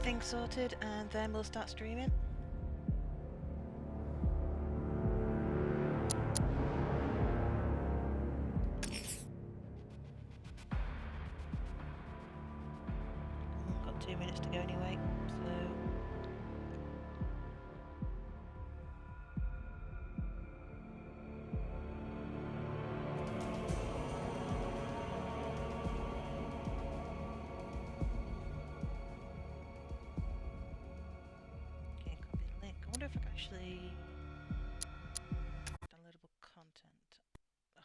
things sorted and then we'll start streaming. Got 2 minutes to go anyway, so... I wonder if I can actually downloadable content. Ugh.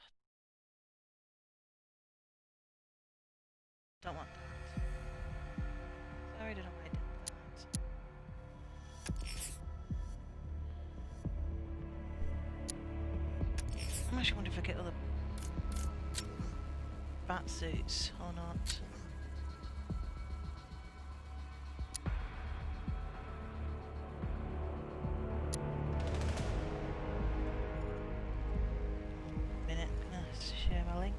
Don't want that. Sorry, I don't know why I did that. I'm actually wondering if I get other bat suits or not. Share my link.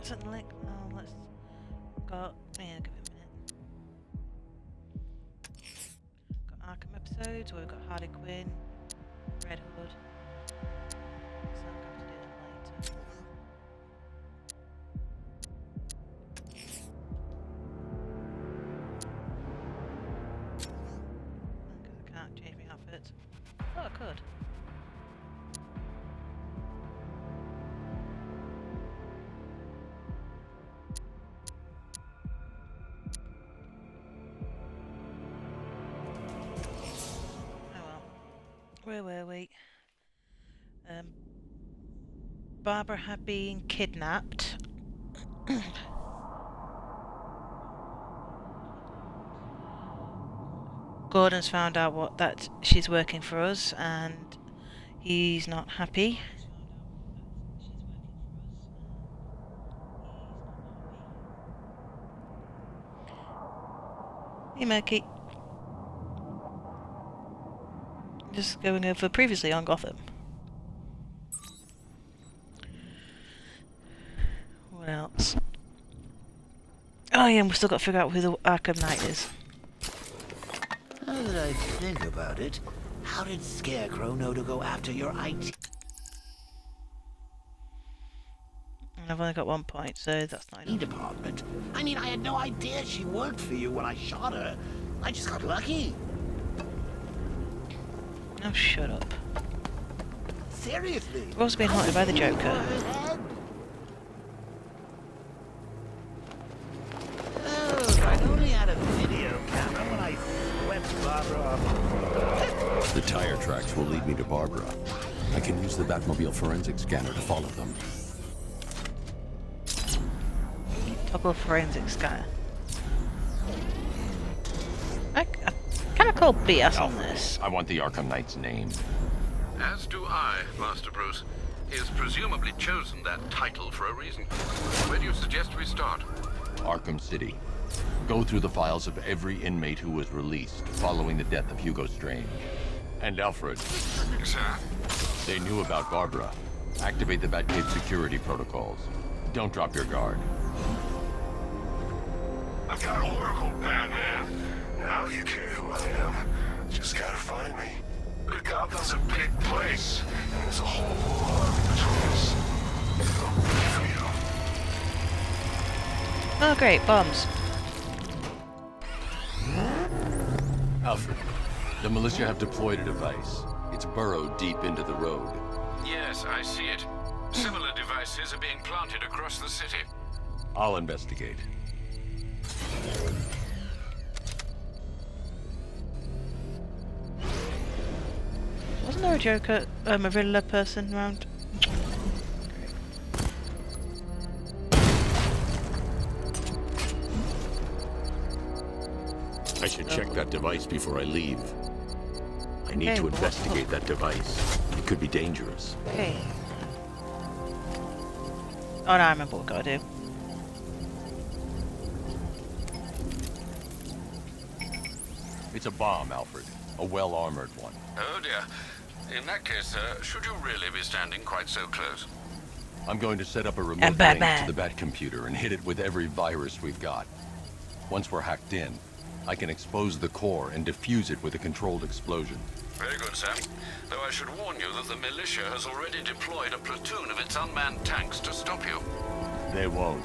Is that the link? Oh, let's go. Yeah, give it a minute. Got Arkham episodes, we've got Harley Quinn, Red Hood. So I'm going to do that later. Because I can't change my outfit. Oh, I could. Where were we? Barbara had been kidnapped. Gordon's found out that she's working for us, and he's not happy. Hey, Murky. Just going over previously on Gotham. What else? Oh yeah, and we've still got to figure out who the Arkham Knight is. Now that I think about it, how did Scarecrow know to go after your IT? I've only got 1 point, so that's not enough. Department. I mean, I had no idea she worked for you when I shot her. I just got lucky. Oh, shut up. Seriously? We've also been haunted by the Joker. Oh, I only had a video camera when I swept Barbara off. The tire tracks will lead me to Barbara. I can use the Batmobile forensic scanner to follow them. Toggle forensic scanner. I kind of call BS on this. I want the Arkham Knight's name. As do I, Master Bruce. He has presumably chosen that title for a reason. Where do you suggest we start? Arkham City. Go through the files of every inmate who was released following the death of Hugo Strange. And Alfred. Sir? They knew about Barbara. Activate the Batcave security protocols. Don't drop your guard. I've got Oracle, Batman. Now you care who I am. Just gotta find me. But Gotham's a big place, and there's a whole lot between us. I'll wait for you. Oh great, bombs. Alfred, the militia have deployed a device. It's burrowed deep into the road. Yes, I see it. Similar devices are being planted across the city. I'll investigate. Wasn't there a Joker, a Riddler person around? I should check that device before I leave. I need Okay, to but what- investigate that device. It could be dangerous. Okay. Oh no, I remember what we've got to do. It's a bomb, Alfred. A well-armored one. Oh dear. In that case, sir, should you really be standing quite so close? I'm going to set up a remote And link Batman. to the Bat computer and hit it with every virus we've got. Once we're hacked in, I can expose the core and defuse it with a controlled explosion. Very good, sir. Though I should warn you that the militia has already deployed a platoon of its unmanned tanks to stop you. They won't.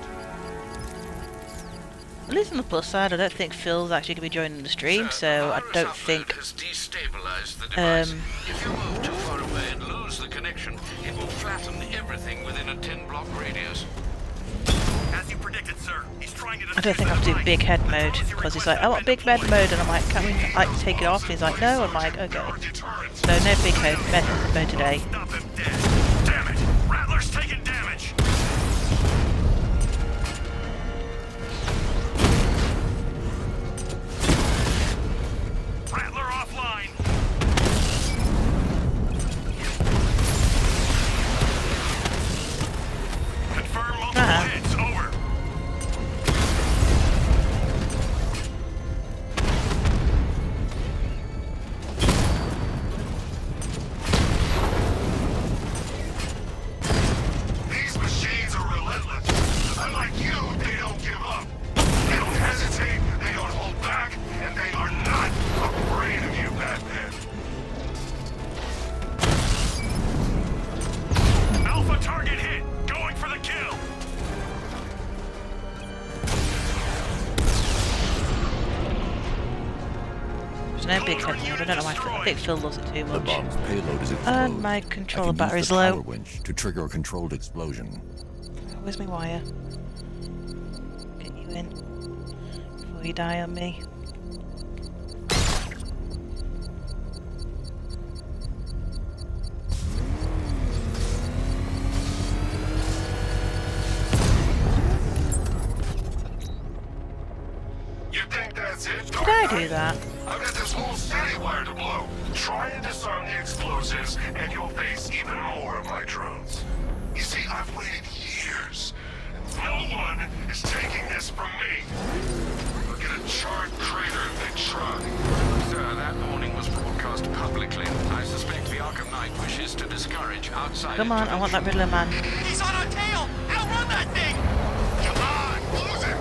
At least on the plus side, I don't think Phil's actually going to be joining the stream, Sir, so the I virus don't upload think. has destabilized the device. If you move too far away and lose the connection, it will flatten everything within a 10-block radius. As you predicted, sir. He's trying to I don't think I have to do big head mode because he's like, I want big head mode, and I'm like, can we like take it off? And he's like, no. I'm like, okay. So no big head mode today. Stop him dead. Damn it! Rattler's taking damage. Rattler offline. Confirm multiple hits. Over. These machines are relentless. Unlike you, they don't give up. They don't hesitate, they don't hold back, and they are not afraid of you, Batman. Alpha target hit. Going for the kill. There's no big head mode. I don't know why. I think Phil loves it too The much. bomb's payload is exposed. And my I controller can battery's use the power low. winch to trigger a controlled explosion. Where's my wire? Get you in before you die on me. You think that's it? Did I do that? I've got this whole city wired to blow. Try and disarm the explosives, and you'll face even more of my drones. You see, I've waited years. No one is taking this from me. Look at a charred crater if they try. Sir, that warning was broadcast publicly. I suspect the Arkham Knight wishes to discourage outside. Come on, I want that Riddler man. He's on our tail! Outrun that thing! Come on, lose him!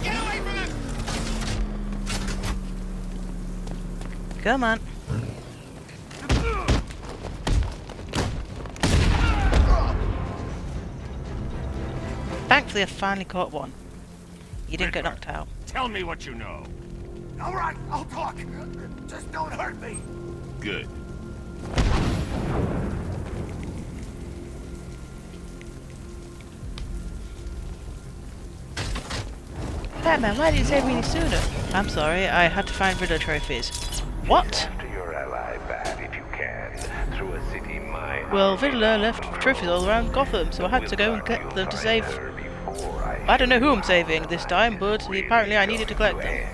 Get away from him! Come on. Thankfully, I finally caught one. You didn't get knocked out. Tell me what you know. All right, I'll talk. Just don't hurt me. Good. Batman, why didn't you save me any sooner? I'm sorry, I had to find Riddler trophies. What? After your ally, Bat, if you can, through a city mine. Well, Riddler left trophies all around Gotham, so I had to go and get them to save. I don't know who I'm saving this time, but apparently I needed to collect them.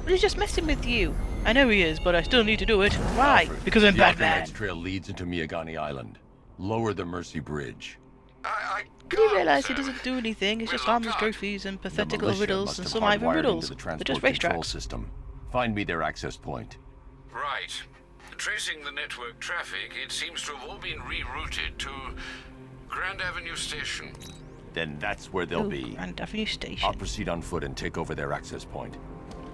But he's just messing with you. I know he is, but I still need to do it. Why? Alfred, Because I'm the Arkham Batman. Knight's trail leads into Miyagani Island. Lower the Mercy Bridge. I Did you realise he sir. doesn't do anything? It's just We're harmless locked. trophies and The pathetic little militia riddles, must and have some aren't even hardwired riddles. into the They're just transport control racetracks. system. Find me their access point. Right. Tracing the network traffic, it seems to have all been rerouted to Grand Avenue Station. Then that's where they'll Ooh, be. Grand Avenue Station. I'll proceed on foot and take over their access point.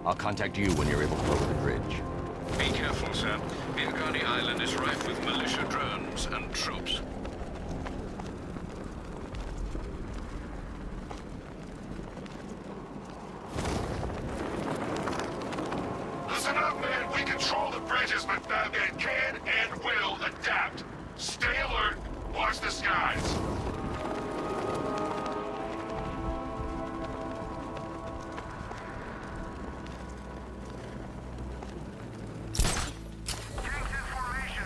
I'll contact you when you're able to lower the bridge. Be careful, sir. Miyagani Island is rife with militia drones and troops.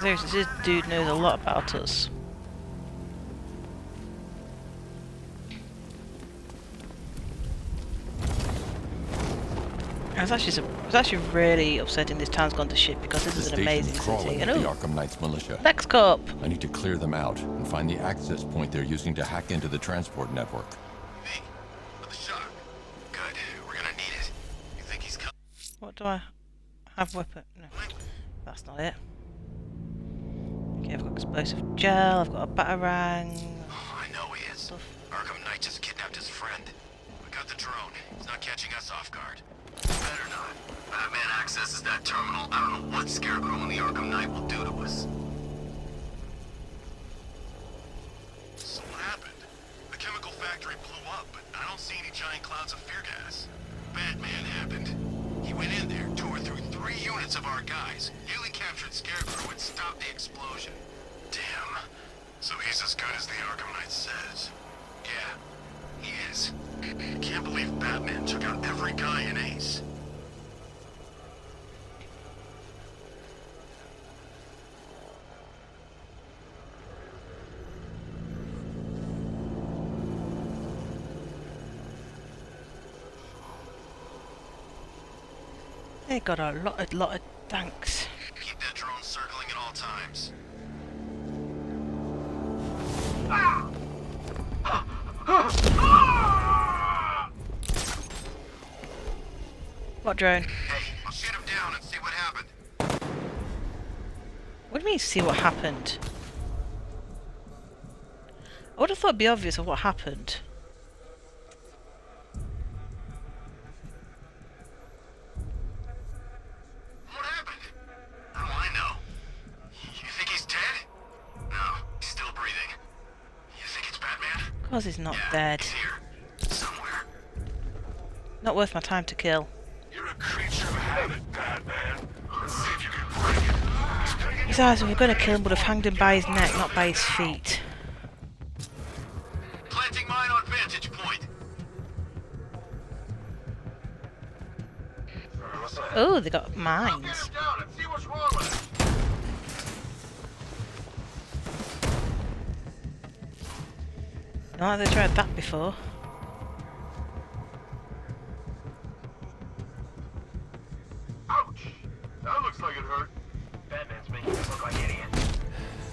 Seriously, this dude knows a lot about us. It's actually really upsetting this town's gone to shit because this is an amazing city. And The Arkham Knight's militia. Lex Corp! I need to clear them out and find the access point they're using to hack into the transport network. Me, with the shock. Good, we're gonna need it. You think he's coming? What do I have? Weapon? No, that's not it. Okay, I've got explosive gel, I've got a batarang. Oh, I know he is. Arkham Knight just kidnapped his friend. We got the drone. He's not catching us off guard. Better not. Batman accesses that terminal. I don't know what Scarecrow and the Arkham Knight will do to us. So what happened? The chemical factory blew up, but I don't see any giant clouds of fear gas. Batman happened. He went in there, tore through 3 units of our guys, nearly captured Scarecrow and stopped the explosion. Damn. So he's as good as the Arkham Knight says. Yeah, he is. Can't believe Batman took out every guy in Ace. They got a lot of tanks. Keep that drone circling at all times. What drone? Hey, I'll shoot him down and see what happened. What do you mean, see what happened? I would have thought it'd be obvious of what happened. What happened? How do I know? You think he's dead? No, he's still breathing. You think it's Batman? Cause he's not Yeah, dead. he's here. Somewhere. Not worth my time to kill. You're a creature of habit, Batman. Let's see if you can break it. He's picking Besides, if we're gonna kill him, would have hanged him by his neck, not by his feet. Planting mine on vantage point. What's that? Oh, they got mines. Down and see what's wrong with it. Not like they tried that before. Ouch! That looks like it hurt. Batman's making us look like idiots.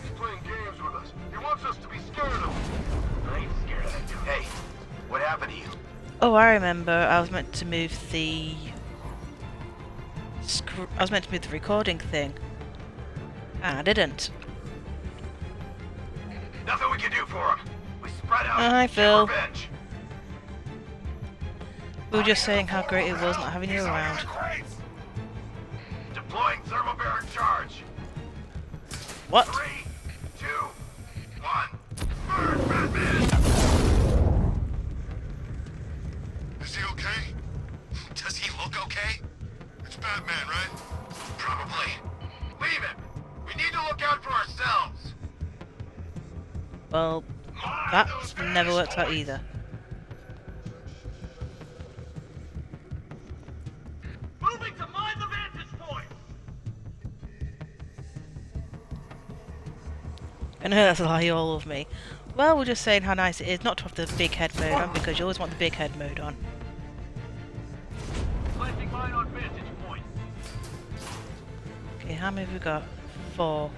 He's playing games with us. He wants us to be scared of him. I ain't scared of him. Hey, what happened to you? Oh, I remember. I was meant to move the recording thing, and I didn't. Nothing we can do for him. We spread out. Hi, and get Phil. revenge. We were just saying how great it was not having you around. Deploying thermobaric charge. What? 3, 2, 1. Burn, Batman! Is he okay? Does he look okay? It's Batman, right? Probably. Leave him! We need to look out for ourselves! Well, that never worked out either. Moving to mine the vantage point! I know that's a lie all of me. Well, we're just saying how nice it is not to have the big head mode on, because you always want the big head mode on. Planting mine on vantage point. Okay, how many have we got? 4.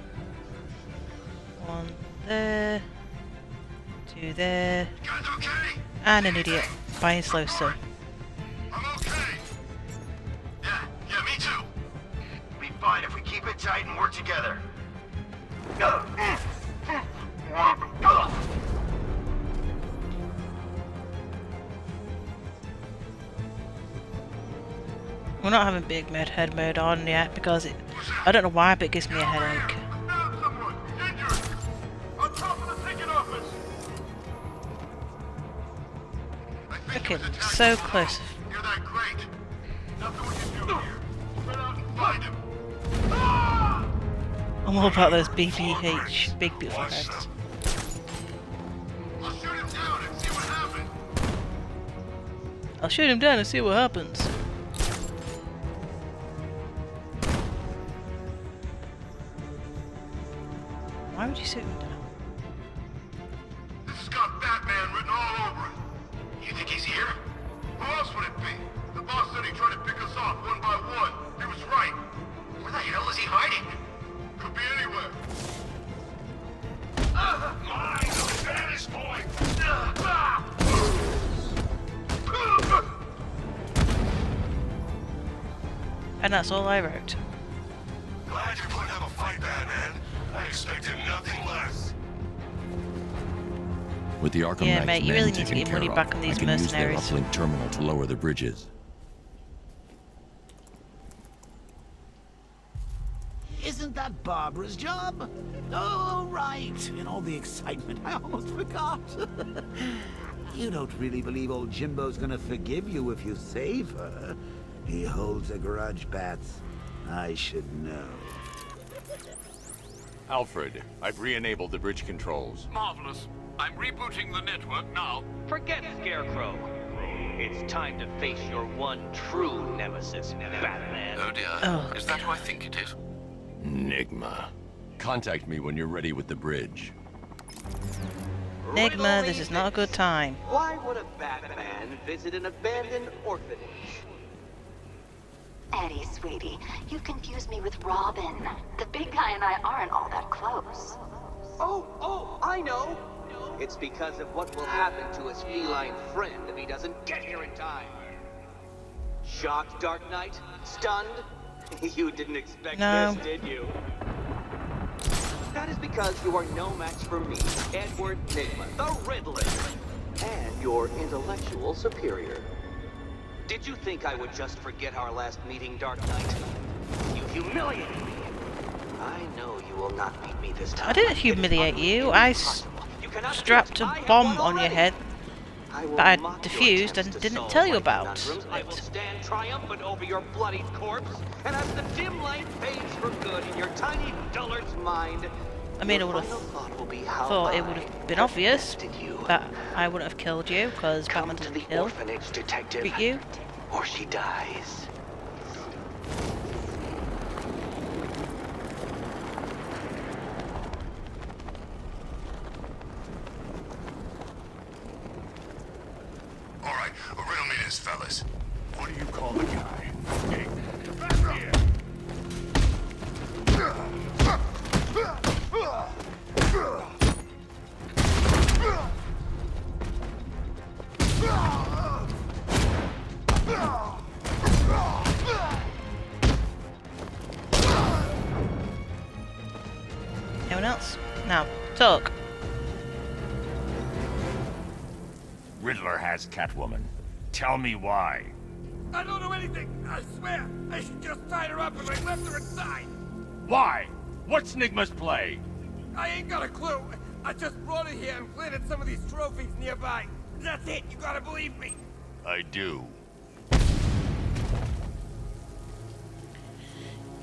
1 there. 2 there. You guys okay? And an idiot buying slow stone. I'm okay. Yeah, me too. Be fine if we keep it tight and work together. We're not having big head mode on yet because I don't know why, but it gives me a headache. Found someone injured. On top of the ticket office. Freaking so close. You're that great. Nothing we can do here. Spread out and find him. I'm all about those BBH, big beautiful heads. I'll shoot him down and see what happens. I'll shoot him down and see what happens. And that's all I wrote. Glad you're putting up a fight, Batman. I expected nothing less. With the Arkham Yeah, Knight's mate, you men really need to taken get money care back of, on these I can use their mercenaries. uplink terminal to lower the bridges. Isn't that Barbara's job? Oh, right. In all the excitement, I almost forgot. You don't really believe old Jimbo's gonna forgive you if you save her. He holds a grudge, Bats. I should know. Alfred, I've re-enabled the bridge controls. Marvelous. I'm rebooting the network now. Forget Scarecrow. It's time to face your one true nemesis, Batman. Oh dear. Oh, Is that who I think it is? Enigma. Contact me when you're ready with the bridge. Enigma, this is not a good time. Why would a Batman visit an abandoned orphanage? Eddie, sweetie, you confused me with Robin. The big guy and I aren't all that close. Oh, I know. It's because of what will happen to his feline friend if he doesn't get here in time. Shocked, Dark Knight? Stunned? You didn't expect No. this, did you? That is because you are no match for me, Edward Nygma, the Riddler, and your intellectual superior. Did you think I would just forget our last meeting, Dark Knight? You humiliated me. I know you will not beat me this time. I didn't humiliate you. I strapped a bomb on your head that I diffused and didn't tell you about. I will stand triumphant over your bloodied corpse, and as the dim light fades for good in your tiny dullard's mind, I mean, I would have thought it would have been obvious that I wouldn't have killed you, because Batman doesn't kill beat you. or she dies. All right, riddle me this, fellas. What do you call the guy? Anyone else? Now, talk. Riddler has Catwoman. Tell me why. I don't know anything. I swear. I just tied her up and I left her inside. Why? What's Nygma's play? I ain't got a clue. I just brought her here and planted some of these trophies nearby. That's it. You gotta believe me. I do.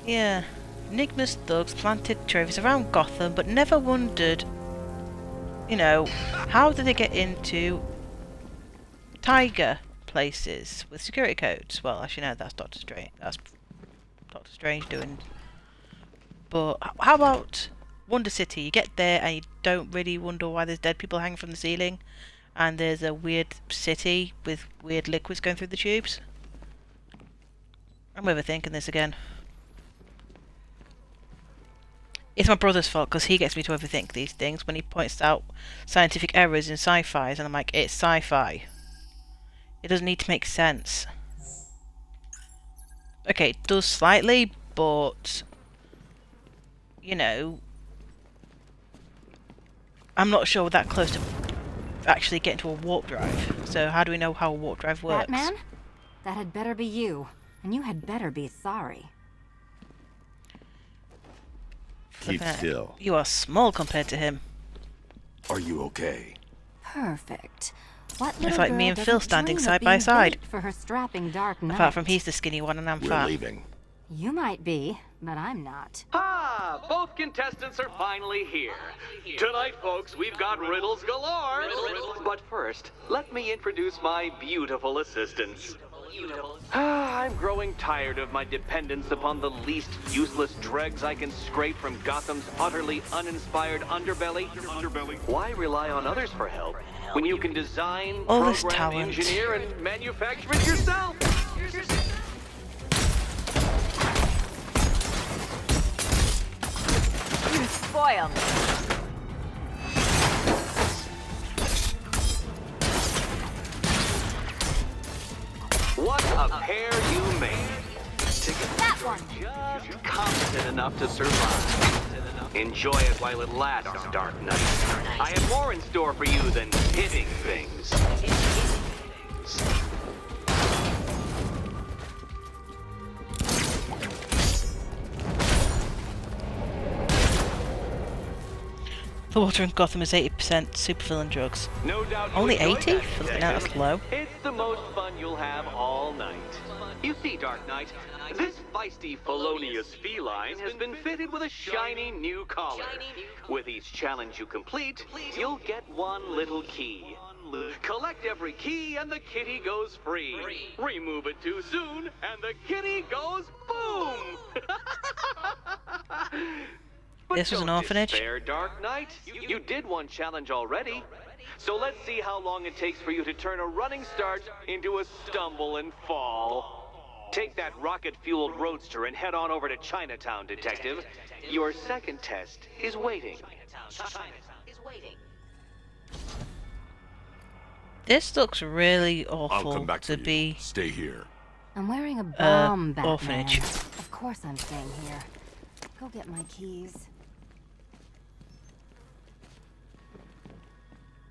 Yeah. Enigma's thugs planted trophies around Gotham, but never wondered, you know, how did they get into Tiger places with security codes? Well, actually, no, that's Doctor Strange. That's Doctor Strange doing. But how about Wonder City? You get there and you don't really wonder why there's dead people hanging from the ceiling, and there's a weird city with weird liquids going through the tubes. I'm overthinking this again. It's my brother's fault because he gets me to overthink these things when he points out scientific errors in sci-fis, and I'm like, it's sci-fi. It doesn't need to make sense. Okay, it does slightly, but you know, I'm not sure we're that close to actually getting to a warp drive. So how do we know how a warp drive works? Batman? That had better be you. And you had better be sorry. Keep still. You are small compared to him. Are you okay? Perfect. What It's little like me girl and doesn't Phil standing dream of side by being side. bait for her strapping Dark Knight? Apart from he's the skinny one and I'm We're fat. leaving. You might be, but I'm not. Ah, both contestants are finally here. Tonight, folks, we've got riddles galore. But first, let me introduce my beautiful assistants. I'm growing tired of my dependence upon the least useless dregs I can scrape from Gotham's utterly uninspired underbelly. Why rely on others for help when you can design, All this program, talent. engineer, and manufacture it yourself? You spoil me. What a pair you made. That just competent enough to survive. Enjoy it while it lasts, Dark Knight. I have more in store for you than hitting things. The water in Gotham is 80% supervillain drugs. No doubt Only you enjoyed 80? that, Flipping out, that's low. It's the most fun you'll have all night. You see, Dark Knight, this feisty, felonious feline has been fitted with a shiny new collar. With each challenge you complete, you'll get one little key. Collect every key and the kitty goes free. Remove it too soon and the kitty goes boom! But This was an don't orphanage? despair, Dark Knight. You did one challenge already. So let's see how long it takes for you to turn a running start into a stumble and fall. Take that rocket-fueled roadster and head on over to Chinatown, Detective. Your second test is waiting. This looks really I'll awful come back to to you. be Stay here. I'm wearing a bomb, Batman. orphanage. Of course I'm staying here. Go get my keys.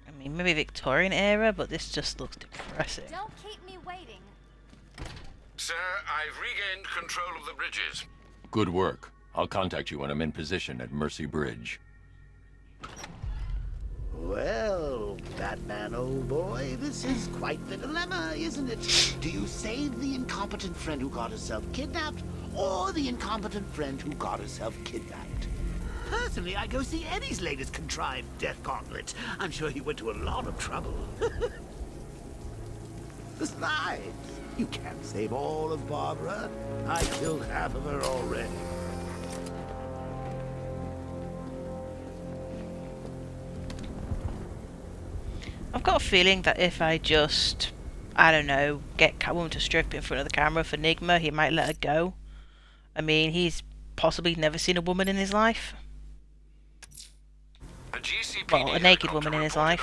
I mean, maybe Victorian era, but this just looks depressing. Don't keep me waiting. Sir, I've regained control of the bridges. Good work. I'll contact you when I'm in position at Mercy Bridge. Well, Batman, old boy, this is quite the dilemma, isn't it? Do you save the incompetent friend who got herself kidnapped, or the incompetent friend who got herself kidnapped? Personally, I go see Eddie's latest contrived death gauntlet. I'm sure he went to a lot of trouble. Besides, you can't save all of Barbara. I killed half of her already. I've got a feeling that if I just, I don't know, get Catwoman to strip in front of the camera for Enigma, he might let her go. I mean, he's possibly never seen a woman in his life. Well, a naked woman in his life.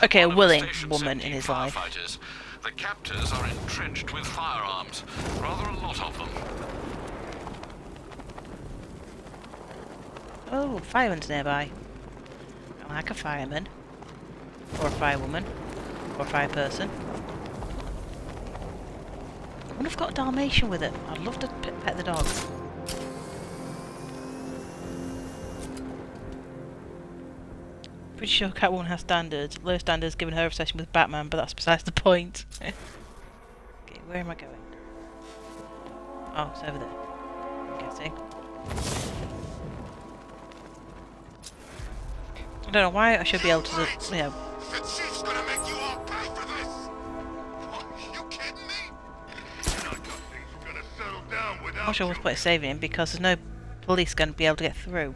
Okay, a willing woman in his life. The captors are entrenched with firearms. Rather a lot of them. Oh, fireman's nearby. I like a fireman. Or a firewoman. Or a fireperson. I wonder if I've got a Dalmatian with it. I'd love to pet the dog. Pretty sure Catwoman has standards. Low standards given her obsession with Batman, but that's besides the point. Okay, where am I going? Oh, it's over there. I'm guessing. I don't know why I should be able to, you know. The chief's gonna make you all pay for this. What, you kidding me? I got things we're gonna settle down without I'm not sure what's the point of saving him because there's no police going to be able to get through.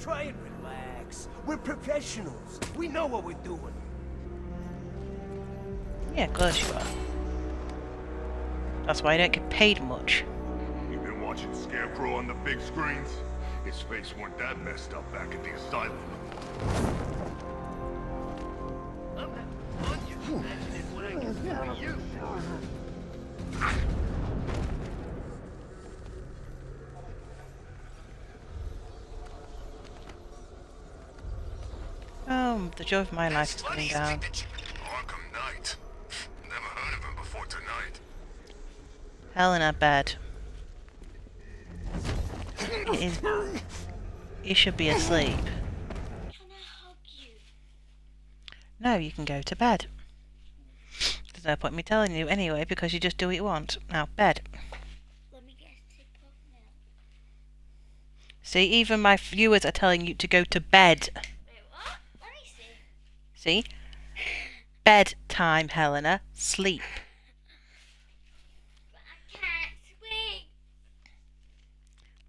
Try and relax. We're professionals. We know what we're doing. Yeah, of course you are. That's why you don't get paid much. You've been watching Scarecrow on the big screens? His face weren't that messed up back at the asylum. Oh, the joy of my life is coming down. Arkham Knight. Never heard of him before tonight. Hell in a bed. You should be asleep. No, you can go to bed. There's no point in me telling you anyway, because you just do what you want. Now, bed. See, even my viewers are telling you to go to bed. See? Bedtime, Helena. Sleep.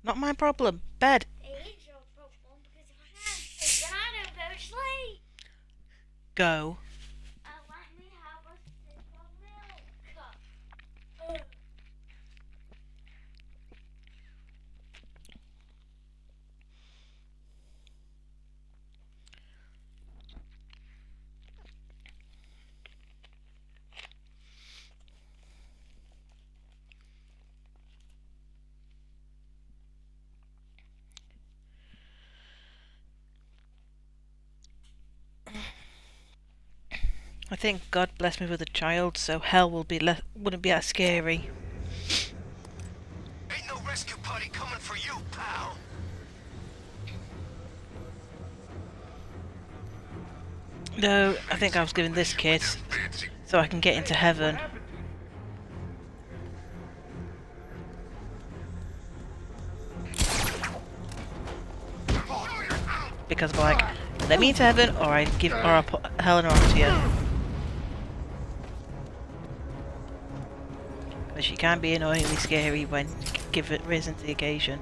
Not my problem. Bed. Go. I think God blessed me with a child, so hell will be wouldn't be as scary. Ain't no rescue party coming for you, pal. No, I think I was given this kid so I can get into heaven. Because I'm like, let me into heaven, or I'll put Helena onto you. Because she can be annoyingly scary when give it risen to the occasion.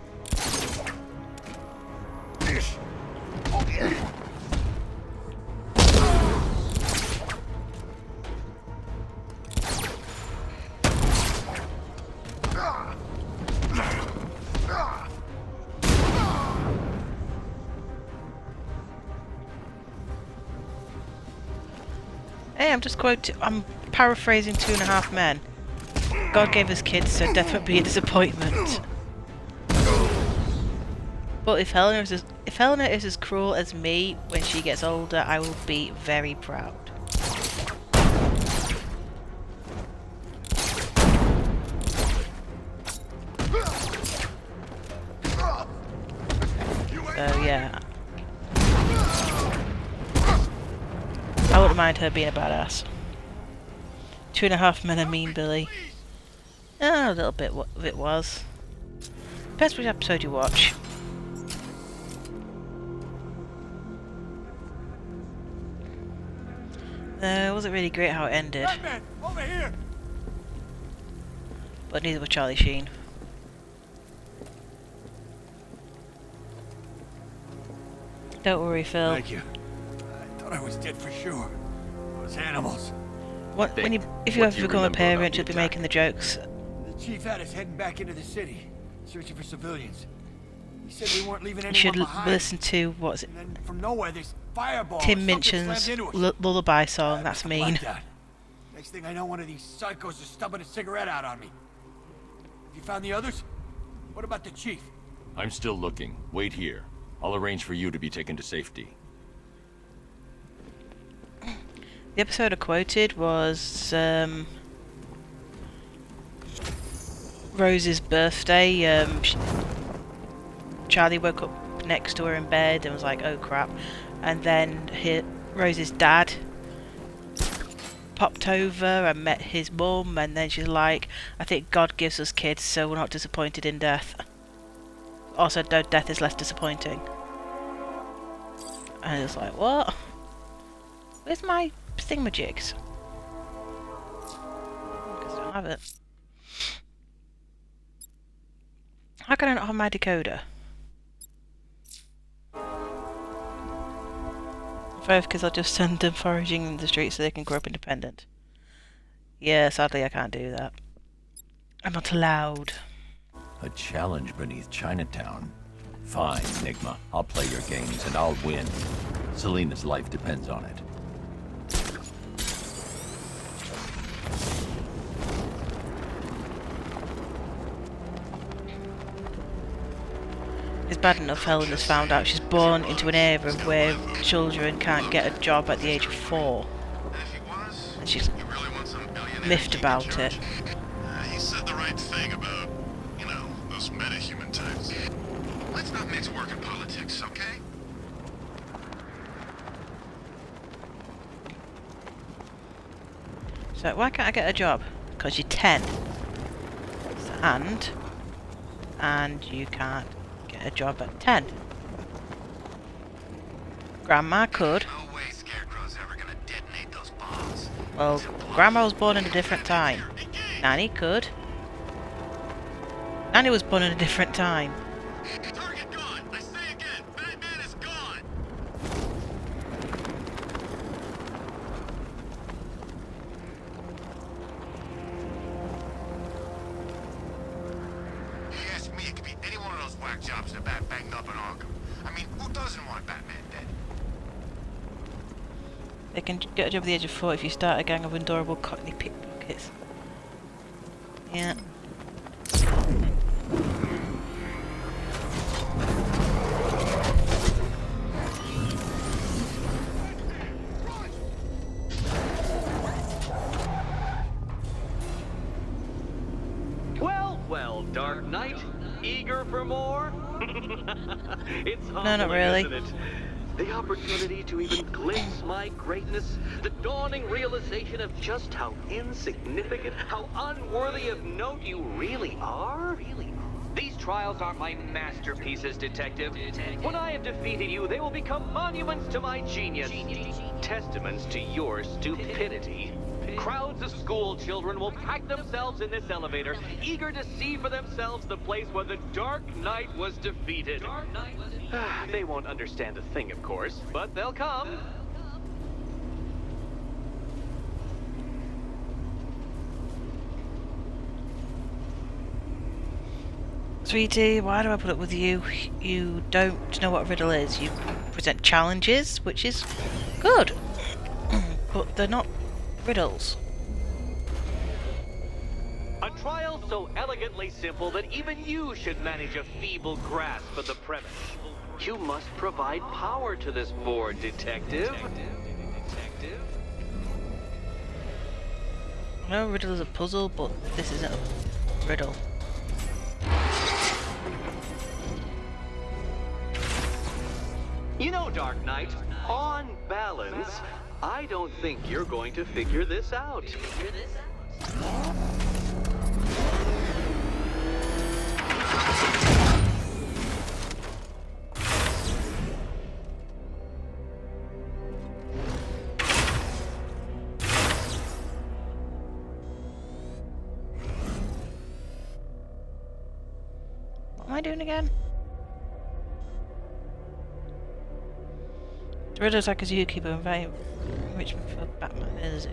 Hey, I'm paraphrasing 2.5 Men. God gave us kids, so death would be a disappointment. But if Helena is as cruel as me when she gets older, I will be very proud. So yeah. I wouldn't mind her being a badass. 2.5 Men are mean, Billy. Oh, a little bit of it was. Depends which episode you watch. It wasn't really great how it ended. Batman, over here. But neither was Charlie Sheen. Don't worry, Phil. Thank you. I thought I was dead for sure. Those animals. If you ever become a parent, you'll be making the jokes. The chief had us heading back into the city, searching for civilians. He said we weren't leaving anyone You should behind. listen to what's it? And then from nowhere, this fireball. Tim Minchin's lullaby song. That's mean. Next thing I know, one of these psychos is stubbing a cigarette out on me. Have you found the others? What about the chief? I'm still looking. Wait here. I'll arrange for you to be taken to safety. The episode I quoted was Rose's birthday. Charlie woke up next to her in bed and was like, "Oh crap!" And then Rose's dad popped over and met his mum, and then she's like, "I think God gives us kids, so we're not disappointed in death." Also, death is less disappointing. And it's like, what? Where's my thingamajigs? Because I don't have it. How can I not have my decoder? Because I'll just send them foraging in the streets so they can grow up independent. Yeah, sadly I can't do that. I'm not allowed. A challenge beneath Chinatown. Fine, Enigma. I'll play your games and I'll win. Selena's life depends on it. It's bad enough Helena's found out she's born into an era where children can't get a job at the age of 4. And she's miffed about it. He said the right thing about, those meta-human types. Let's not mix work and politics, okay? So why can't I get a job? Because you're 10. And you can't get a job at 10. Grandma could. No way Scarecrow's ever gonna detonate those bombs. Well, Grandma was born in a different time. Nanny could. Nanny was born in a different time. Target gone! I say again, Batman is gone! If you ask me, it could be any one of those whack jobs that Bat banged up in Arkham. I mean, who doesn't want Batman dead? They can get a job at the age of 4 if you start a gang of adorable cockney pickpockets. Yeah. It's No, humbling, not really. isn't it? The opportunity to even glimpse my greatness, the dawning realization of just how insignificant, how unworthy of note you really are. These trials are my masterpieces, Detective. When I have defeated you, they will become monuments to my genius, testaments to your stupidity. Crowds of school children will pack themselves in this elevator, eager to see for themselves the place where the Dark Knight was defeated. They won't understand a thing, of course, but they'll come. Sweetie, why do I put up with you? You don't know what a riddle is. You present challenges, which is good. But they're not riddles. A trial so elegantly simple that even you should manage a feeble grasp of the premise. You must provide power to this board, Detective. I know a riddle is a puzzle, but this isn't a riddle. You know, Dark Knight, on balance, I don't think you're going to figure this out. What am I doing again? The riddle's like a zookeeper inviting enrichment for Batman in a zoo.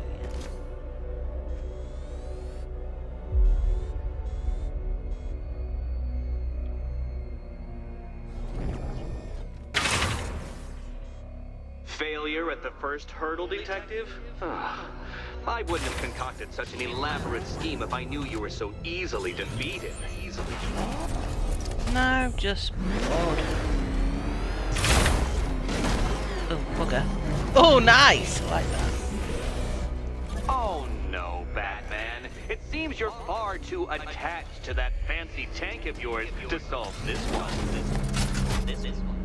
Failure at the first hurdle, Detective? I wouldn't have concocted such an elaborate scheme if I knew you were so easily defeated. No, just bored. Oh, bugger. Oh, nice! I like that. Oh no, Batman. It seems you're far too attached to that fancy tank of yours to solve this one. This is one.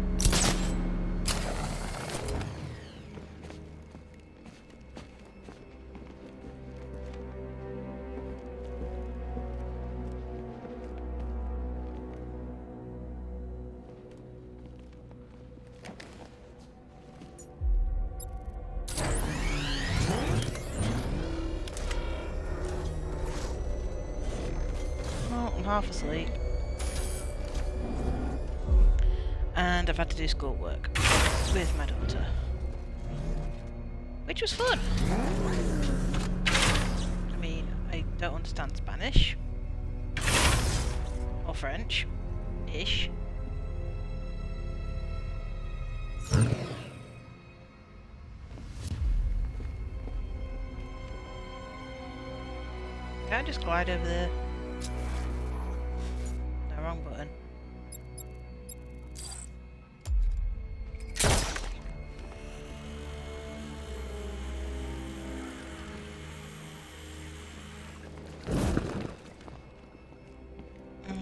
Well, I'm half asleep. And I've had to do schoolwork with my daughter. Which was fun. I mean, I don't understand Spanish. Or French-ish. Can I just glide over there? No, wrong button.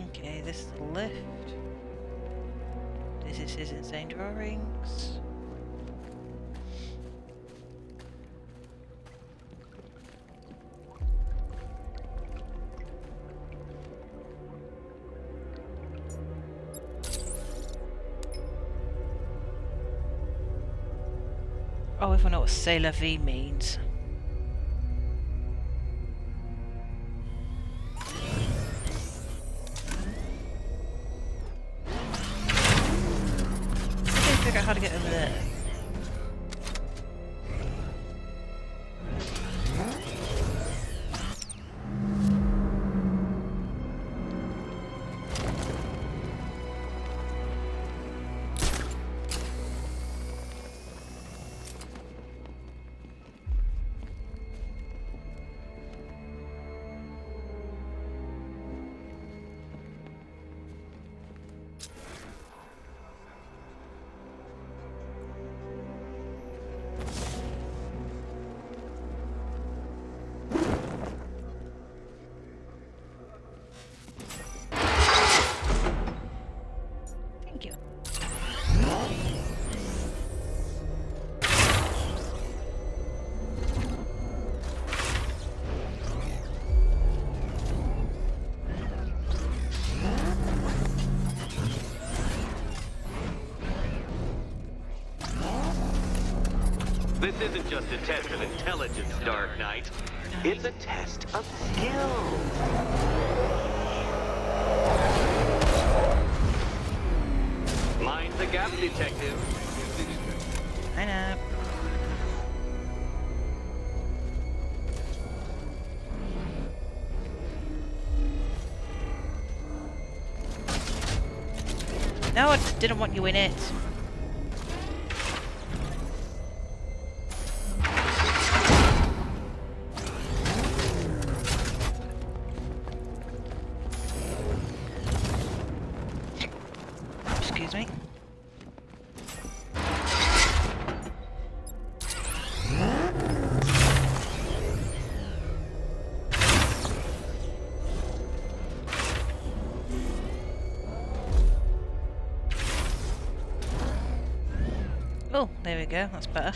Okay, this is the lift. This is his insane drawings. Oh, if I know what c'est la vie means. I can't figure out how to get over there. This isn't just a test of intelligence, Dark Knight. It's a test of skill. Mind the gap, detective. I know. No, I didn't want you in it. Excuse me. Oh, there we go, that's better.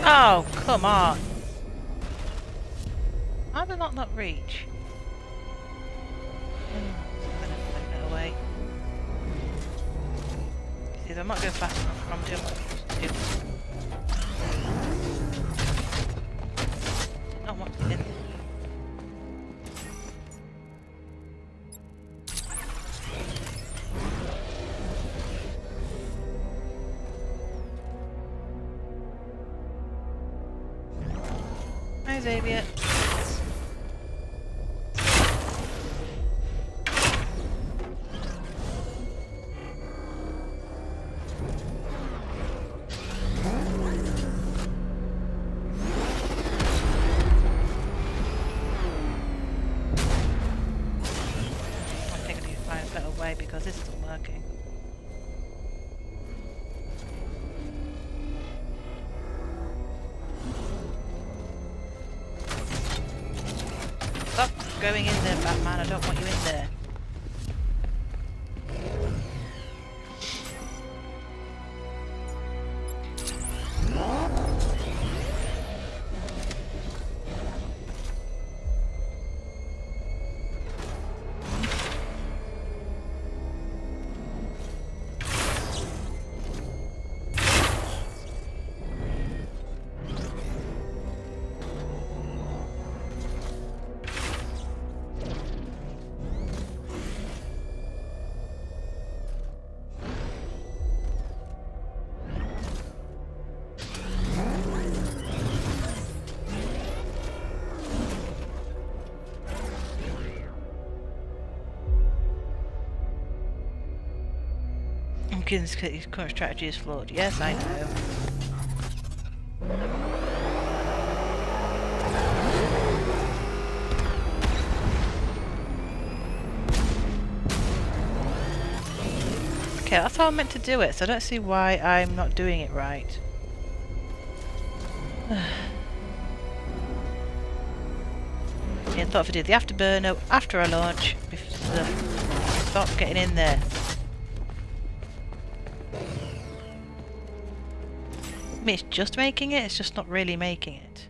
Oh, come on! How did that not reach? I'm gonna find it away. See, I'm not going fast enough, I'm doing what I'm supposed to do. Not want to get in there. Hi, Xavier. I think I need to find a better way because this isn't working. Stop going in there, Batman. I don't want you in there. His current strategy is flawed. Yes, I know. Okay, that's how I'm meant to do it, so I don't see why I'm not doing it right. I thought if I did the afterburner after I launch, stop getting in there. I mean, it's just making it, it's just not really making it.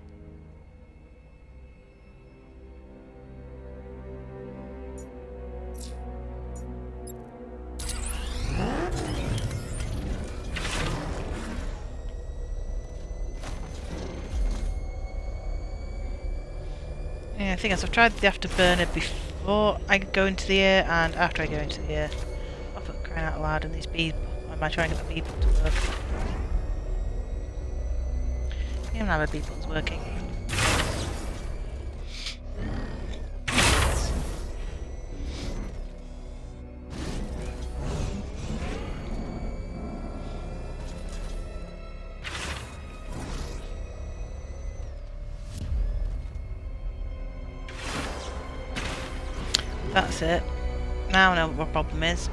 Yeah, I think as I've tried the afterburner before I go into the air and after I go into the air. Oh, for crying out loud, and these beep. Why am I trying to get the beep to work? Even now the beep one's working. That's it. Now I know what my problem is.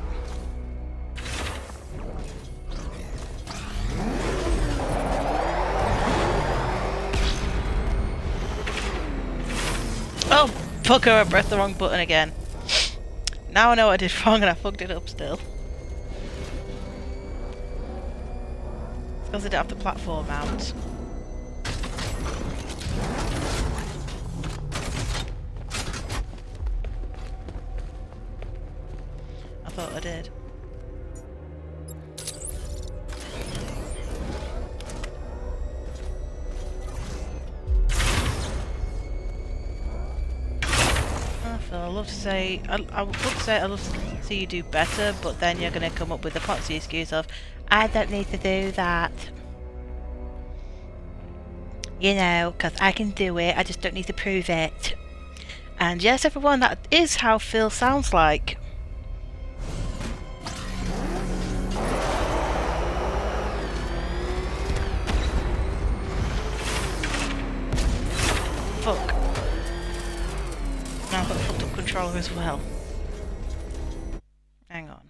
Fucker, I pressed the wrong button again. Now I know what I did wrong and I fucked it up still. It's because I didn't have the platform mount. I thought I did. I love to say, I would say I love to see you do better, but then you're going to come up with the poxy excuse of, I don't need to do that. You know, because I can do it, I just don't need to prove it. And yes, everyone, that is how Phil sounds like. Fuck. Now I've got a fucked up controller as well. Hang on.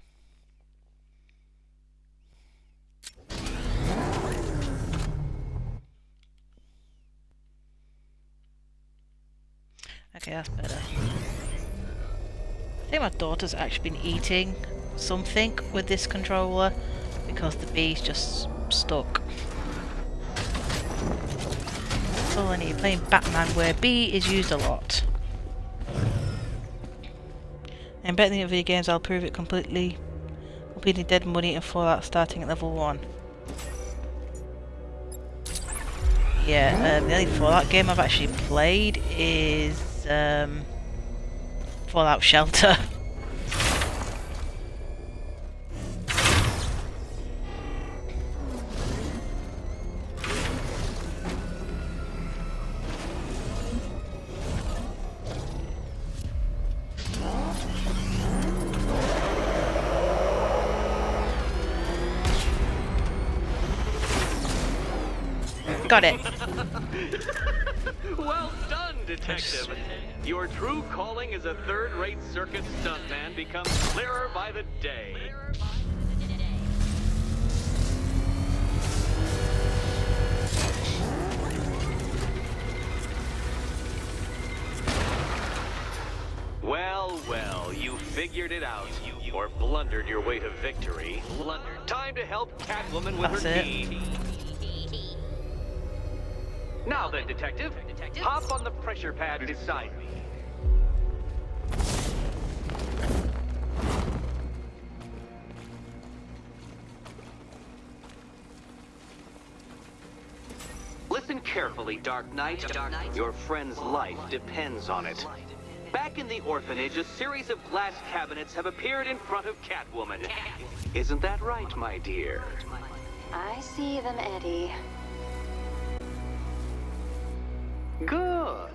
Okay, that's better. I think my daughter's actually been eating something with this controller because the B's just stuck. That's all I need. Playing Batman where B is used a lot. And bet in the video games I'll prove it completely dead money and Fallout starting at level 1. Yeah, the only Fallout game I've actually played is Fallout Shelter. Got it. Well done, Detective. Your true calling as a third-rate circus stuntman becomes clearer by the day. Well, well, you figured it out. Or blundered your way to victory. Time to help Catwoman with her key. Now then, Detective, hop on the pressure pad beside me. Listen carefully, Dark Knight. Your friend's life depends on it. Back in the orphanage, a series of glass cabinets have appeared in front of Catwoman. Isn't that right, my dear? I see them, Eddie. Good.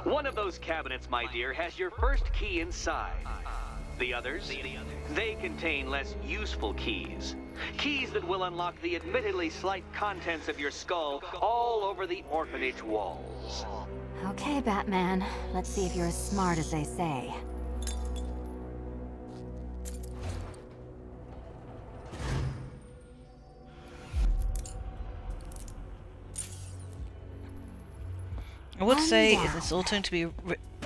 One of those cabinets, my dear, has your first key inside. The others, they contain less useful keys. Keys that will unlock the admittedly slight contents of your skull all over the orphanage walls. Okay, Batman. Let's see if you're as smart as they say. I would say it's insulting to be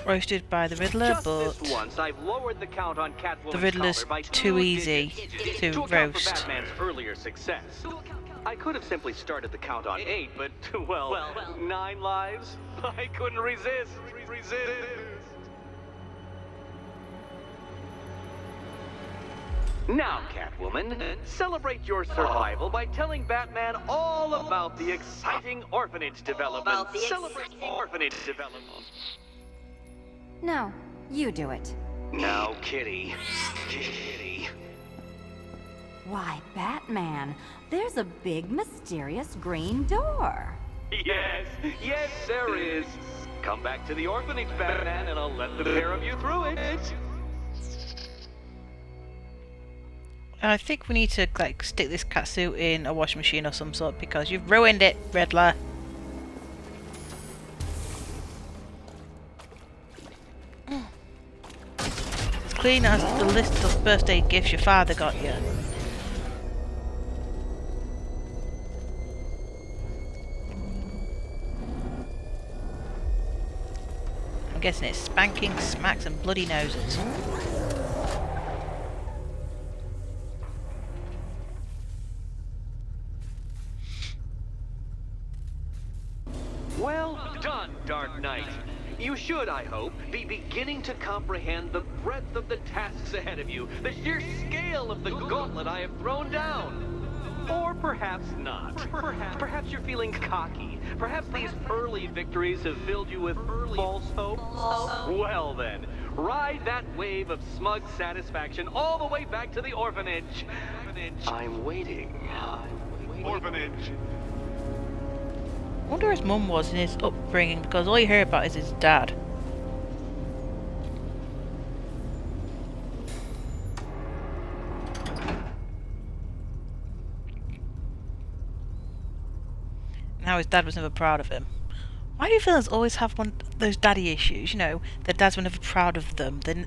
roasted by the Riddler, Just but this once, I've lowered the count on Catwoman's the Riddler's collar by too easy digits to account roast. for Batman's earlier success. I could have simply started the count on 8, but, well, 9 lives? I couldn't resist. Now, Catwoman, celebrate your survival by telling Batman all about the exciting orphanage development. Celebrate orphanage development. No, you do it. Now, Kitty. Kitty. Why, Batman, there's a big, mysterious green door. Yes, there is. Come back to the orphanage, Batman, and I'll let the pair of you through it. I think we need to like stick this catsuit in a washing machine or some sort because you've ruined it, Riddler. It's clean as the list of birthday gifts your father got you. I'm guessing it's spanking, smacks, and bloody noses. Well done, Dark Knight. You should, I hope, be beginning to comprehend the breadth of the tasks ahead of you, the sheer scale of the gauntlet I have thrown down. Or perhaps not. Perhaps you're feeling cocky. Perhaps these early victories have filled you with false hope. Well then, ride that wave of smug satisfaction all the way back to the orphanage. I'm waiting. Orphanage. I wonder where his mum was in his upbringing, because all you hear about is his dad. And how his dad was never proud of him. Why do villains always have those daddy issues? You know, their dads were never proud of them. They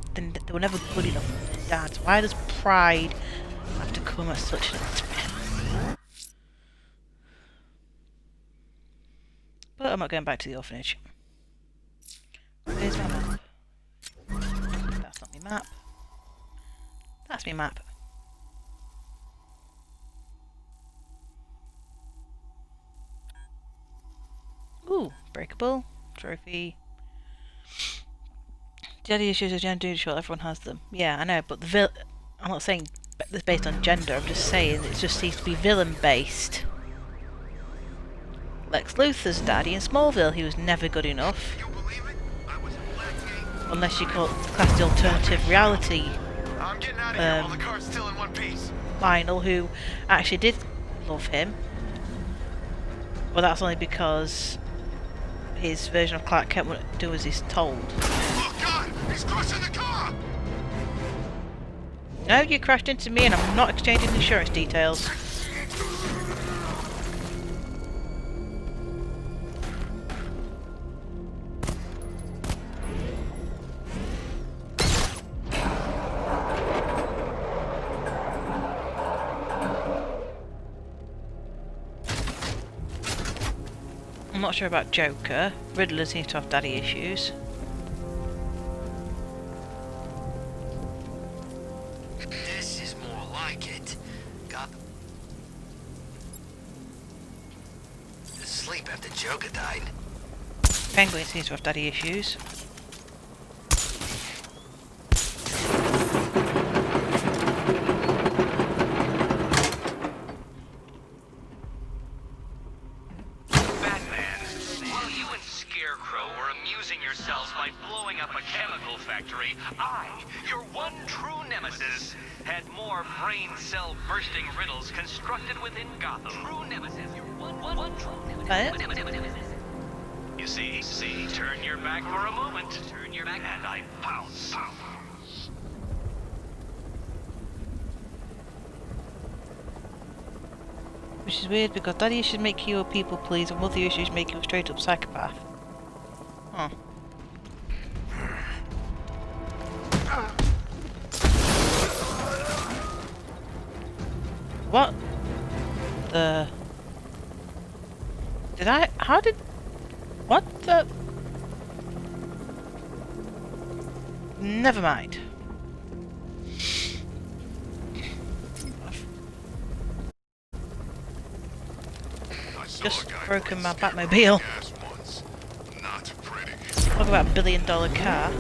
were never good enough for their dads. Why does pride have to come at such an expense? But I'm not going back to the orphanage. Where's my map? That's not my map. That's my map. Ooh, breakable. Trophy. Daddy issues of gender neutral, everyone has them. Yeah, I know, but I'm not saying this based on gender, I'm just saying it just seems to be villain based. Lex Luthor's daddy in Smallville, he was never good enough. Unless you call it class the alternative reality. I'm getting out of here while the car's still in one piece. Lionel, who actually did love him. Well, that's only because his version of Clark Kent wouldn't do as he's told. Oh God! He's crushing the car! No, you crashed into me and I'm not exchanging insurance details. I'm not sure about Joker. Riddler seems to have daddy issues. This is more like it. Got asleep after Joker died. Penguin seems to have daddy issues. By blowing up a chemical factory, I, your one true nemesis, had more brain cell bursting riddles constructed within Gotham. True nemesis, your one true nemesis. You see, turn your back for a moment, turn your back, and I pounce. Which is weird because daddy issues make you a people pleaser and mother issues make you a straight up psychopath. Huh. What the... What the... Never mind. Just broken my Batmobile. Talk about $1 billion car.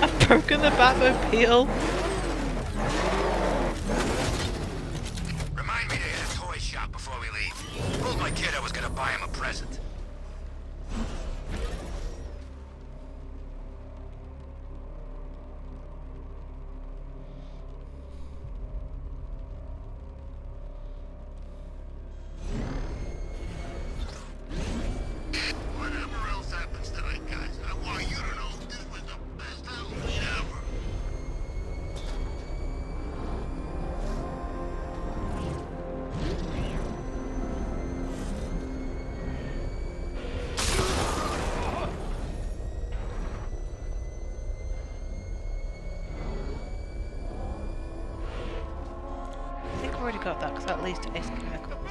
I've broken the Batmobile. Remind me to hit a toy shop before we leave. Told my kid I was gonna buy him a present. already got that because that leads to ace chemicals.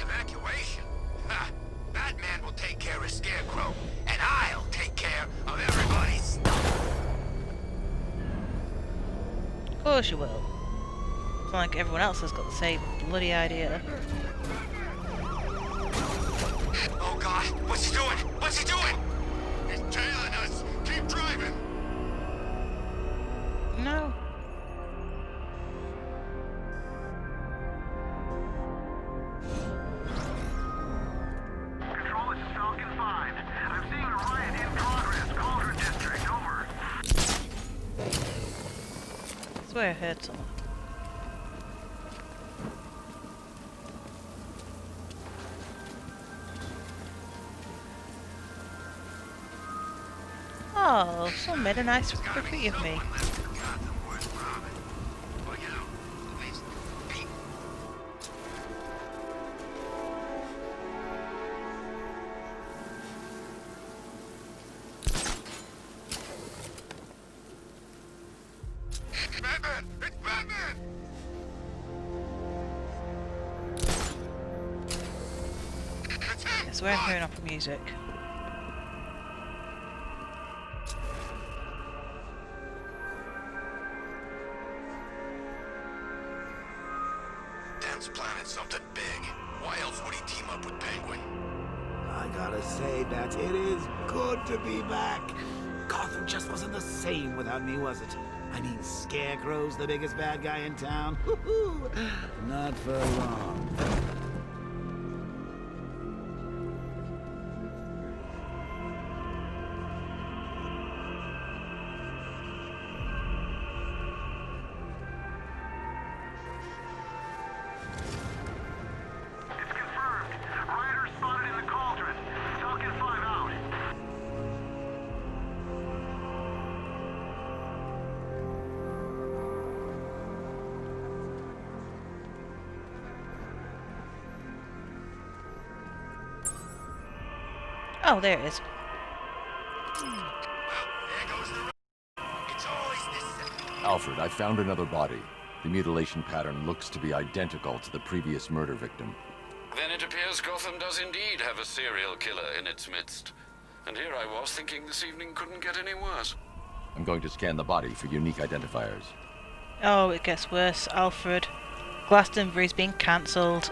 Evacuation? Ha! Batman will take care of Scarecrow, and I'll take care of everybody's stuff. Of course you will. It's not like everyone else has got the same bloody idea. Oh God, what's he doing? What's he doing? He's tailing us. Keep driving. No. Control, this is Falcon 5. I'm seeing a riot in progress. Cauldron District, over. I swear I heard someone. Oh, someone made a nice cookie of me. Batman! It's Batman! It's him! I swear I'm hearing opera music. Dan's planted something big. Why else would he team up with Penguin? I gotta say, Bats, it is good to be back. Gotham just wasn't the same without me, was it? I mean, Scarecrow's the biggest bad guy in town. Not for long. It's confirmed. Riders spotted in the cauldron. Falcon 5 out. Oh, there it is. There goes the It's always this. Alfred, I found another body. The mutilation pattern looks to be identical to the previous murder victim. Then it appears Gotham does indeed have a serial killer in its midst. And here I was thinking this evening couldn't get any worse. I'm going to scan the body for unique identifiers. Oh, it gets worse, Alfred. Glastonbury's being cancelled.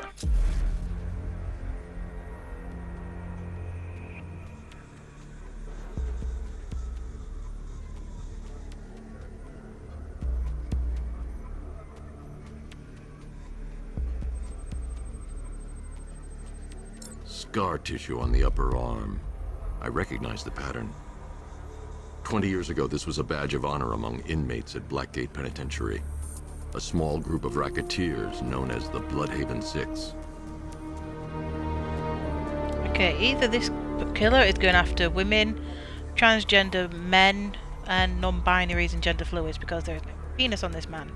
Scar tissue on the upper arm. I recognize the pattern. 20 years ago, this was a badge of honor among inmates at Blackgate Penitentiary. A small group of racketeers known as the Bloodhaven Six. Okay, either this killer is going after women, transgender men, and non-binaries and gender fluids because there's no penis on this man.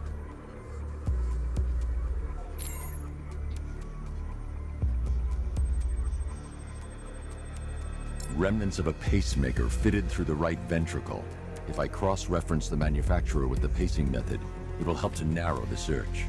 Remnants of a pacemaker fitted through the right ventricle. If I cross-reference the manufacturer with the pacing method, it will help to narrow the search.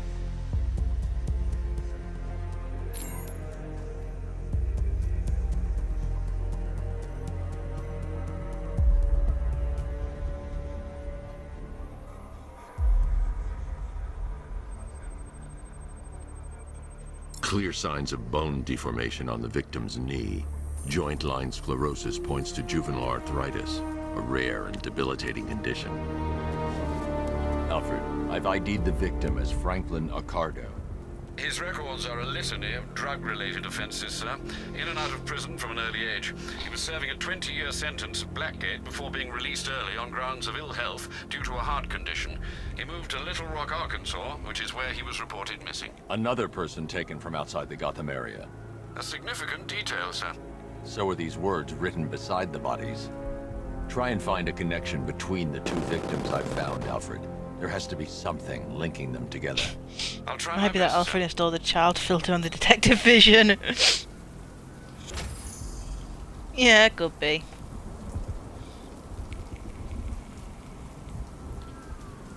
Clear signs of bone deformation on the victim's knee. Joint line sclerosis points to juvenile arthritis, a rare and debilitating condition. Alfred, I've ID'd the victim as Franklin Accardo. His records are a litany of drug-related offenses, sir. In and out of prison from an early age. He was serving a 20-year sentence at Blackgate before being released early on grounds of ill health due to a heart condition. He moved to Little Rock, Arkansas, which is where he was reported missing. Another person taken from outside the Gotham area. A significant detail, sir. So are these words written beside the bodies. Try and find a connection between the two victims I've found, Alfred. There has to be something linking them together. I'll try Maybe my that best, Alfred installed the child filter on the detective vision. Yeah, it could be.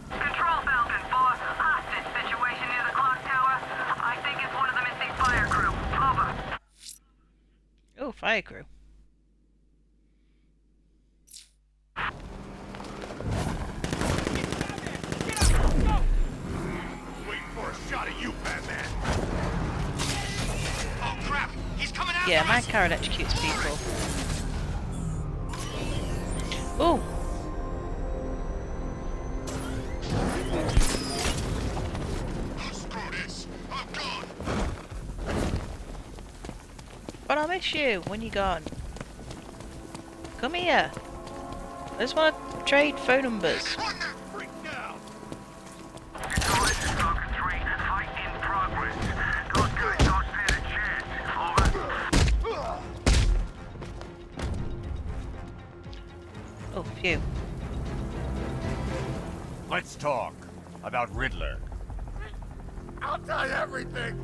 Control Falcon 4, hostage situation near the clock tower. I think it's one of the missing fire crew. Over. Oh, fire crew. Waiting for a shot at you, Batman. Oh crap! He's coming after Yeah, my us! car executes people. Oh! Screw this! I'm gone! But I'll miss you when you're gone. Come here. I just want to trade phone numbers. Freak down. Control, this is Falcon 3. Fight in progress. Those guys don't stand a chance. Over. Oh, phew. Let's talk about Riddler. I'll tell you everything.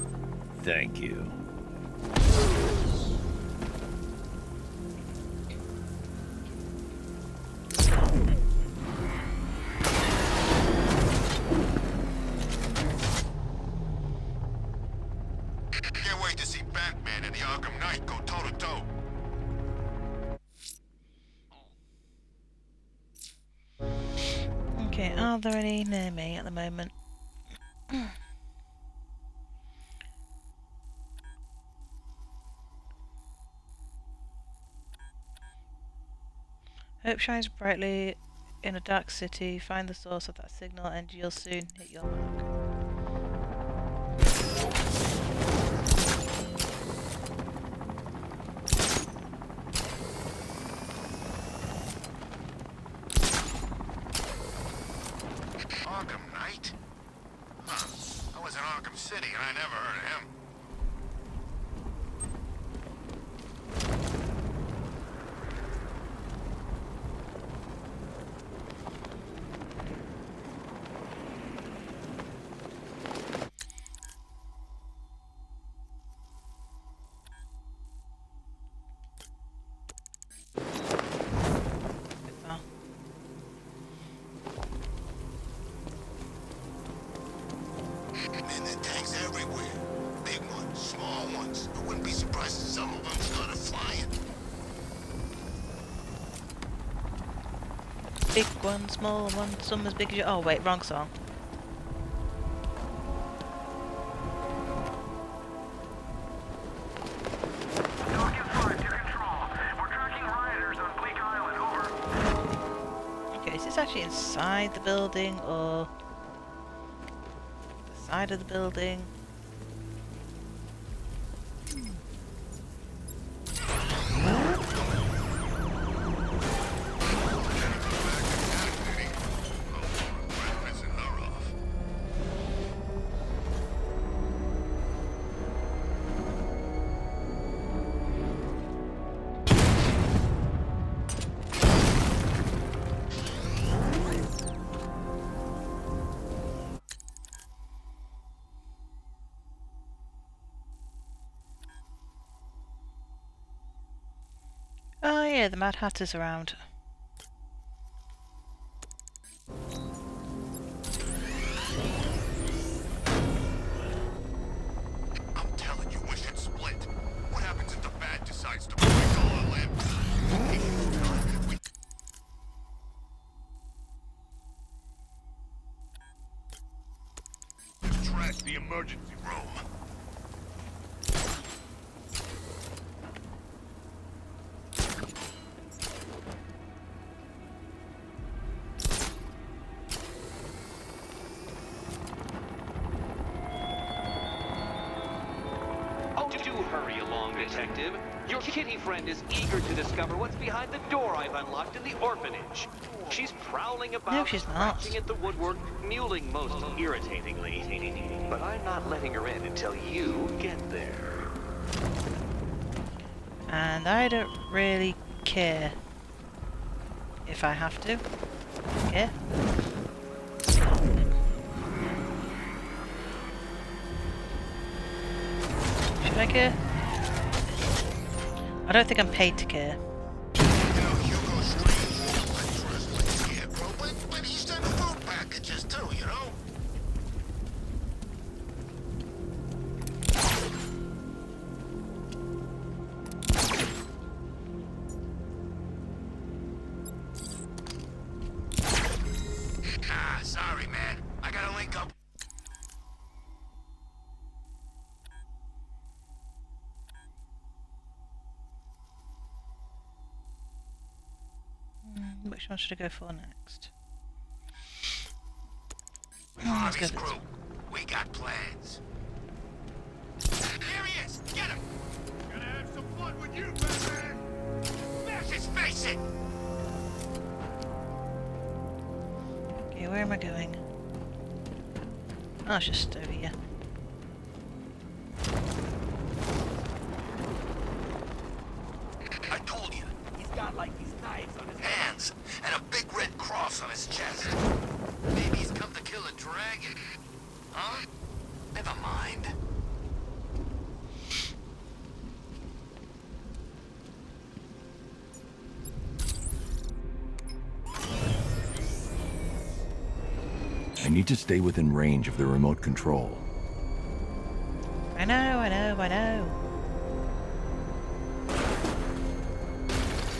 Thank you. Can't wait to see Batman and the Arkham Knight go toe to toe. Okay, are there any near me at the moment? Hope shines brightly in a dark city. Find the source of that signal and you'll soon hit your mark. Arkham Knight? Huh. I was in Arkham City and I never heard of him. Oh. Man, there are tanks everywhere. Big ones, small ones. I wouldn't be surprised if some of them started flying. Big one, small one, some as big as you. Oh wait, wrong song. Falcon 5 to Control. We're tracking rioters on Bleak Island. Over. Okay, is this actually inside the building or the side of the building? Pissing her off. Oh yeah, the Mad Hatter's around. I'm telling you, we should split. What happens if the Bat decides to break all our limbs? Trash the emergency room. Oh, do hurry along, Detective. Your kitty friend is eager to discover what's behind the door I've unlocked in the orphanage. She's prowling about, No, she's not. scratching at the woodwork, mewling most irritatingly. But I'm not letting her in until you get there. And I don't really care if I have to. Yeah. Should I care? I don't think I'm paid to care. But he sent food packages too, you know? Ah, sorry, man. I gotta link up. Which one should I go for next? Let's go crew. We got plans. Here he is! Get him! Gonna have some fun with you, Batman! Smash his face in! Okay, where am I going? Oh, it's just over here. I told you, he's got like these knives on his hands and a big red cross on his chest. Maybe he's come to kill a dragon. Huh? Never mind. I need to stay within range of the remote control. I know.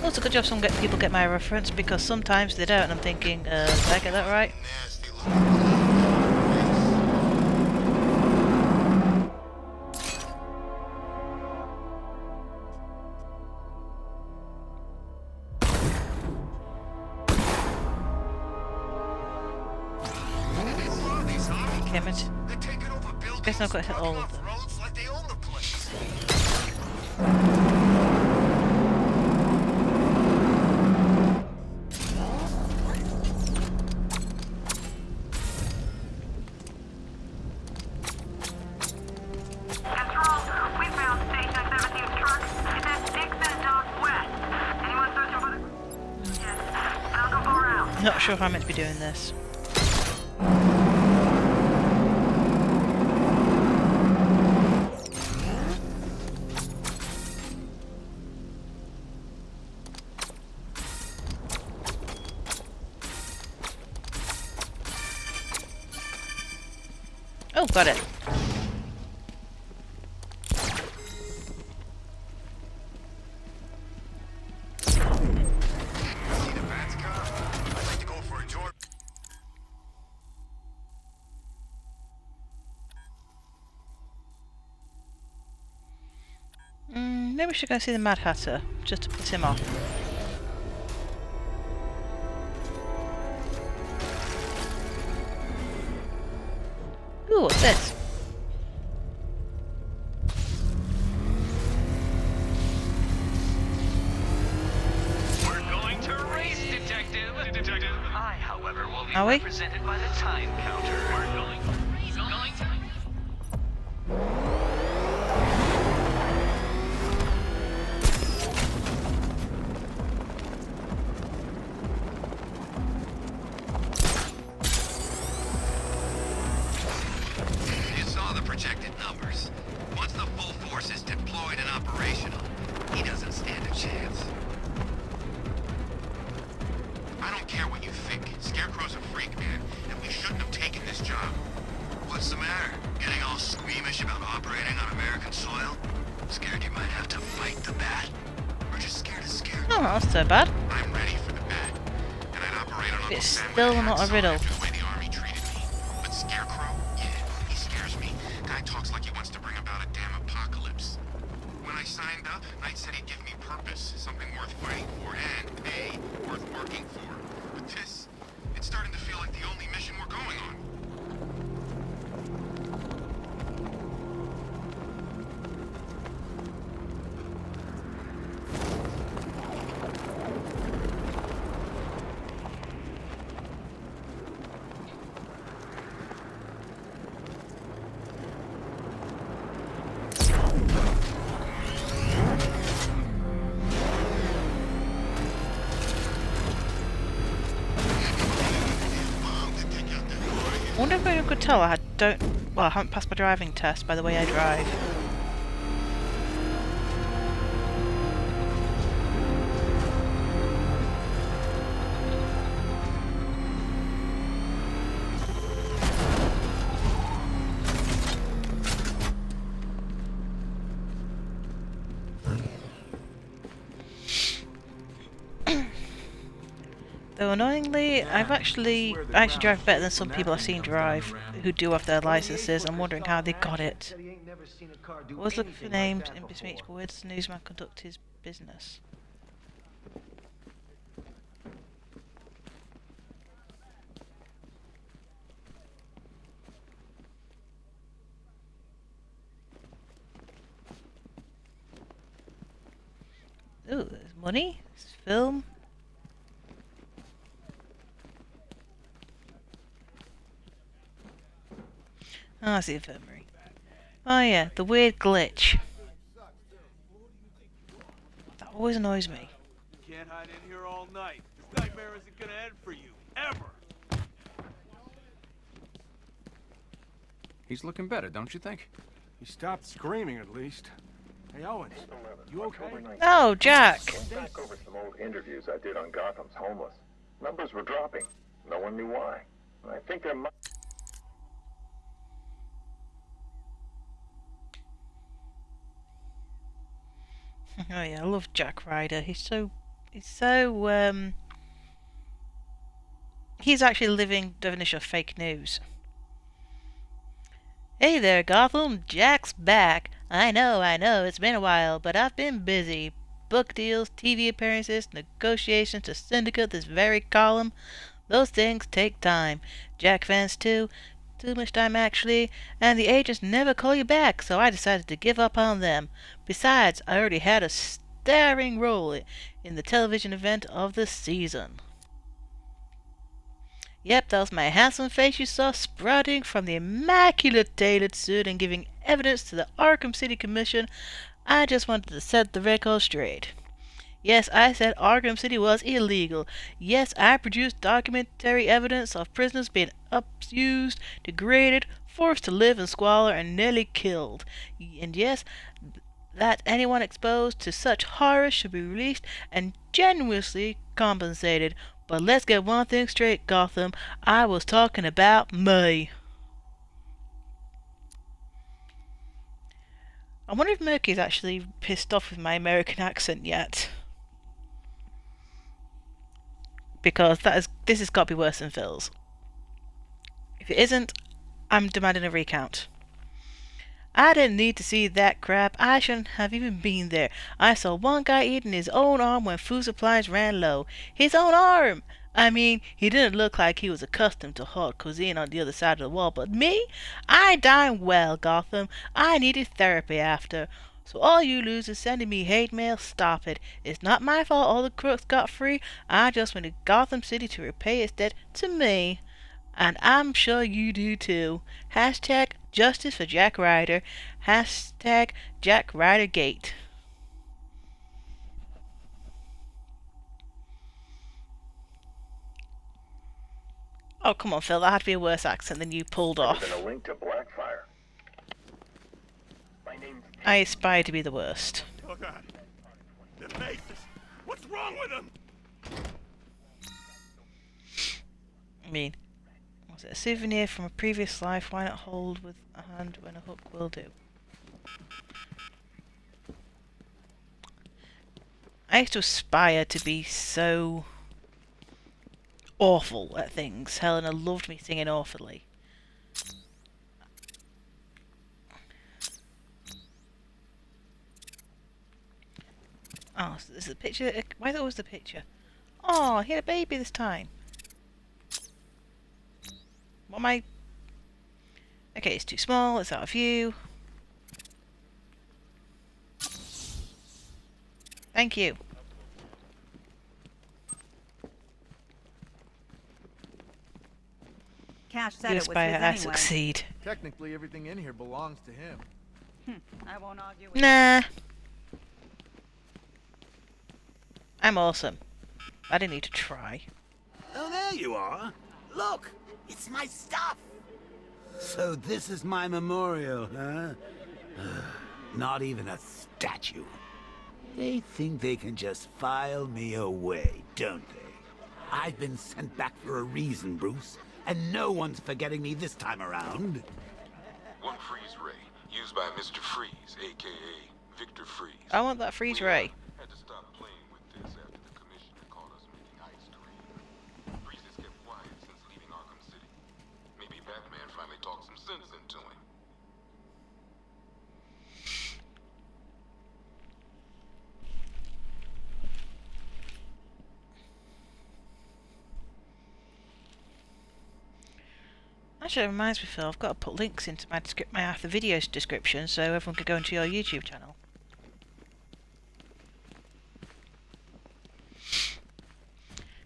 Also, good job some people get my reference, because sometimes they don't, and I'm thinking, did I get that right? Damn it. Guess I've got to hit all of them. Not sure how I'm meant to be doing this. Oh, got it. Maybe we should go see the Mad Hatter, just to piss him off. Ooh, what's this? We're going to race, Detective. I, however, will be Are we? represented by the time counter. We're going to race. You saw the projected numbers. Once the full force is deployed and operational, he doesn't stand a chance. I don't care what you think. Scarecrow's a freak, man, and we shouldn't have taken this job. What's the matter? Getting all squeamish about operating on American soil? Scared you might have to fight the bat? Or just scared of Scarecrow? Oh, not so bad. I'm ready for the bat. And I'd operate on It's still not a riddle. the way the army treated me. But Scarecrow? Yeah, he scares me. Guy talks like he wants to bring about a damn apocalypse. When I signed up, Knight said he'd give me purpose, something worth fighting for, and pay worth working for. But this, it's starting to feel like the only mission we're going on. I wonder if anyone could tell I haven't passed my driving test by the way I drive. Though annoyingly, I actually drive better than some people I've seen drive who do have their licenses. I'm wondering how they got it. I was looking for names in bespeech, but where does the newsman conduct his business? Ooh, there's money, there's film. Ah, it's the infirmary. Oh yeah, the weird glitch. That always annoys me. You can't hide in here all night. This nightmare isn't gonna end for you, ever. He's looking better, don't you think? He stopped screaming at least. Hey Owens, you okay? Oh, Jack! Back over some old interviews I did on Gotham's homeless. Numbers were dropping. No one knew why. I think there might... Oh yeah, I love Jack Ryder. He's actually a living definition of fake news. Hey there, Gotham. Jack's back. I know, it's been a while, but I've been busy. Book deals, TV appearances, negotiations to syndicate this very column. Those things take time. Jack fans too. Too much time actually, and the agents never call you back, so I decided to give up on them. Besides, I already had a starring role in the television event of the season. Yep, that was my handsome face you saw sprouting from the immaculate tailored suit and giving evidence to the Arkham City Commission. I just wanted to set the record straight. Yes, I said Arkham City was illegal. Yes, I produced documentary evidence of prisoners being abused, degraded, forced to live in squalor, and nearly killed. And yes, that anyone exposed to such horrors should be released and generously compensated. But let's get one thing straight, Gotham. I was talking about me. I wonder if Murky's actually pissed off with my American accent yet. Because this has got to be worse than Phil's. If it isn't, I'm demanding a recount. I didn't need to see that crap. I shouldn't have even been there. I saw one guy eating his own arm when food supplies ran low. His own arm! I mean, he didn't look like he was accustomed to hot cuisine on the other side of the wall, but me? I dined well, Gotham. I needed therapy after. So all you losers sending me hate mail, stop it. It's not my fault all the crooks got free. I just went to Gotham City to repay its debt to me. And I'm sure you do too. Hashtag justice for Jack Ryder. Hashtag Jack Ryder Gate. Oh, come on, Phil. That had to be a worse accent than you pulled off. A link to Blackfire. My name's... I aspire to be the worst. Oh God. The faces. What's wrong with them? I mean, was it a souvenir from a previous life? Why not hold with a hand when a hook will do? I used to aspire to be so awful at things. Helena loved me singing awfully. Oh, so this is a picture. Why that was the picture? Oh, he had a baby this time. What am I? Okay, it's too small. It's out of view. Thank you. Cash said You it was his aspire, I anyway. succeed. Technically, everything in here belongs to him. I won't argue with Nah. I'm awesome. I didn't need to try. Oh, there you are. Look, it's my stuff. So this is my memorial, huh? Not even a statue. They think they can just file me away, don't they? I've been sent back for a reason, Bruce, and no one's forgetting me this time around. One freeze ray, used by Mr. Freeze, a.k.a. Victor Freeze. I want that freeze ray. Had to stop playing with this after the commissioner caught us making ice cream. to him. Actually, it reminds me, Phil, I've got to put links into my after videos description so everyone can go into your YouTube channel.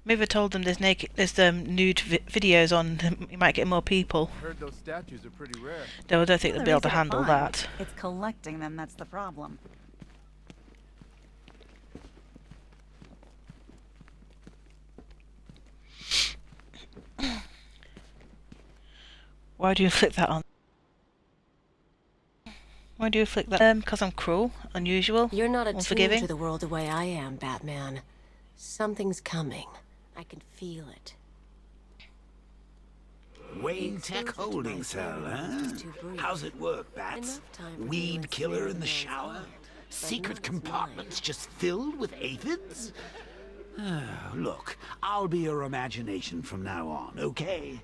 Maybe I told them there's nude videos on. You might get more people. I heard those statues are pretty rare. Though I don't think Well, they'll be able to they're easy handle find. that. It's collecting them that's the problem. Why do you flick that on? Why do you flick that? Because I'm cruel, unusual, You're not attuned unforgiving. to the world the way I am, Batman. Something's coming. I can feel it. Wayne Tech holding cell, huh? How's it work, Bats? Weed killer in the shower? Secret compartments just filled with aphids? Look, I'll be your imagination from now on, okay?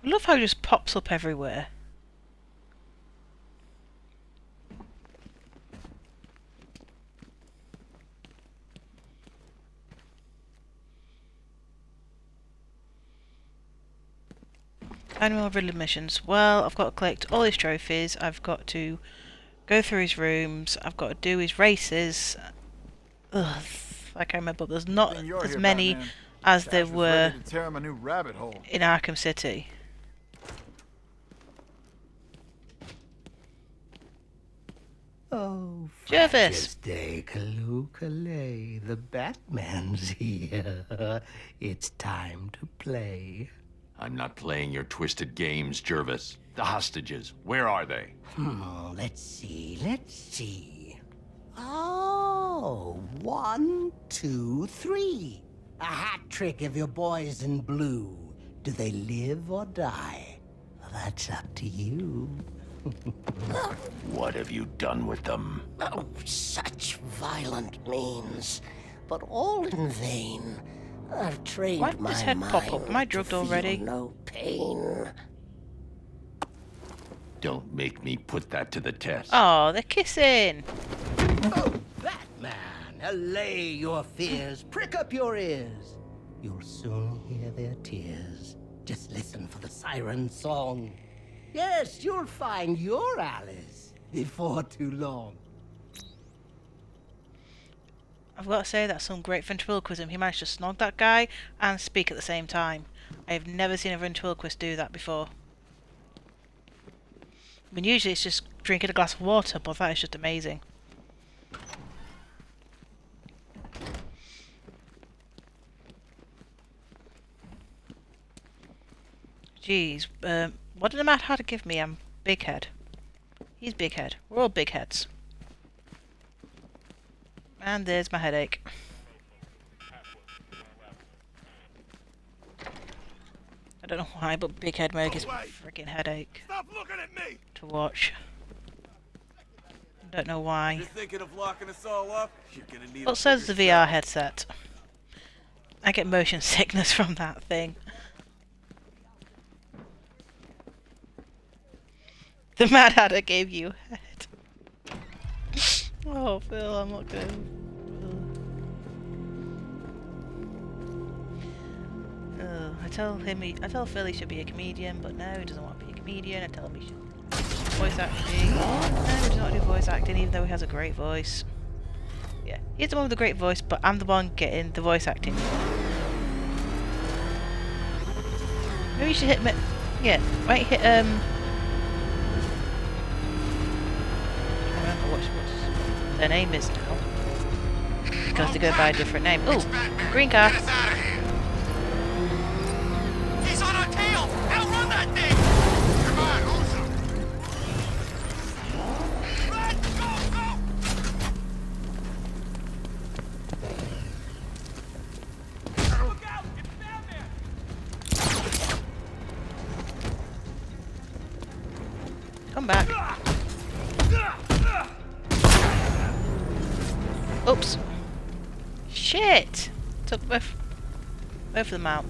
I love how it just pops up everywhere. Annual Riddler missions. Well, I've got to collect all his trophies. I've got to go through his rooms. I've got to do his races. Ugh, I can't remember. There's not as many Batman. as Cash there was were ready to tear him a new rabbit hole. in Arkham City. Oh, Jervis! Day Kaloo-Kalay, the Batman's here. It's time to play. I'm not playing your twisted games, Jervis. The hostages, where are they? Let's see. Oh, 1, 2, 3. A hat trick of your boys in blue. Do they live or die? Well, that's up to you. What have you done with them? Oh, such violent means, but all in vain. I've trained Why did my his head mind pop up? Am I drugged to feel already? no pain. Don't make me put that to the test. Oh, they're kissing! Oh, Batman, allay your fears, prick up your ears. You'll soon hear their tears. Just listen for the siren song. Yes, you'll find your Alice before too long. I've got to say that's some great ventriloquism. He managed to snog that guy and speak at the same time. I've never seen a ventriloquist do that before. I mean, usually it's just drinking a glass of water, but that is just amazing. Jeez, what did the Mad Hatter give me? I'm Big Head. He's Big Head. We're all big heads. And there's my headache. I don't know why, but Big Head Meg is my freaking headache. Stop looking at me! To watch. Don't know why. You're thinking of locking us all up? You're gonna need What says the VR headset? I get motion sickness from that thing. The Mad Hatter gave you a head. Oh, Phil, I'm not going. I tell Phil he should be a comedian, but no, he doesn't want to be a comedian. I tell him he should voice acting. No, he doesn't want to do voice acting, even though he has a great voice. Yeah, he's the one with the great voice, but I'm the one getting the voice acting. Maybe you should hit me. Yeah, why don't you hit I don't remember what their name is now. Because they go by a different name. Ooh, green car. He's on our tail! Outrun that thing! Come on, who's him? Run! Go, go! Look out! It's Batman! Come back. Oops. Shit! Took both of them out.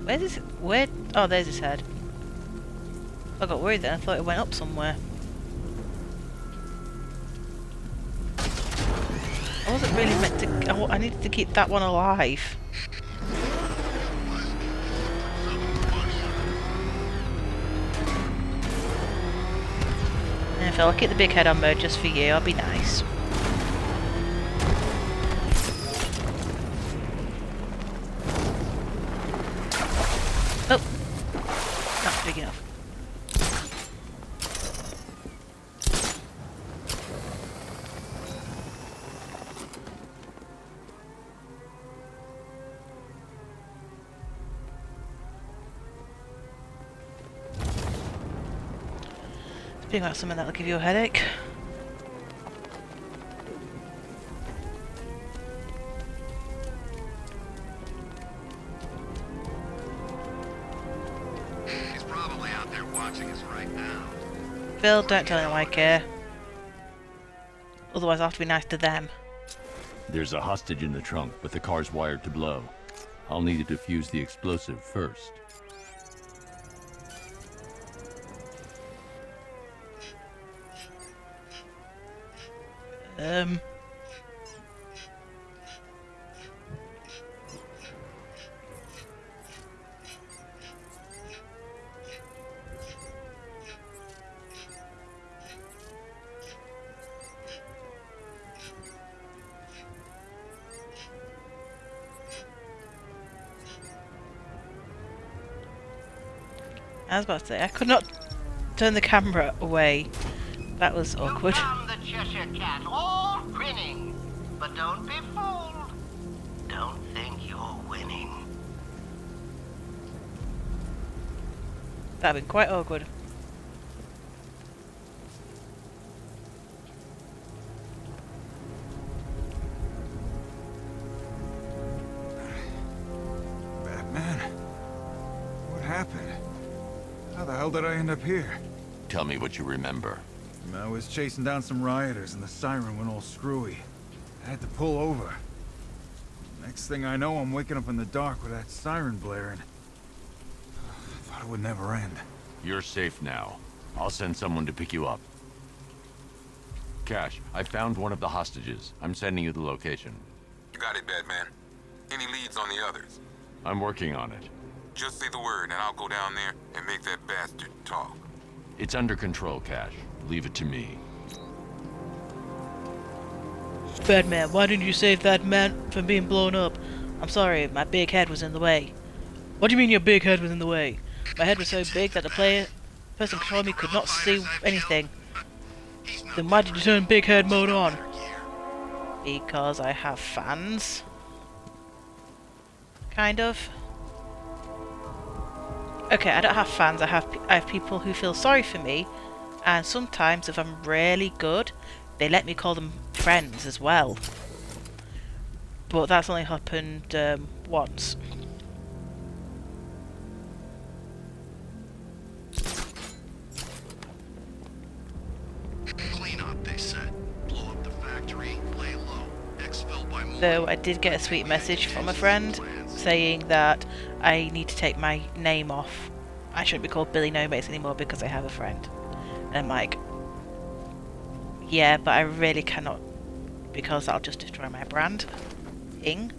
Where's his... Where... Oh, there's his head. I got worried then. I thought it went up somewhere. I wasn't really meant to... I needed to keep that one alive. And Phil, I'll keep the big head on mode just for you. I'll be nice. Oh! Not big enough. Speaking about something that'll give you a headache. He's probably out there watching us right now. Phil, don't tell him I care. Otherwise I'll have to be nice to them. There's a hostage in the trunk, but the car's wired to blow. I'll need to defuse the explosive first. I was about to say, I could not turn the camera away. That was awkward. The Cheshire Cat, all grinning. But don't be fooled. Don't think you're winning. That'd been quite awkward. Batman? What happened? How the hell did I end up here? Tell me what you remember. I was chasing down some rioters and the siren went all screwy. I had to pull over. Next thing I know, I'm waking up in the dark with that siren blaring. I thought it would never end. You're safe now. I'll send someone to pick you up. Cash, I found one of the hostages. I'm sending you the location. You got it, Batman. Any leads on the others? I'm working on it. Just say the word and I'll go down there and make that bastard talk. It's under control, Cash. Leave it to me. Batman, why didn't you save that man from being blown up? I'm sorry, my big head was in the way. What do you mean your big head was in the way? My head was so big that the person controlling me could not see anything. Then why did you turn big head mode on? Because I have fans. Kind of. Okay, I don't have fans, I have people who feel sorry for me, and sometimes if I'm really good, they let me call them friends as well. But that's only happened once. Clean up, they said. Blow up the factory, lay low, exfil by morning. Though I did get a sweet message from a friend saying that I need to take my name off. I shouldn't be called Billy No Mates anymore because I have a friend. And I'm like, yeah, but I really cannot, because that'll just destroy my brand. Ing.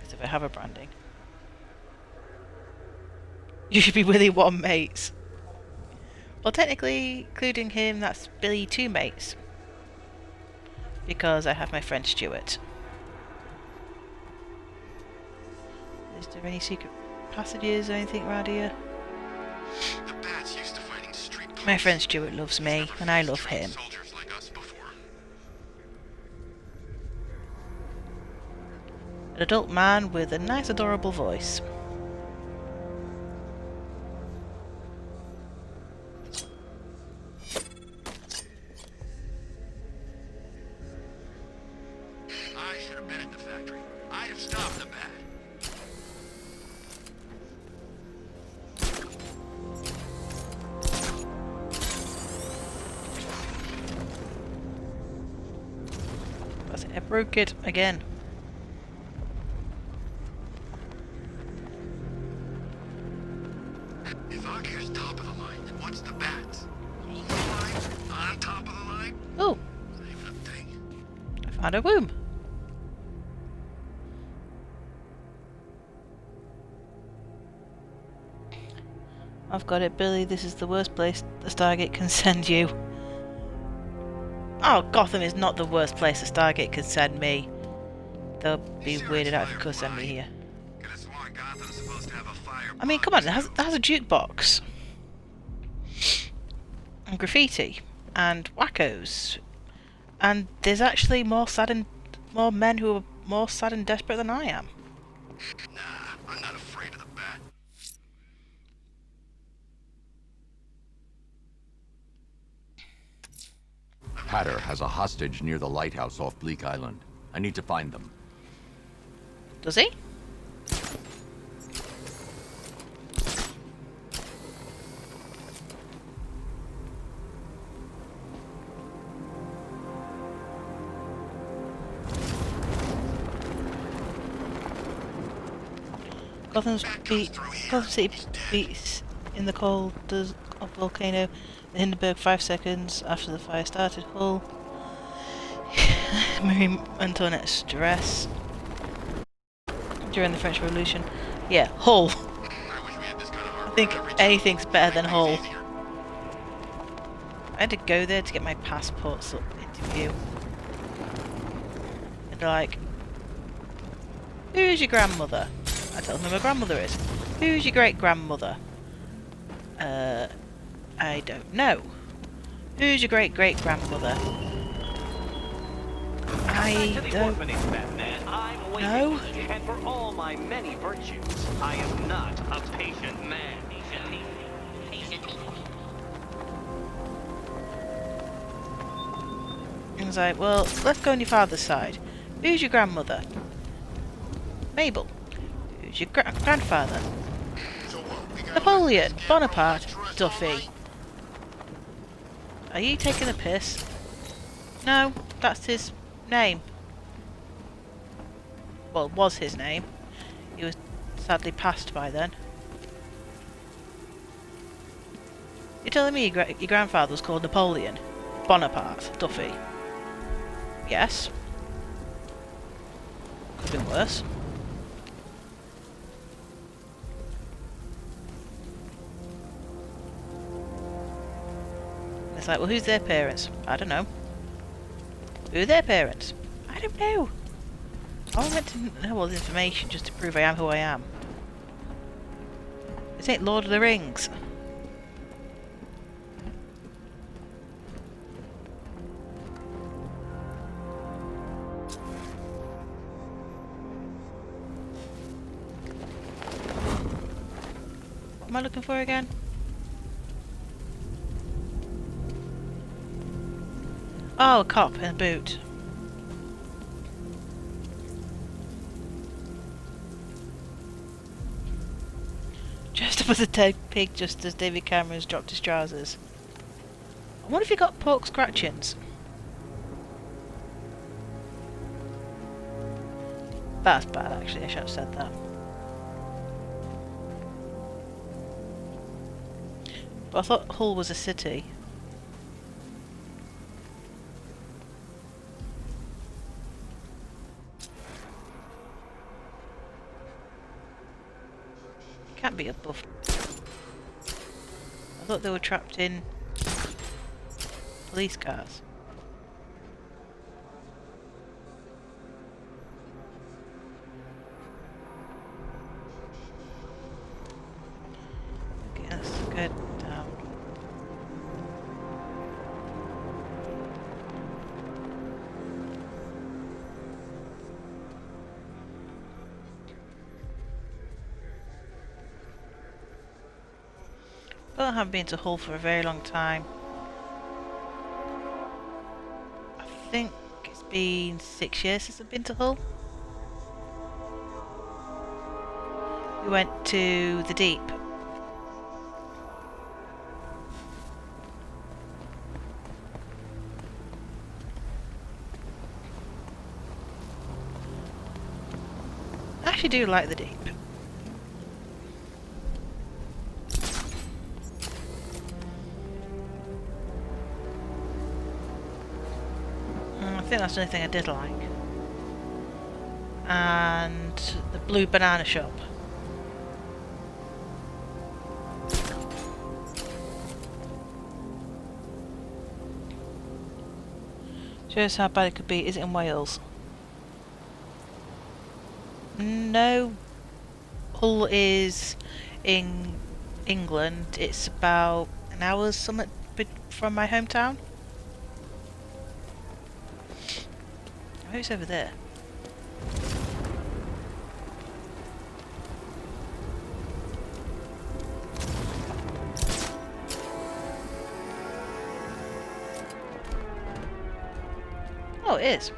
As if I have a branding. You should be Willy One Mates. Well, technically, including him, that's Billy Two Mates. Because I have my friend Stuart. Is there any secret passages or anything around here? The bats used to fighting street My friend Stuart loves me, and I love him. soldiers like us before. An adult man with a nice, adorable voice. I should have been at the factory. I'd have stopped the bat. I broke it again. If Arkham's top of the line, then what's the bats? Along the line? On top of the line? Oh! Not even a thing. I found a womb. I've got it, Billy. This is the worst place the Stargate can send you. Oh, Gotham is not the worst place the Stargate can send me. They'll be weirded out if you could send me here. I mean, come on, it has a jukebox. And graffiti. And wackos. And there's actually more men who are more sad and desperate than I am. Nah, I'm not afraid of the bat. Hatter has a hostage near the lighthouse off Bleak Island. I need to find them. Does he? Gotham City beats in the cold of volcano. The Hindenburg 5 seconds after the fire started. Hull. Marie Antoinette stress during the French Revolution. Yeah, Hull. I think anything's better than Hull. I had to go there to get my passport interview. And they're like, who's your grandmother? I tell them who my grandmother is. Who's your great-grandmother? I don't know. Who's your great-great-grandmother? I don't know. And for all my many virtues, I am not a patient man. And he's like, well, let's go on your father's side. Who's your grandmother? Mabel. Who's your grandfather? Napoleon Bonaparte. Duffy. Are you taking a piss? No, that's his name. Well, was his name. He was sadly passed by then. You're telling me your grandfather was called Napoleon Bonaparte Duffy? Yes. Could have been worse. It's like, well, who's their parents? I don't know. Who are their parents? I don't know. I meant to know all this information just to prove I am who I am. This ain't Lord of the Rings. What am I looking for again? Oh, a cop in a boot. Dressed up as a dead pig just as David Cameron's dropped his trousers. I wonder if he got pork scratchings. That's bad, actually. I should have said that. But I thought Hull was a city. Can't be above. I thought they were trapped in police cars. Okay, let's go down. Well, I haven't been to Hull for a very long time. I think it's been 6 years since I've been to Hull. We went to the Deep. actually do like the Deep. I think that's the only thing I did like. And the blue banana shop. Shows how bad it could be. Is it in Wales? No. Hull is in England. It's about an hour's something from my hometown. Maybe it's over there. Oh, it is.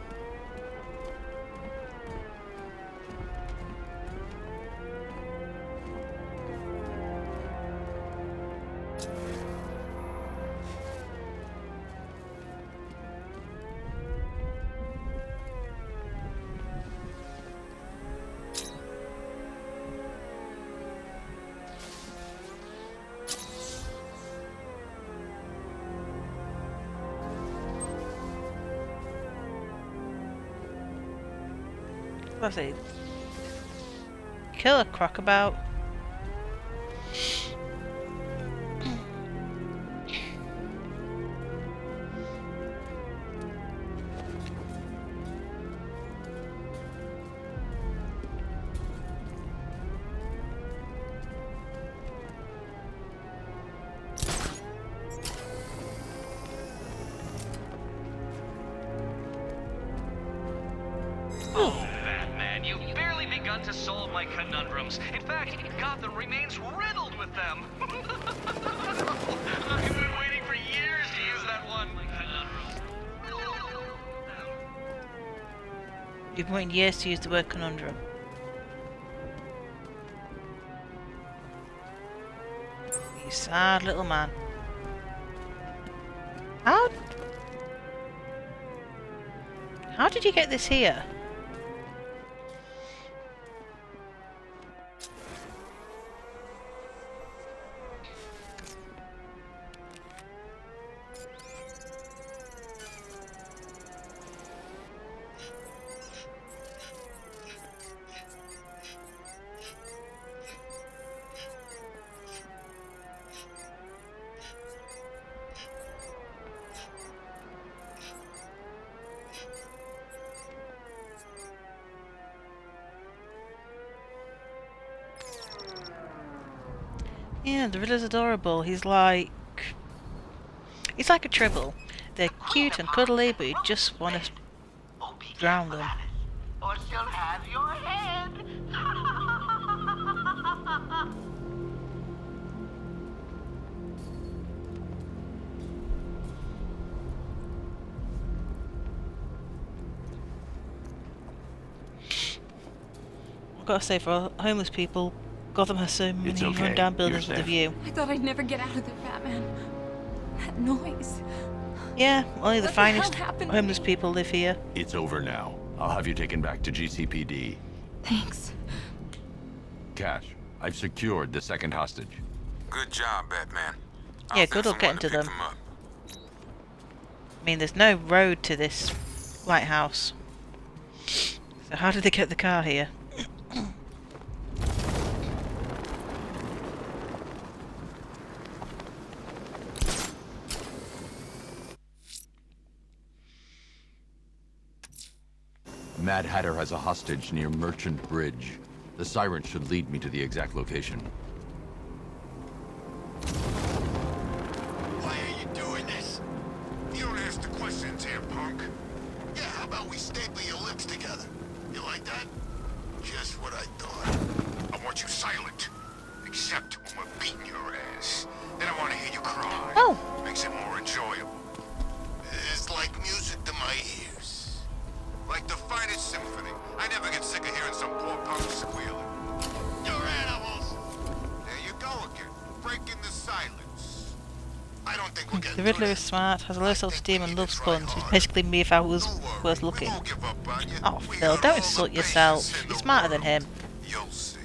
Lovely. Kill a crocodile. To solve my conundrums. In fact, Gotham remains riddled with them. I've been waiting for years to use that one. You've been waiting years to use the word conundrum. You sad little man. How did you get this here? Yeah, the Riddler's adorable. He's like a Tribble. They're cute and cuddly, but you just want to drown them. Or she'll have your head. I've got to say, for homeless people, Gotham has so many okay. rundown buildings with a view. I thought I'd never get out of there, Batman. That noise. Yeah, only the What finest hell happened to homeless me? people live here. It's over now. I'll have you taken back to GCPD. Thanks. Cash, I've secured the second hostage. Good job, Batman. Yeah, good luck getting to them. I mean, there's no road to this lighthouse. So how did they get the car here? Mad Hatter has a hostage near Merchant Bridge. The siren should lead me to the exact location. Why are you doing this? You don't ask the questions here, punk. Yeah, how about we staple your lips together? You like that? Just what I thought. I want you silent. Except when we're beating your ass. Then I want to hear you cry. Oh. Makes it more enjoyable. It's like music to my ears. Like the finest symphony. I never get sick of hearing some poor punk squealing. You're animals! There you go again. Breaking the silence. I don't think we'll get The Riddler is smart, has a low self-esteem and loves puns. He's basically me if I was worth looking. Oh, Phil, don't insult yourself. You're smarter than him. You'll see.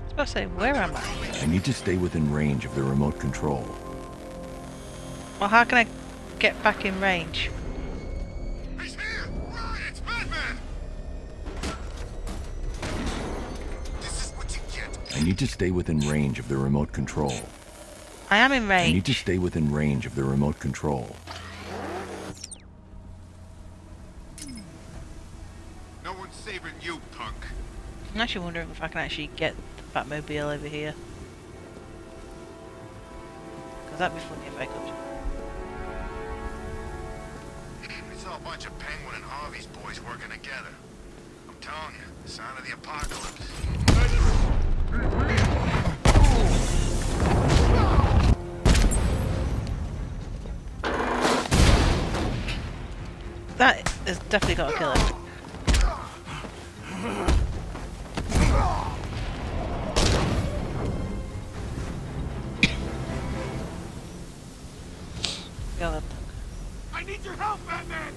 I was about to say, where am I? I need to stay within range of the remote control. Well, how can I get back in range? He's here! Run! It's Batman! This is what you get. I need to stay within range of the remote control. I am in range. I need to stay within range of the remote control. No one's saving you, punk. I'm actually wondering if I can actually get the Batmobile over here. Because that'd be funny if I could. I saw a bunch of Penguin and Harvey's boys working together. I'm telling you, the sign of the apocalypse. That has definitely got to kill him. God. I need your help, Batman!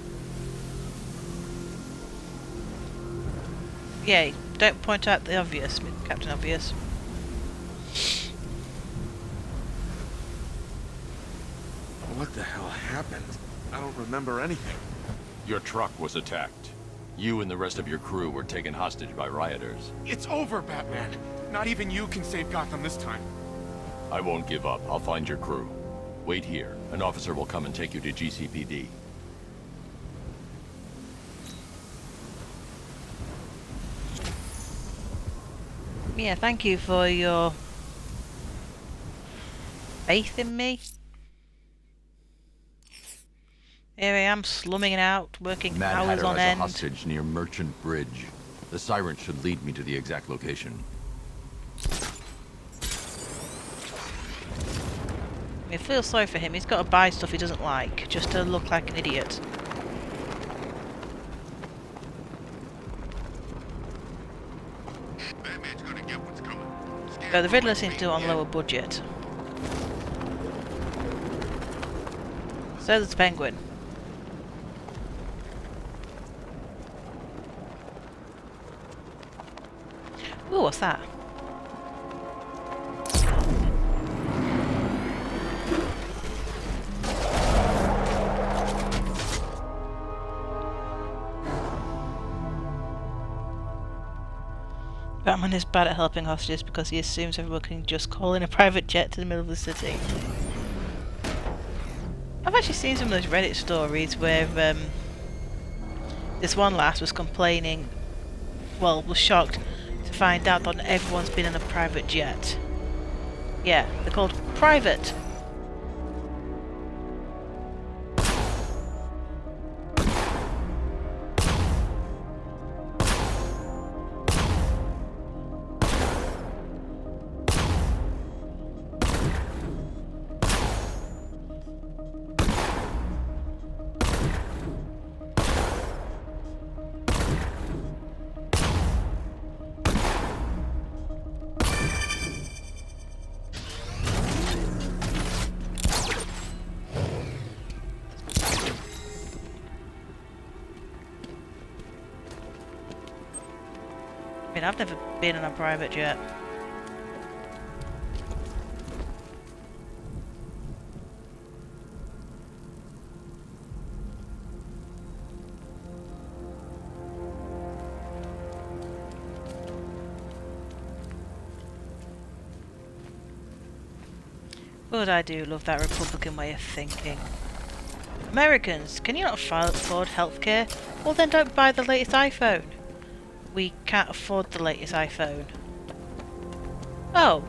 Yeah, don't point out the obvious, Captain Obvious. What the hell happened? I don't remember anything. Your truck was attacked. You and the rest of your crew were taken hostage by rioters. It's over, Batman. Not even you can save Gotham this time. I won't give up. I'll find your crew. Wait here. An officer will come and take you to GCPD. Yeah, thank you for your faith in me. Here I am, slumming it out, working Mad hours Hatter on has end. a hostage near Merchant Bridge. The siren should lead me to the exact location. I feel sorry for him. He's got to buy stuff he doesn't like, just to look like an idiot. But the Riddler seems to do it on lower budget. So does the Penguin. Ooh, what's that? Batman is bad at helping hostages because he assumes everyone can just call in a private jet to the middle of the city. I've actually seen some of those Reddit stories where this one lass was complaining, well, was shocked to find out that everyone's been in a private jet. Yeah, they're called private. I mean, I've never been in a private jet. But I do love that Republican way of thinking. Americans, can you not afford healthcare? Well then don't buy the latest iPhone. We can't afford the latest iPhone. Oh,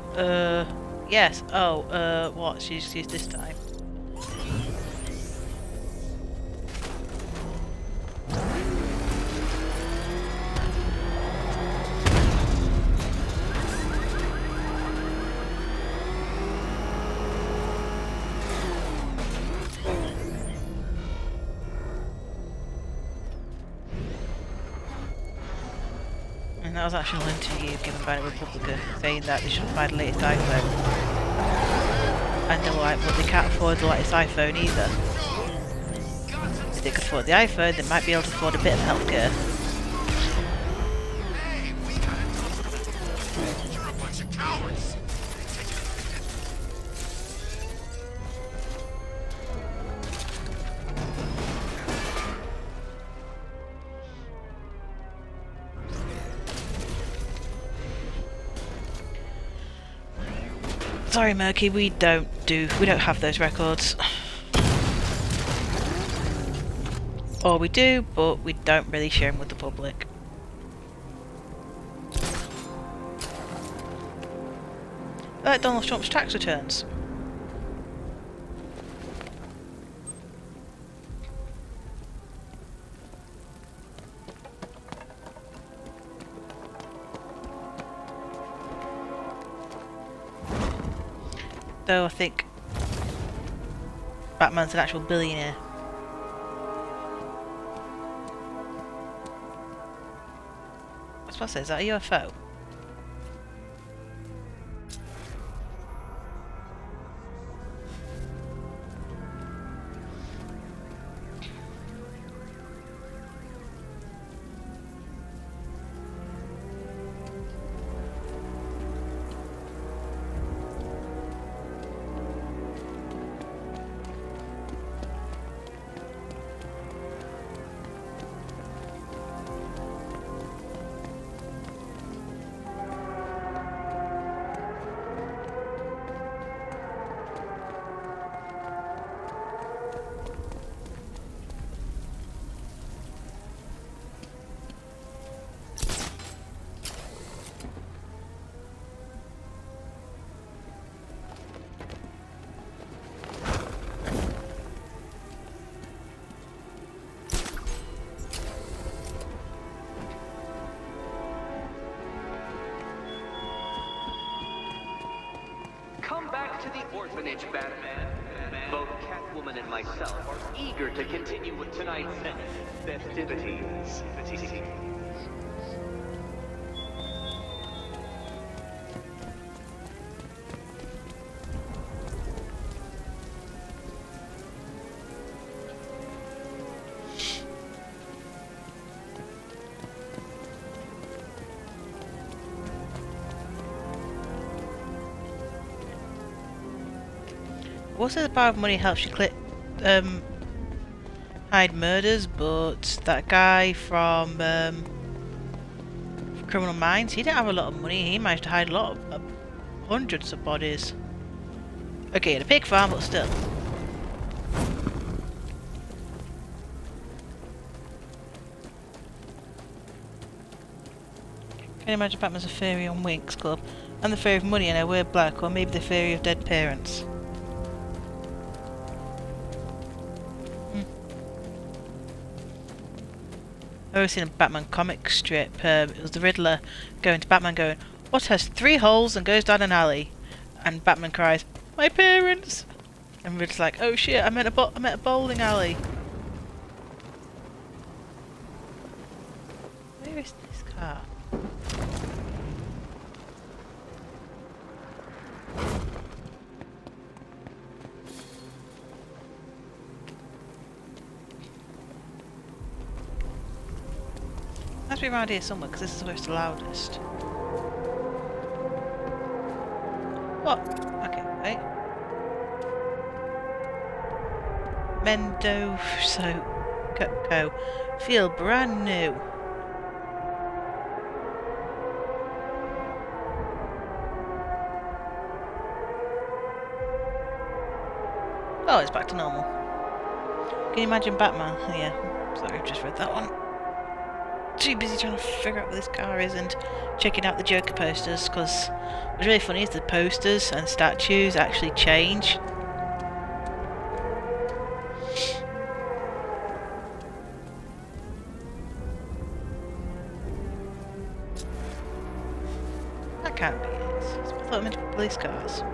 yes. Oh, what? She's used this time. That was actually an interview given by a Republican saying that they shouldn't buy the latest iPhone. And they were like, well, they can't afford the latest iPhone either. If they could afford the iPhone, they might be able to afford a bit of healthcare. You're a bunch of cowards. Sorry, Murky, we don't have those records. Or we do, but we don't really share them with the public. Like Donald Trump's tax returns. Though I think Batman's an actual billionaire. I was supposed to say, is that a UFO? Come back to the orphanage, Batman. Both Catwoman and myself are eager to continue with tonight's festivities. Also, the power of money helps you hide murders, but that guy from Criminal Minds, he didn't have a lot of money. He managed to hide a lot of hundreds of bodies. Okay, in a pig farm, but still. Can you imagine Batman's a theory on Winx Club? And the theory of money and I wear black, or maybe the theory of dead parents. I've ever seen a Batman comic strip. It was the Riddler going to Batman going, "What has 3 holes and goes down an alley?" And Batman cries, "My parents!" And Riddler's like, "Oh shit, I meant a bowling alley." Where is this car? Must be around here somewhere, because this is where it's the loudest. What? Okay, wait. Mendoza Co. Feel brand new. Oh, it's back to normal. Can you imagine Batman? Oh, yeah, sorry, I've just read that one. Too busy trying to figure out where this car is and checking out the Joker posters, because what's really funny is the posters and statues actually change. That can't be it. I thought it meant to be police cars.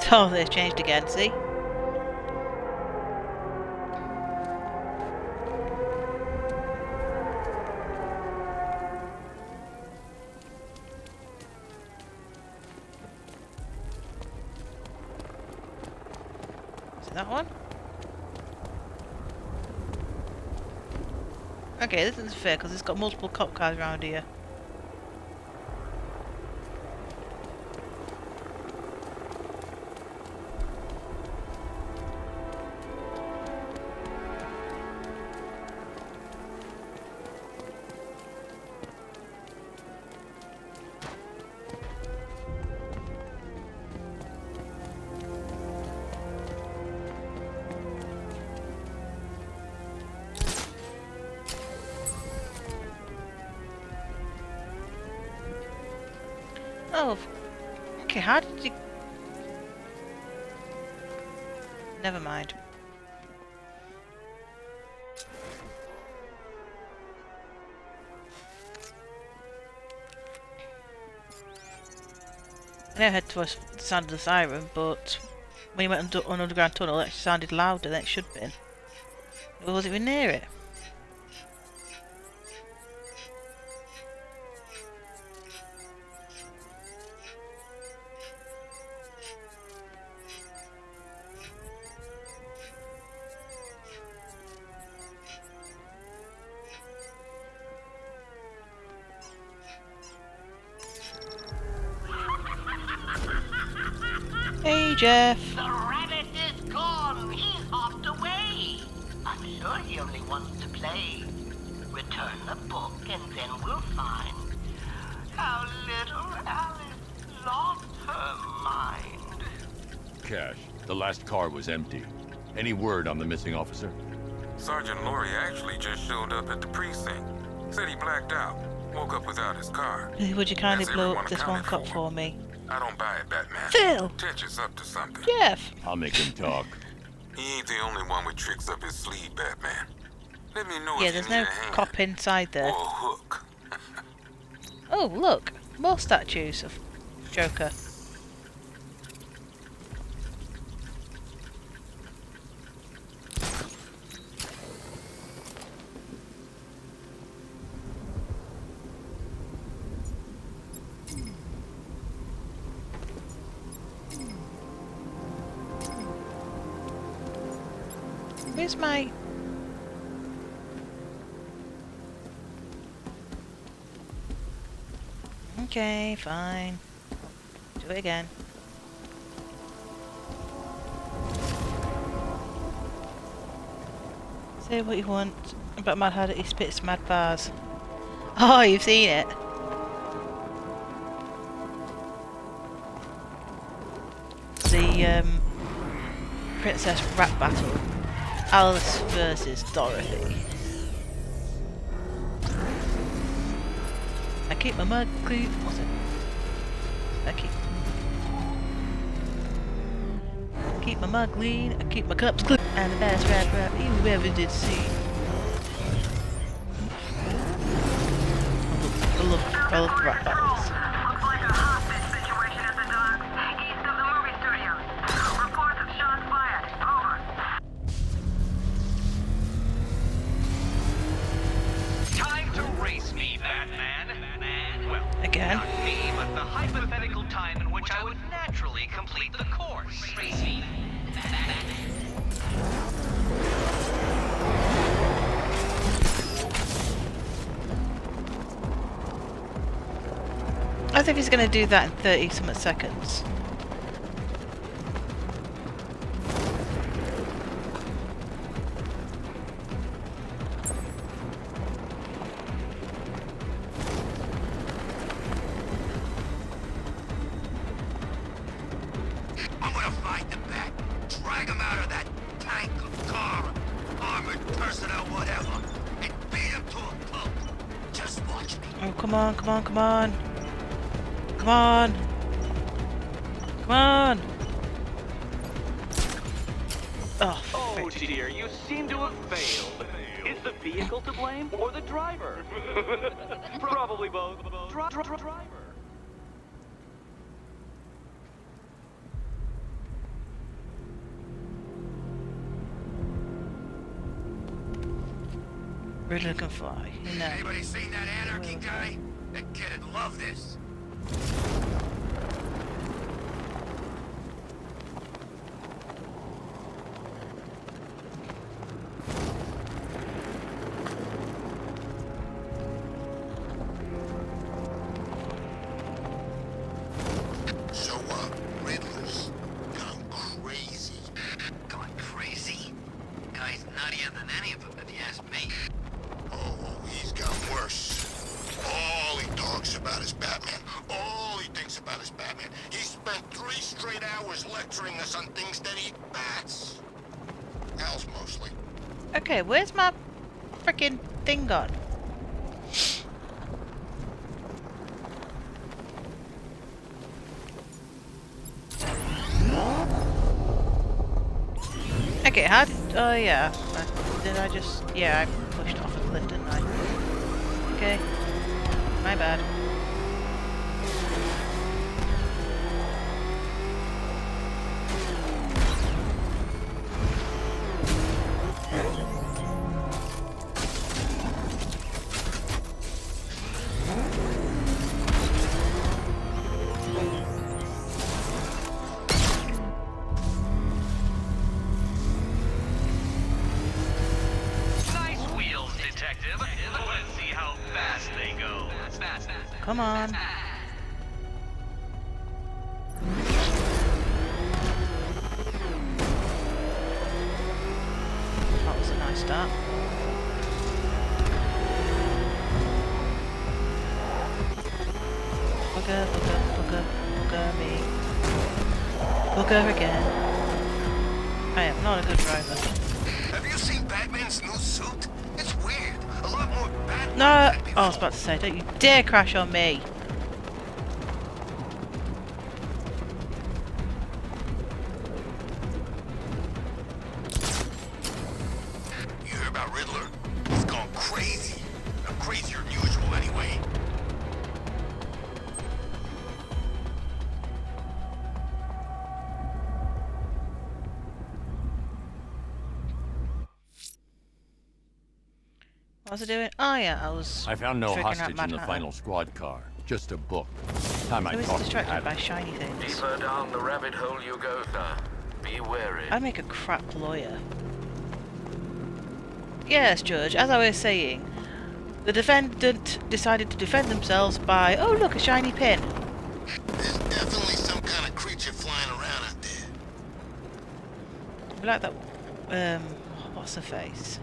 So they've changed again, see? that one. Okay, this isn't fair because it's got multiple cop cars around here. Oh, okay, how did you... Never mind. I now head towards the sound of the siren, but when you went on an underground tunnel, it actually sounded louder than it should have been. Or was it even near it? Hey, Jeff. The rabbit is gone. He's hopped away. I'm sure he only wants to play. Return the book and then we'll find how little Alice lost her mind. Cash, the last car was empty. Any word on the missing officer? Sergeant Laurie actually just showed up at the precinct. Said he blacked out. Woke up without his car. Would you kindly As blow everyone up this one accounted cop for me? I don't buy it, Batman. Phil! Tetch's up to something. Jeff! I'll make him talk. He ain't the only one with tricks up his sleeve, Batman. Let me know Yeah, if there's you need no a hand cop inside there. or a hook. Oh, look! More statues of Joker. Where's my... Okay, fine. Do it again. Say what you want about Mad Hatter, he spits mad bars. Oh, you've seen it. The Princess Rap Battle. Alice versus Dorothy. I keep my mug clean. What's it? I keep my mug clean. I keep my cups clean. And the best rap you ever did see. I love rap battles. Again. Not me, but the hypothetical time in which I would naturally complete the course. I think he's going to do that in 30-something seconds. I'm gonna find the Bat, drag him out of that tank of car, armored personnel, whatever, and beat him to a pulp. Just watch me. Oh, come on, come on, come on. Come on. Come on. Oh, Oh dear, you seem to have failed. Is the vehicle to blame or the driver? Probably both. Driver. Riddler can fly. No. Anybody seen that anarchy guy? That kid'd love this. Batman. He spent 3 straight hours lecturing us on things that eat bats. Owls mostly. Okay, where's my freaking thing gone? Okay, how did... Oh, yeah. Did I just... Yeah, I pushed off a cliff, didn't I? Okay. My bad. Come on. That was a nice start. Booger, booger, booger, booger me. Booger again. I am not a good driver. Have you seen Batman's new suit? It's weird. A lot more Batman. No! Oh, I was about to say, don't you dare crash on me! You hear about Riddler? He's gone crazy. Crazier than usual, anyway. What was I doing? Oh yeah, I found no figuring out hostage in the Manhattan. final squad car. Just a book. Time I So he's talked to distracted Adam. by shiny things. Deeper down the rabbit hole you go, sir. Be wary. I'd make a crap lawyer. Yes, Judge, as I was saying, the defendant decided to defend themselves by, oh look, a shiny pin. There's definitely some kind of creature flying around out there. I like that, what's her face?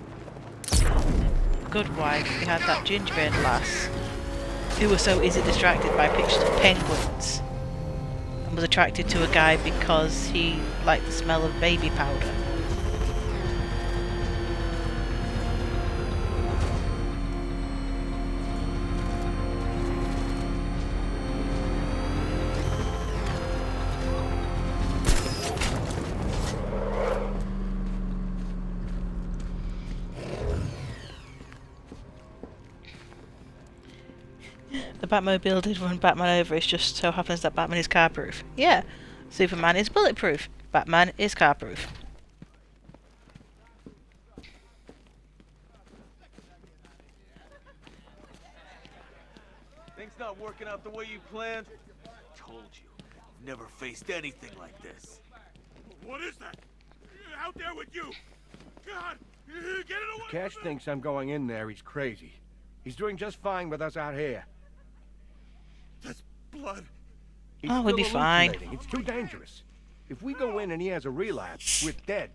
Good wife, he had that gingerbread lass who was so easily distracted by pictures of penguins and was attracted to a guy because he liked the smell of baby powder. The Batmobile did run Batman over, it just so happens that Batman is car-proof. Yeah, Superman is bulletproof. Batman is car-proof. Things not working out the way you planned? Told you. I've never faced anything like this. What is that? Out there with you! God! Get it away! Cash thinks I'm going in there. He's crazy. He's doing just fine with us out here. That's blood. He's Oh, we'll still be fine. hallucinating. It's too dangerous. If we go in and he has a relapse, we're dead.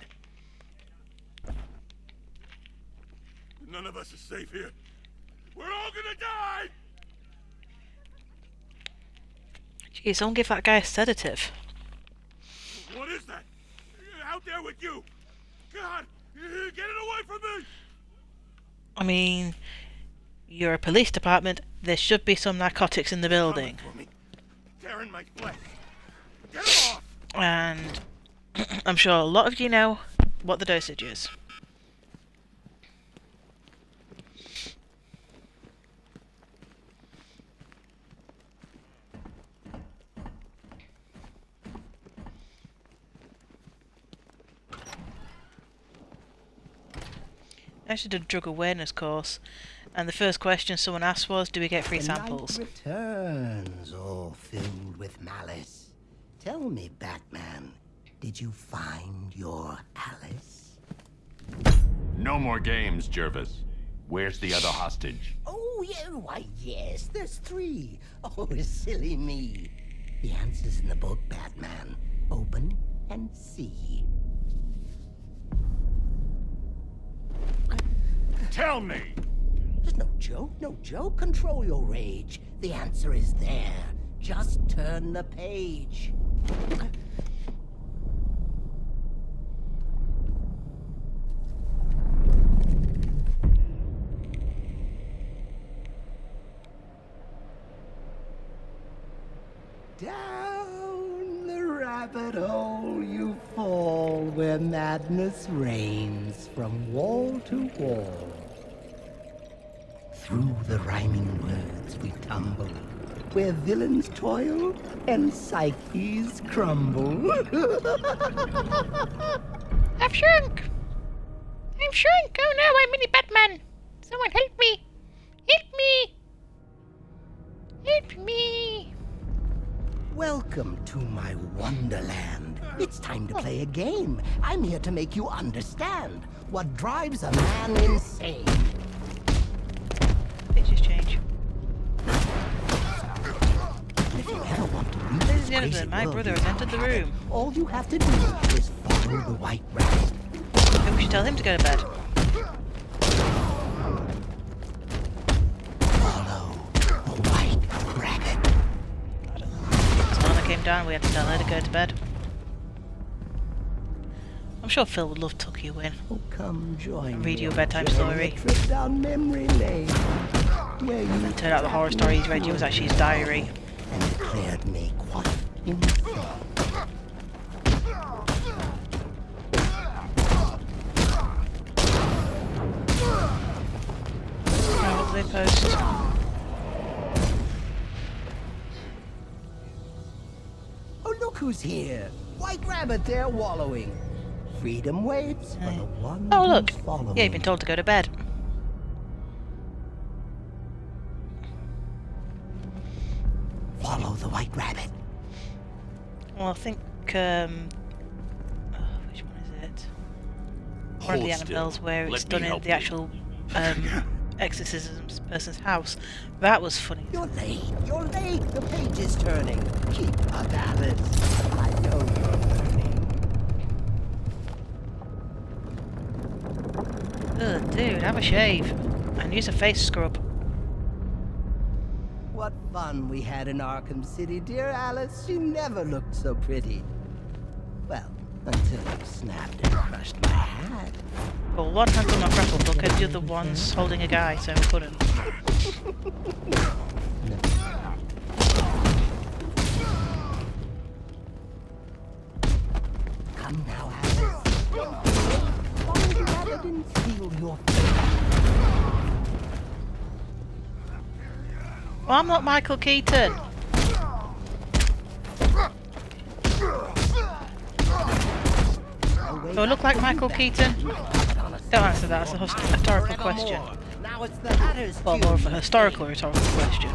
None of us is safe here. We're all gonna die! Jeez, don't give that guy a sedative. What is that? Out there with you! God! Get it away from me! I mean, you're a police department, there should be some narcotics in the building. Tearing my flesh. Get him off! And I'm sure a lot of you know what the dosage is. I actually did a drug awareness course, and the first question someone asked was, do we get free samples? The night returns, all filled with malice. Tell me, Batman, did you find your Alice? No more games, Jervis. Where's the other hostage? Oh, yeah, why, yes, there's 3. Oh, silly me. The answer's in the book, Batman. Open and see. Tell me! There's no joke, no joke. Control your rage. The answer is there. Just turn the page. Down the rabbit hole you fall, where madness reigns from wall to wall. Through the rhyming words we tumble, where villains toil and psyches crumble. I've shrunk! I'm shrunk! Oh no, I'm Mini Batman! Someone help me! Help me! Help me! Welcome to my wonderland. It's time to play a game. I'm here to make you understand what drives a man insane. Pictures change. If you ever want to leave Ladies this and gentlemen, crazy my world brother you has entered the inhabit, room. all you have to do is follow the white rabbit. Maybe we should tell him to go to bed. Follow the white rabbit. Solana came down, we had to tell her to go to bed. I'm sure Phil would love to tuck you in. Oh, come join And read me you a on bedtime journey, story. a trip down memory lane, where you And then turned out the horror story he's read you was actually his diary. and declared me quite insane. Now what do they post? Oh, look who's here! White rabbit there wallowing. Freedom waits for the one Oh look! who's following. Yeah, you've been told to go to bed. Follow the white rabbit. Well, I think, which one is it? One of the Hold still. Annabelles where it's Let me done in help the you. actual exorcism person's house. That was funny. You're late. You're late. The page is turning. Keep up, Alice. I know you're learning. Ugh, dude, have a shave. And use a face scrub. What fun we had in Arkham City, dear Alice. You never looked so pretty. Well, until you snapped and crushed my hat. Well, one hand's on my grapple book and the other one's holding a guy, so I couldn't. Come now, Alice. Follow the rabbit and steal your Well, I'm not Michael Keaton. Do I look like Michael Keaton? Don't answer that, it's a rhetorical question. Now it's the Hatter's Well, more of a historical rhetorical question.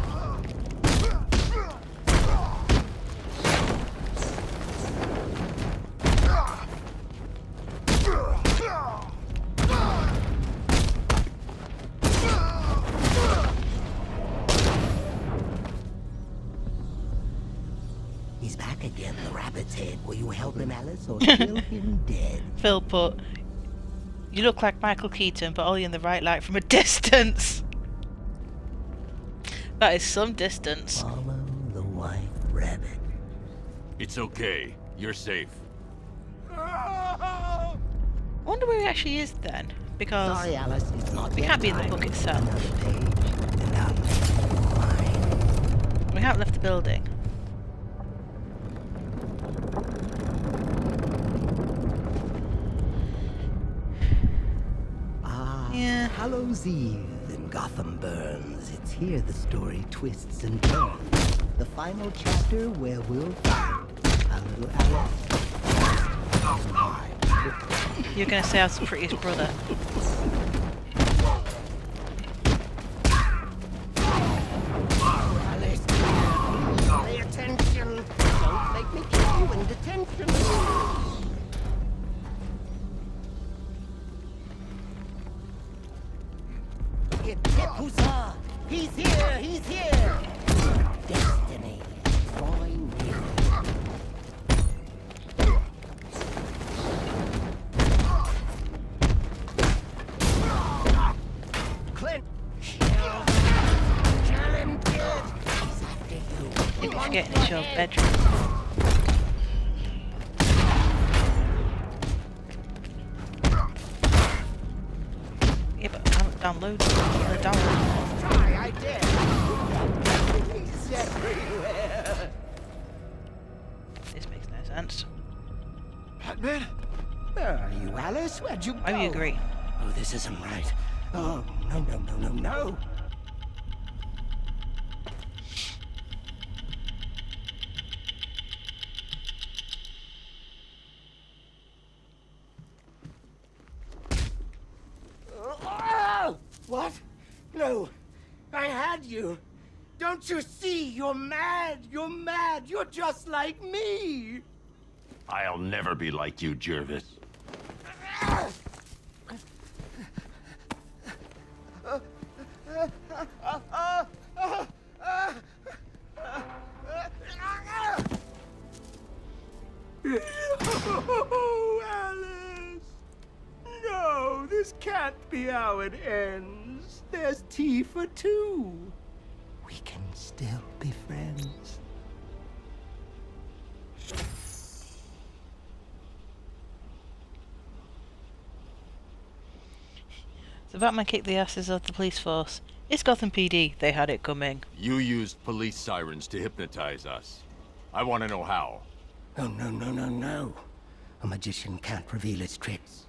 He's back again, the rabbit's head. Will you help him, Alice, or kill him dead? Phil put, you look like Michael Keaton, but only in the right light from a distance. That is some distance. Follow the white rabbit. It's okay. You're safe. I wonder where he actually is then, because Sorry, Alice, it's not we yet can't be in the time. book itself. Another page, and I'll let you find. We haven't left the building. Yeah. Hallows Eve and Gotham burns. It's here the story twists and turns. The final chapter where we'll find a little Alice. You're gonna say I was the prettiest brother. Alice, pay attention. Don't make me keep you in detention. Hip, hip, huzzah! He's here! He's here! Destiny is drawing near. Clint! Kill him, kid! He's after you. If you forget bedroom. Yeah, but I haven't downloaded the download. Try, I did. He's everywhere. This makes no sense. Batman? Where are you, Alice? Where'd you go? Why do you agree? Oh, this isn't right. Oh, no. What? No. I had you. Don't you see? You're mad. You're mad. You're just like me. I'll never be like you, Jervis. Oh, Alice! No, this can't be how it ends. There's tea for two. We can still be friends. So Batman kicked the asses of the police force. It's Gotham PD. They had it coming. You used police sirens to hypnotize us. I want to know how. Oh, no. A magician can't reveal his tricks.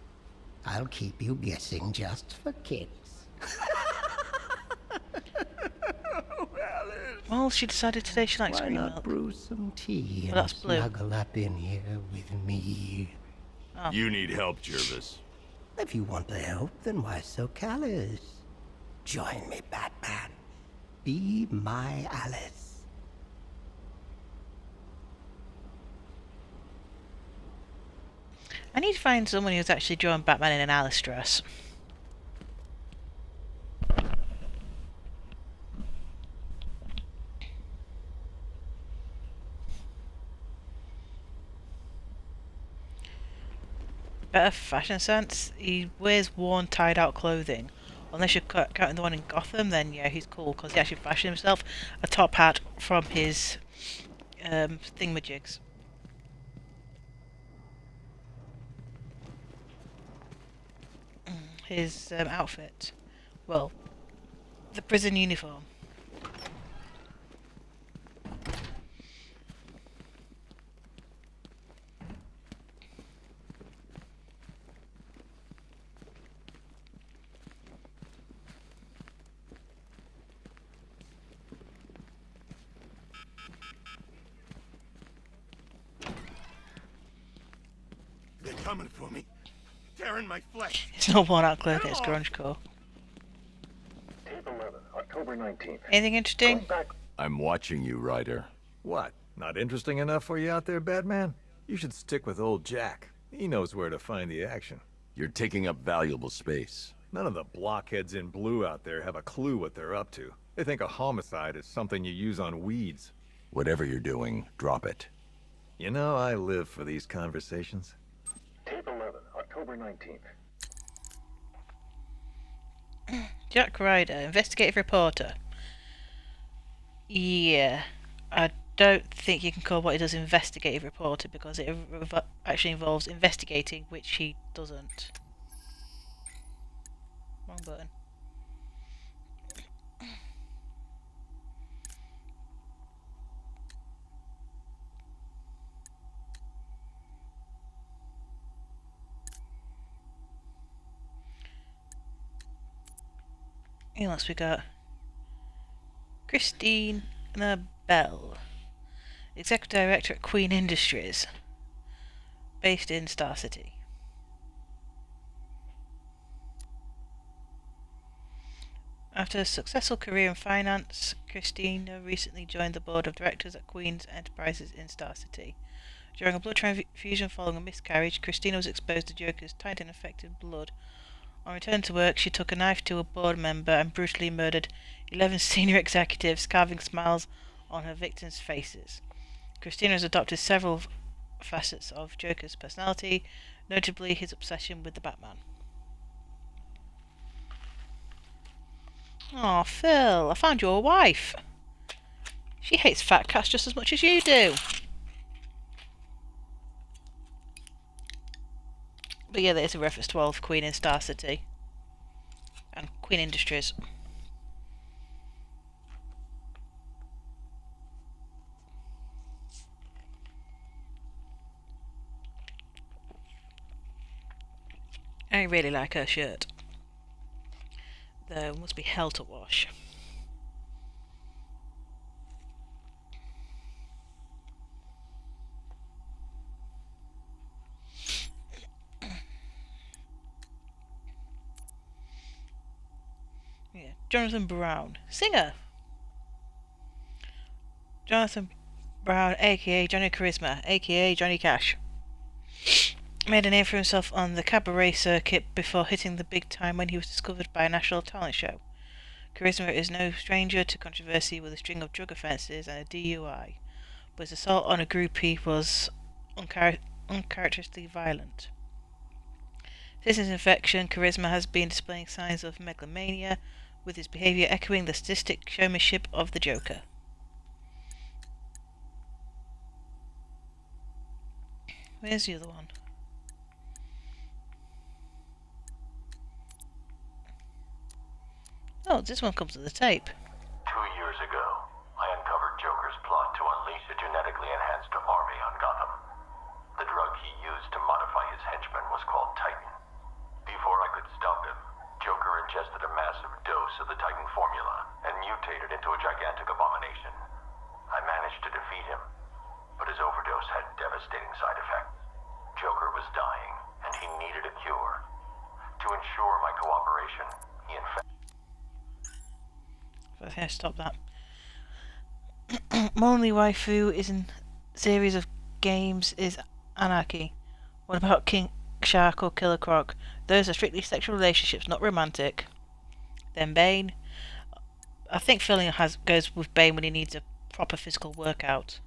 I'll keep you guessing just for kicks. Well, she decided today she likes Why green not milk. brew some tea Well, and that's blue. snuggle up in here with me? Oh. You need help, Jervis. If you want the help, then why so callous? Join me, Batman. Be my Alice. I need to find someone who's actually drawn Batman in an Alice dress. Better fashion sense. He wears worn, tied-out clothing. Unless you're counting the one in Gotham, then yeah, he's cool because he actually fashioned himself a top hat from his thingamajigs. His outfit. Well, the prison uniform. They're coming for me. Tearing my flesh. It's not worn-out clothing, it's grunge core. Tape 11, October 19th. Anything interesting? I'm watching you, Ryder. What? Not interesting enough for you out there, Batman? You should stick with old Jack. He knows where to find the action. You're taking up valuable space. None of the blockheads in blue out there have a clue what they're up to. They think a homicide is something you use on weeds. Whatever you're doing, drop it. You know, I live for these conversations. Tape 11, October 19th. Jack Ryder, investigative reporter. Yeah, I don't think you can call what he does investigative reporter because it actually involves investigating, which he doesn't. Wrong button. Who else we got? Christine Bell, Executive Director at Queen Industries, based in Star City. After a successful career in finance, Christina recently joined the board of directors at Queen's Enterprises in Star City. During a blood transfusion following a miscarriage, Christina was exposed to Joker's titan-affected blood. On return to work, she took a knife to a board member and brutally murdered 11 senior executives, carving smiles on her victims' faces. Christina has adopted several facets of Joker's personality, notably his obsession with the Batman. Aw, Phil, I found your wife. She hates fat cats just as much as you do. But yeah, there's a reference to Olive Queen in Star City. And Queen Industries. I really like her shirt. Though it must be hell to wash. Yeah, Jonathan Brown, singer. Jonathan Brown, aka Johnny Charisma, aka Johnny Cash. Made a name for himself on the cabaret circuit before hitting the big time when he was discovered by a national talent show. Charisma is no stranger to controversy with a string of drug offences and a DUI, but his assault on a groupie was uncharacteristically violent. Since his infection, Charisma has been displaying signs of megalomania, with his behaviour echoing the sadistic showmanship of the Joker. Where's the other one? Oh, this one comes with a tape. 2 years ago, I uncovered Joker's plot to unleash a genetically enhanced army on Gotham. The drug he used to modify his henchmen was called Titan. Before I could stop him, Joker ingested a massive dose of the Titan formula and mutated into a gigantic abomination. I managed to defeat him, but his overdose had devastating side effects. Joker was dying, and he needed a cure. To ensure my cooperation, he infected... Okay, stop that. My only waifu is in series of games is Anarchy. What about King Shark or Killer Croc? Those are strictly sexual relationships, not romantic. Then Bane. I think Phil goes with Bane when he needs a proper physical workout.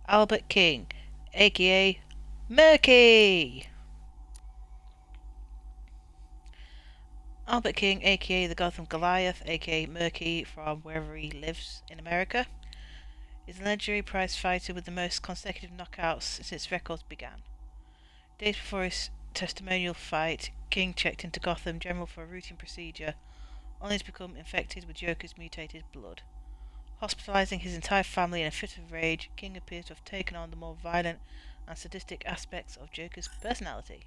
Albert King, aka Murky. Albert King, aka the Gotham Goliath, aka Murky from wherever he lives in America, is a legendary prize fighter with the most consecutive knockouts since records began. Days before his testimonial fight, King checked into Gotham General for a routine procedure, only to become infected with Joker's mutated blood. Hospitalizing his entire family in a fit of rage, King appears to have taken on the more violent and sadistic aspects of Joker's personality.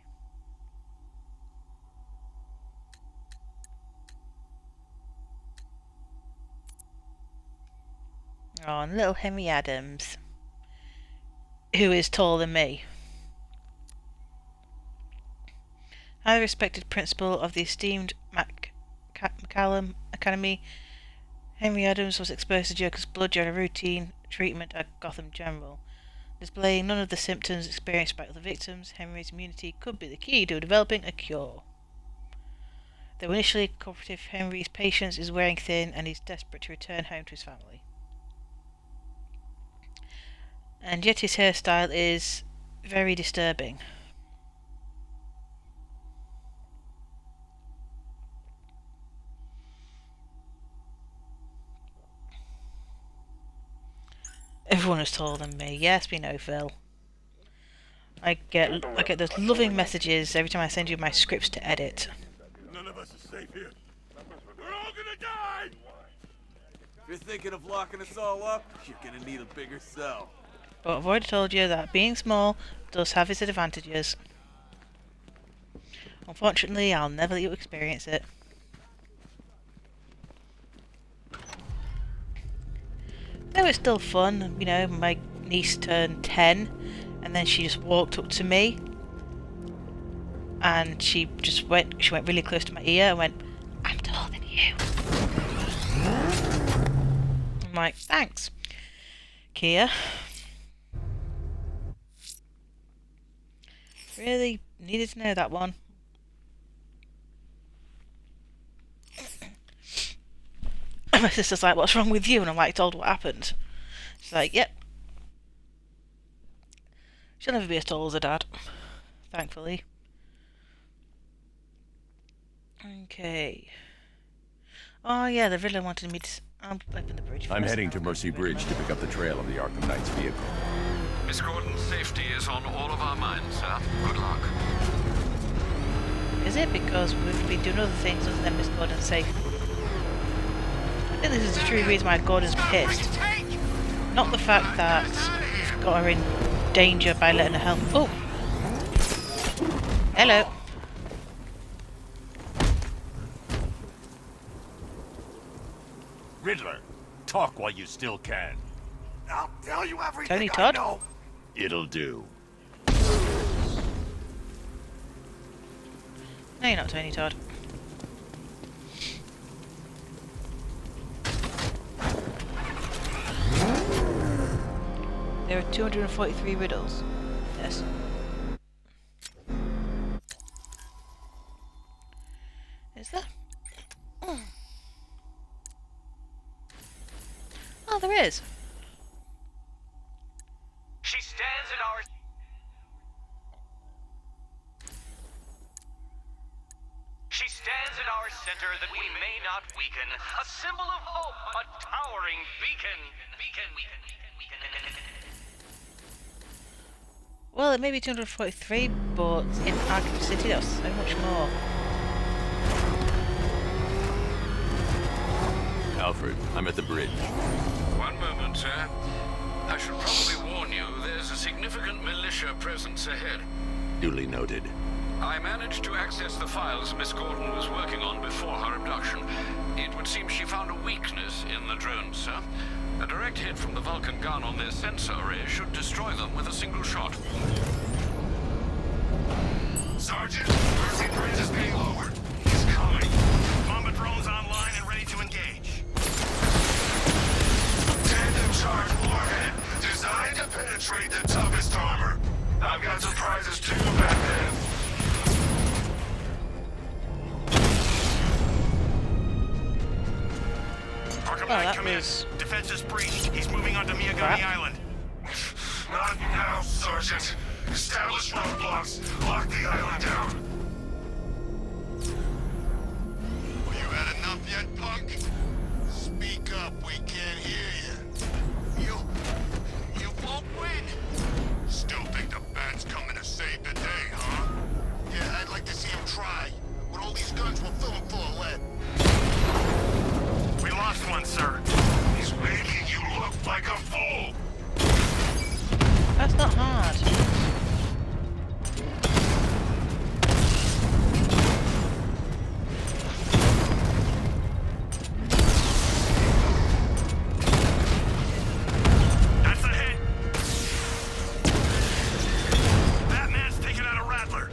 Oh, and little Henry Adams, who is taller than me. Highly respected principal of the esteemed McCallum Academy, Henry Adams was exposed to Joker's blood during a routine treatment at Gotham General. Displaying none of the symptoms experienced by other victims, Henry's immunity could be the key to developing a cure. Though initially cooperative, Henry's patience is wearing thin and he's desperate to return home to his family. And yet his hairstyle is very disturbing. Everyone is taller than me. Yes, we know, Phil. I get those loving messages every time I send you my scripts to edit. None of us is safe here. We're all gonna die! If you're thinking of locking us all up, you're gonna need a bigger cell. But I've already told you that being small does have its advantages. Unfortunately, I'll never let you experience it. Though it's still fun, you know, my niece turned 10 and then she just walked up to me and she went really close to my ear and went, "I'm taller than you." I'm like, "Thanks, Kia." Really needed to know that one. My sister's like, "What's wrong with you?" And I'm like, "Told what happened." She's like, "Yep." She'll never be as tall as her dad, thankfully. Okay. Oh yeah, the villain wanted me to I'm flipping the bridge. I'm first. heading to Mercy Bridge to pick up the trail of the Arkham Knight's vehicle. Miss Gordon's safety is on all of our minds, sir. Good luck. Is it? Because we've been doing other things other than Miss Gordon's safety. I think this is the true reason why Gordon's pissed. Not the fact that he's got her in danger by letting her help. Oh! Hello. Riddler, talk while you still can. I'll tell you everything Tony Todd? I know. It'll do. No, you're not Tony Todd. There are 243 riddles. Yes. Is there? Oh, there is. She stands in our... She stands in our center that we may not weaken. A symbol of hope, a towering beacon. Well, it may be 243, but in Arkham City there's so much more. Alfred, I'm at the bridge. One moment, sir. I should probably warn you, there's a significant militia presence ahead. Duly noted. I managed to access the files Miss Gordon was working on before her abduction. It would seem she found a weakness in the drones, sir. A direct hit from the Vulcan gun on their sensor array should destroy them with a single shot. Sergeant, Mercy Bridge is being lowered. He's coming. Combat drones online and ready to engage. Tandem charge warhead, designed to penetrate the toughest armor. I've got surprises too, Batman. Arkham Well, Knight, that come in. was... Defense is breached. He's moving onto Miagani Crap. Island. Not now, Sergeant. Establish roadblocks. Lock the island down. Well, you had enough yet, punk? Speak up, we can't hear you. You won't win. Still think the Bat's coming to save the day, huh? Yeah, I'd like to see him try. With all these guns, we'll fill him full of lead. We lost one, sir. He's making you look like a fool. That's not hard. That's a hit. Batman's taken out a Rattler.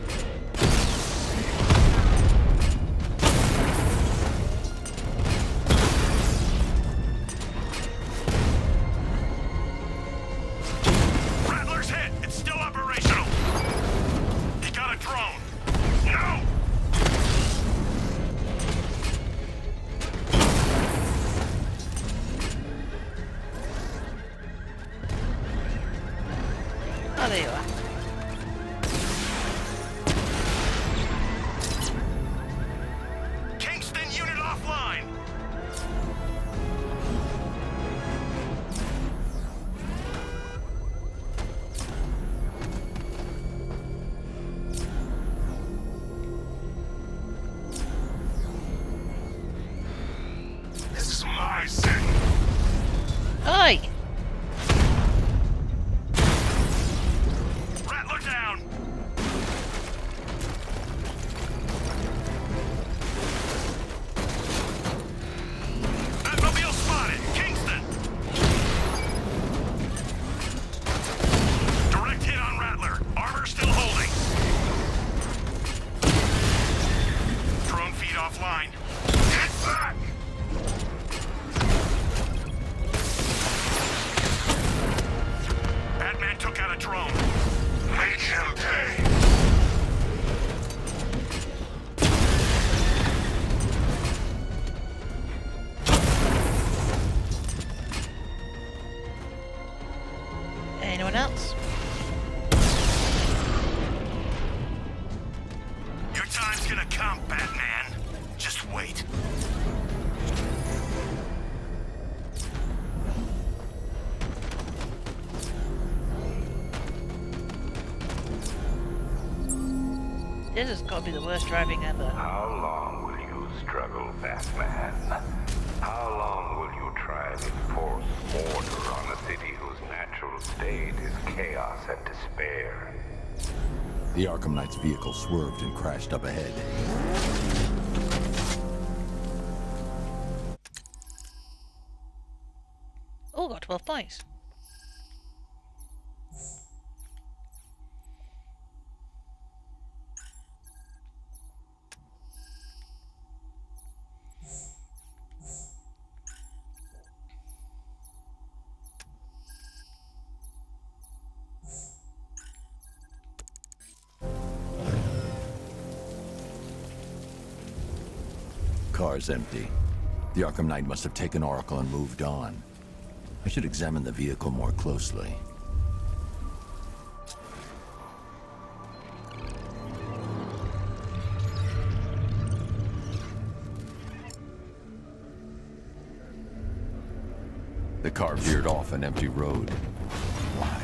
Rattler's hit. It's still operational. He got a drone. No! Oh, there you are. Kingston unit offline. This is my city. Oi! Rattler down. Batmobile spotted. Kingston. Direct hit on Rattler. Armor still holding. Drone feed offline. Get back! Batman took out a drone. Make him pay. Anyone else? Your time's gonna come, Batman. Just wait. This has got to be the worst driving ever. How long will you struggle, Batman? How long will you try to enforce order on a city whose natural state is chaos and despair? The Arkham Knight's vehicle swerved and crashed up ahead. Oh, got 12 points. Car's empty. The Arkham Knight must have taken Oracle and moved on. I should examine the vehicle more closely. The car veered off an empty road. Why?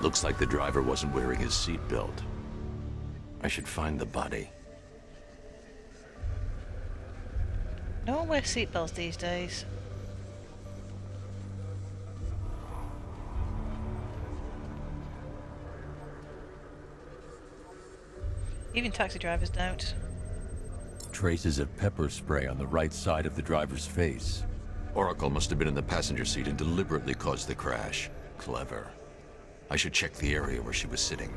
Looks like the driver wasn't wearing his seatbelt. I should find the body. No one wears seatbelts these days. Even taxi drivers don't. Traces of pepper spray on the right side of the driver's face. Oracle must have been in the passenger seat and deliberately caused the crash. Clever. I should check the area where she was sitting.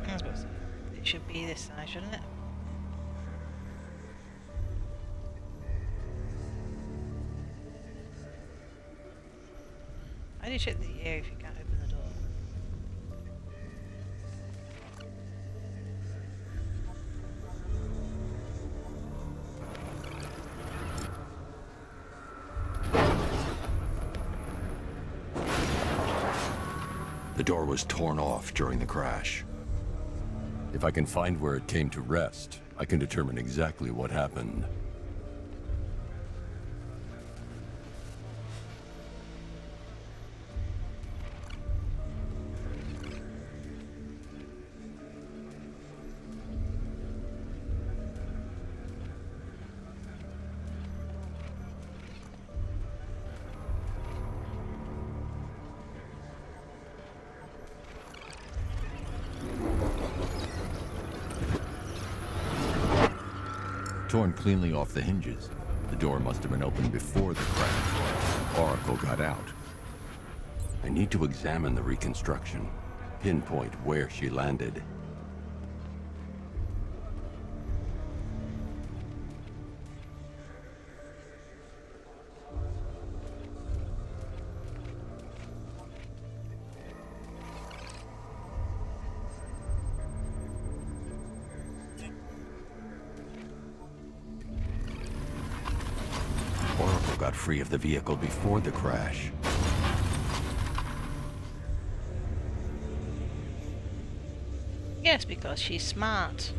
I suppose it should be this side, shouldn't it? I do check the area if you can't open the door. The door was torn off during the crash. If I can find where it came to rest, I can determine exactly what happened. Torn cleanly off the hinges. The door must have been opened before the crash. Oracle got out. I need to examine the reconstruction, pinpoint where she landed. Got free of the vehicle before the crash. Yes, because she's smart.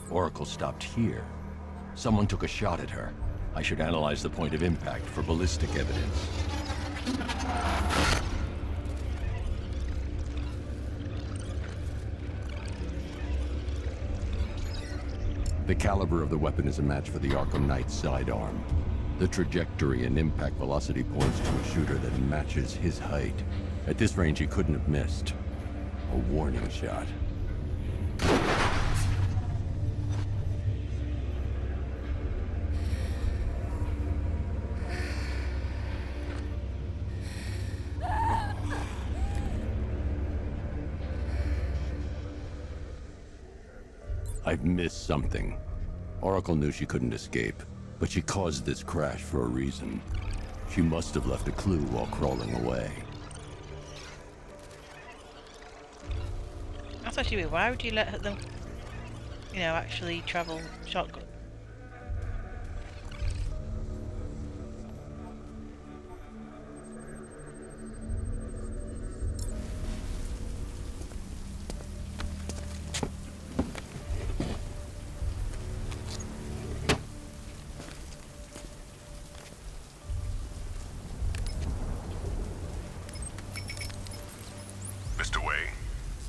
Oracle stopped here. Someone took a shot at her. I should analyze the point of impact for ballistic evidence. The caliber of the weapon is a match for the Arkham Knight's sidearm. The trajectory and impact velocity points to a shooter that matches his height. At this range, he couldn't have missed. A warning shot. I've missed something. Oracle knew she couldn't escape, but she caused this crash for a reason. She must have left a clue while crawling away. That's actually weird. Why would you let them, actually travel shotgun?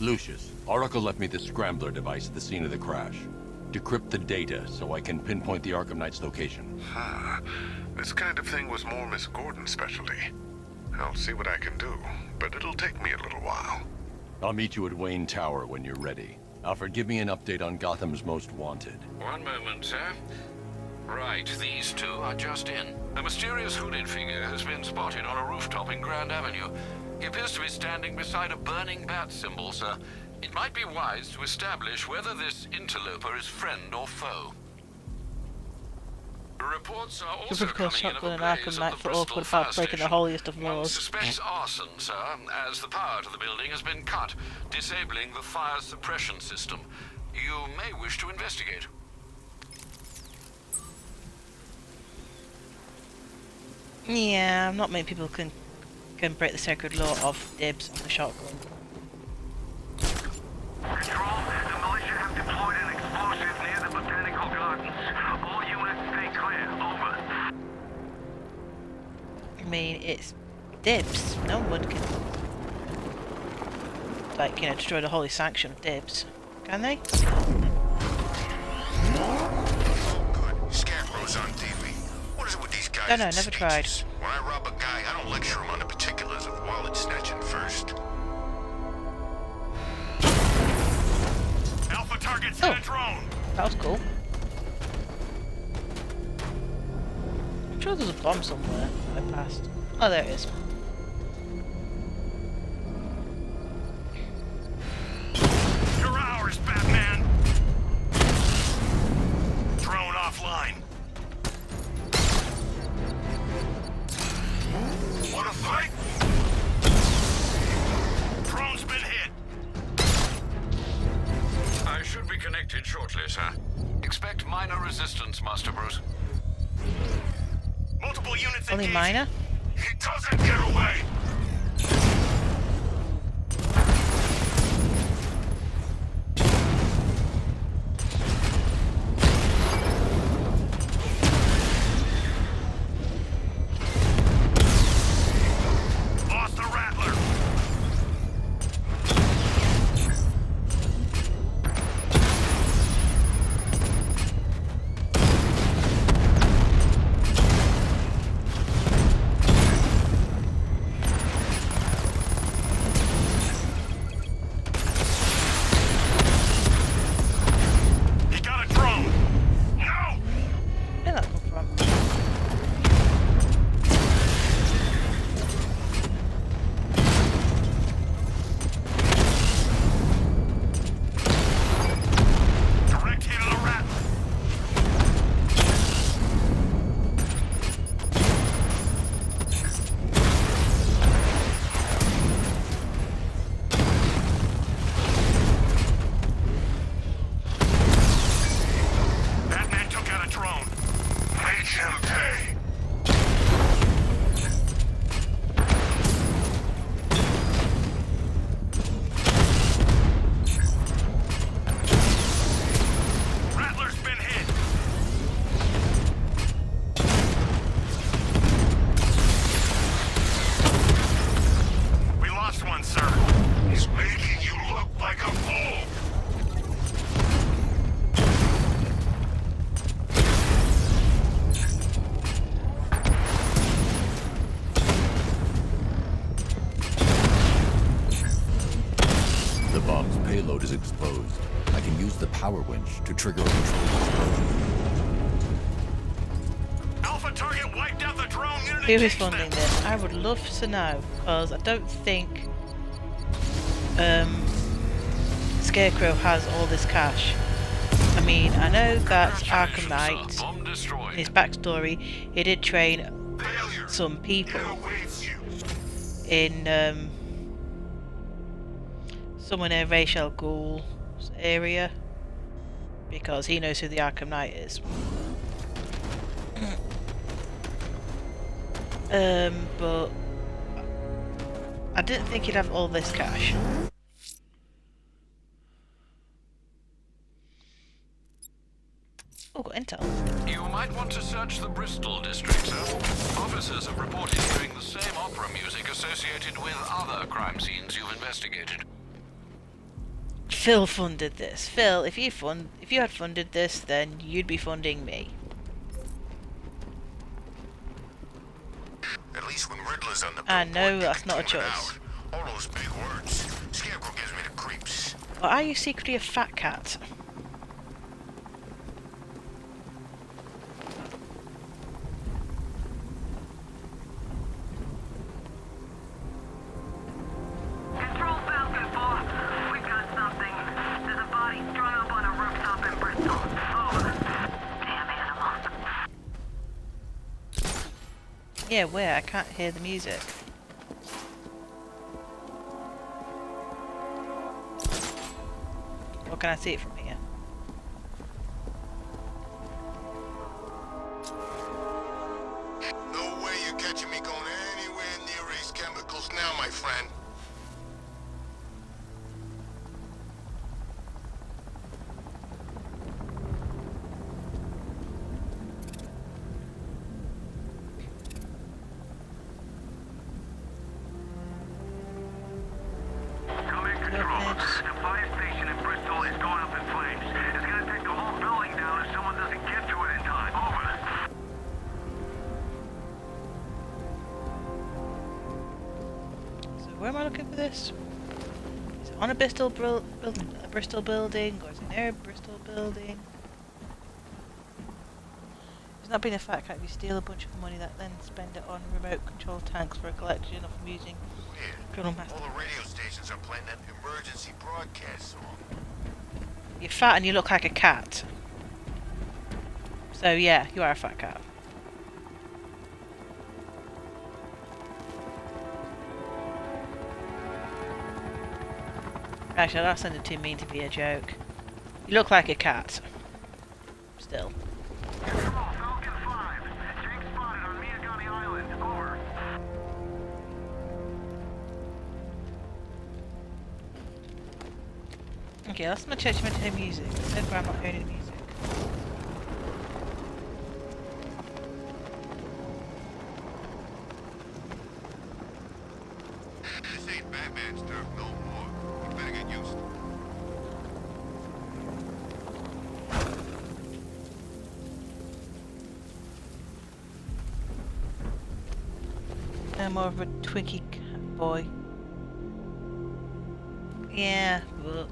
Lucius, Oracle left me the scrambler device at the scene of the crash. Decrypt the data so I can pinpoint the Arkham Knight's location. This kind of thing was more Miss Gordon's specialty. I'll see what I can do, but it'll take me a little while. I'll meet you at Wayne Tower when you're ready. Alfred, give me an update on Gotham's Most Wanted. One moment, sir. Right, these two are just in. A mysterious hooded figure has been spotted on a rooftop in Grand Avenue. He appears to be standing beside a burning bat symbol, sir. It might be wise to establish whether this interloper is friend or foe. Reports are also coming in of a blaze at the Bristol fire breaking the station. holiest of One laws. suspects arson, sir, as the power to the building has been cut, disabling the fire suppression system. You may wish to investigate. Yeah, not many people can break the sacred law of dibs on the shotgun. Control, the militia have deployed an explosive near the botanical gardens. All units stay clear. Over. I mean, it's dibs. No one can, like, you know, destroy the holy sanction of dibs. Can they? Scarecrow's on TV. What is it with these guys? No, never tried. When I rob a guy, I don't lecture him on the particulars of wallet snatching first. Alpha targets hit a drone. That was cool. I'm sure there's a bomb somewhere I passed. Oh, there it is. You're ours, Batman. Drone offline. Want to fight? Drone's been hit. I should be connected shortly, sir. Expect minor resistance, Master Bruce. Multiple units Only engaged. minor? He doesn't get away. Lost the Rattler. He got a drone. No. Where'd that come from? Direct hit on the Rattler. Batman took out a drone. Make him pay. Rattler's been hit. We lost one, sir. He's making you look like a fool. The bomb's payload is exposed. I can use the power winch to trigger a controlled explosion. Alpha target wiped out the drone unit. Who is funding this? I would love to know, because I don't think Scarecrow has all this cash. I mean, I know that Arkham Knight, in his backstory, he did train some people in somewhere near Ra's al Ghul's area, because he knows who the Arkham Knight is. But I didn't think he'd have all this cash. Oh, got intel. You might want to search the Bristol district, sir. Officers have reported hearing the same opera music associated with other crime scenes you've investigated. Phil funded this. Phil, if you had funded this, then you'd be funding me. At least when Riddler's on the And no, billboard, that's you not a can tune it choice. out. All those big words. Scarecrow gives me the creeps. Or are you secretly a fat cat? Control Falcon 4. We've got something. There's a body strung up on a rooftop in Bristol. Over. Damn animal. Yeah, where? I can't hear the music. Or can I see it from here? No way you're catching me going anywhere near these chemicals now, my friend. Coming control. The fire station in Bristol is going up in flames. It's gonna take the whole building down if someone doesn't get to it in time. Over. So where am I looking for this? Is it on a Bristol building, or is it near a Bristol building? It's not being a fat cat if you steal a bunch of money that then spend it on remote control tanks for a collection of amusing criminal masters. All the radio stations are playing that emergency broadcast song. You're fat and you look like a cat. So yeah, you are a fat cat. Actually, that sounded too mean to be a joke. You look like a cat. Still. Falcon 5. Jake spotted on Miagani Island. Over. Okay, last time I checked, you meant to hear music. So far I'm not hearing any music. This ain't Batman's turf no more. You better get used to it. No more of a Twinkie cat boy. Yeah, but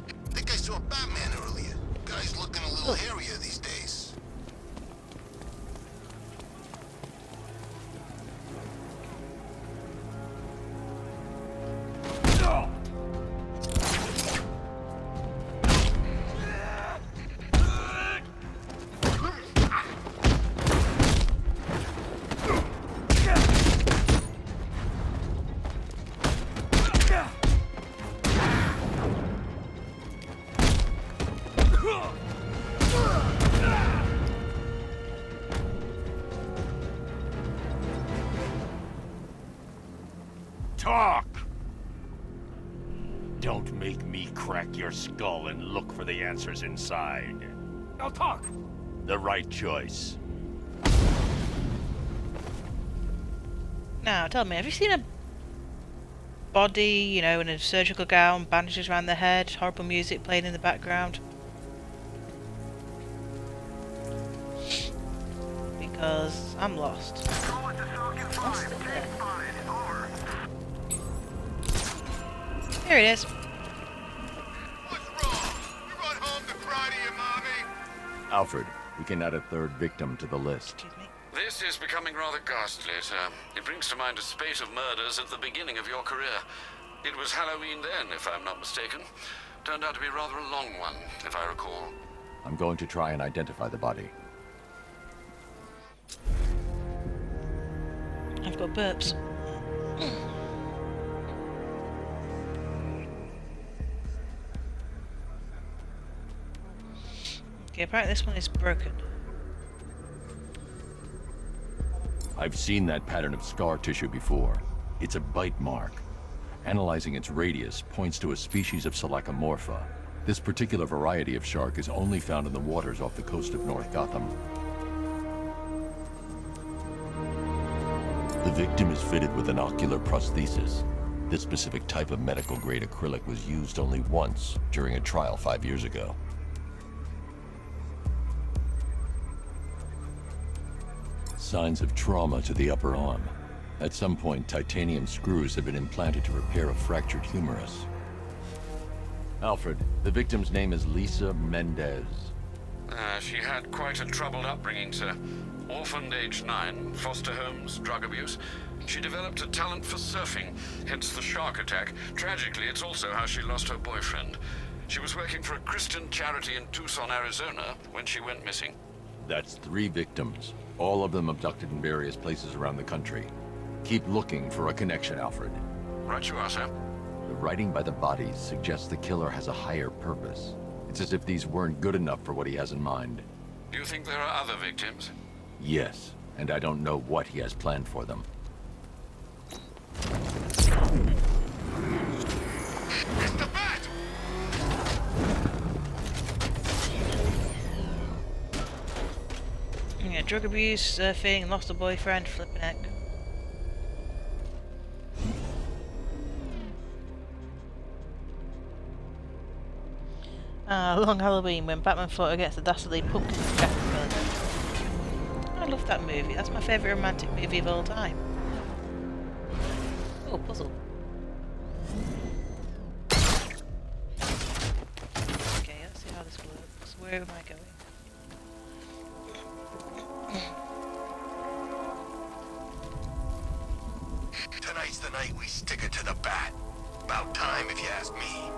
I think I saw Batman earlier. Guy's looking a little hairier these days. Talk! Don't make me crack your skull and look for the answers inside. Now talk! The right choice. now tell me, have you seen a body, you know, in a surgical gown, bandages around the head, horrible music playing in the background? Because I'm lost. What's there? There it is. Alfred, we can add a third victim to the list. This is becoming rather ghastly, sir. It brings to mind a spate of murders at the beginning of your career. It was Halloween then, if I'm not mistaken. Turned out to be rather a long one, if I recall. I'm going to try and identify the body. I've got burps. Okay, apparently this one is broken. I've seen that pattern of scar tissue before. It's a bite mark. Analyzing its radius points to a species of Selachomorpha. This particular variety of shark is only found in the waters off the coast of North Gotham. The victim is fitted with an ocular prosthesis. This specific type of medical-grade acrylic was used only once during a trial 5 years ago. Signs of trauma to the upper arm. At some point, titanium screws have been implanted to repair a fractured humerus. Alfred, the victim's name is Lisa Mendez. She had quite a troubled upbringing, sir. Orphaned age 9, foster homes, drug abuse. She developed a talent for surfing, hence the shark attack. Tragically, it's also how she lost her boyfriend. She was working for a Christian charity in Tucson, Arizona, when she went missing. That's 3 victims, all of them abducted in various places around the country. Keep looking for a connection, Alfred. Right you are, sir. The writing by the bodies suggests the killer has a higher purpose. It's as if these weren't good enough for what he has in mind. Do you think there are other victims? Yes, and I don't know what he has planned for them. Mr. Bat! Yeah, drug abuse, surfing, lost a boyfriend, flipping heck. Long Halloween, when Batman fought against the dastardly pumpkin jack villain. I love that movie. That's my favourite romantic movie of all time. Oh, puzzle. Okay, let's see how this works. Where am I going? Tonight's the night we stick it to the bat. About time, if you ask me.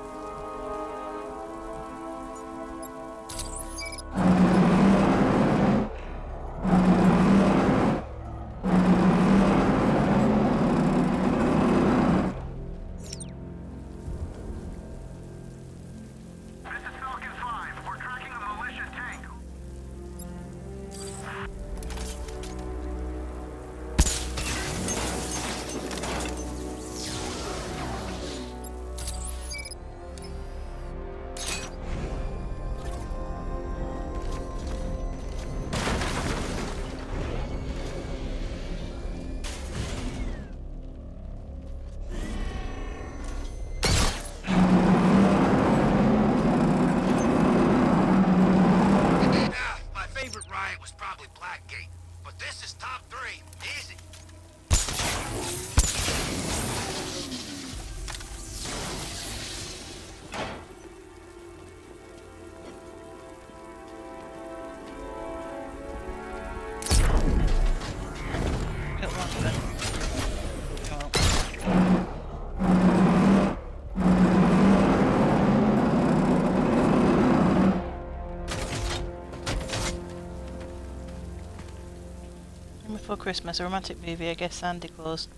Before Christmas, a romantic movie. I guess Santa Claus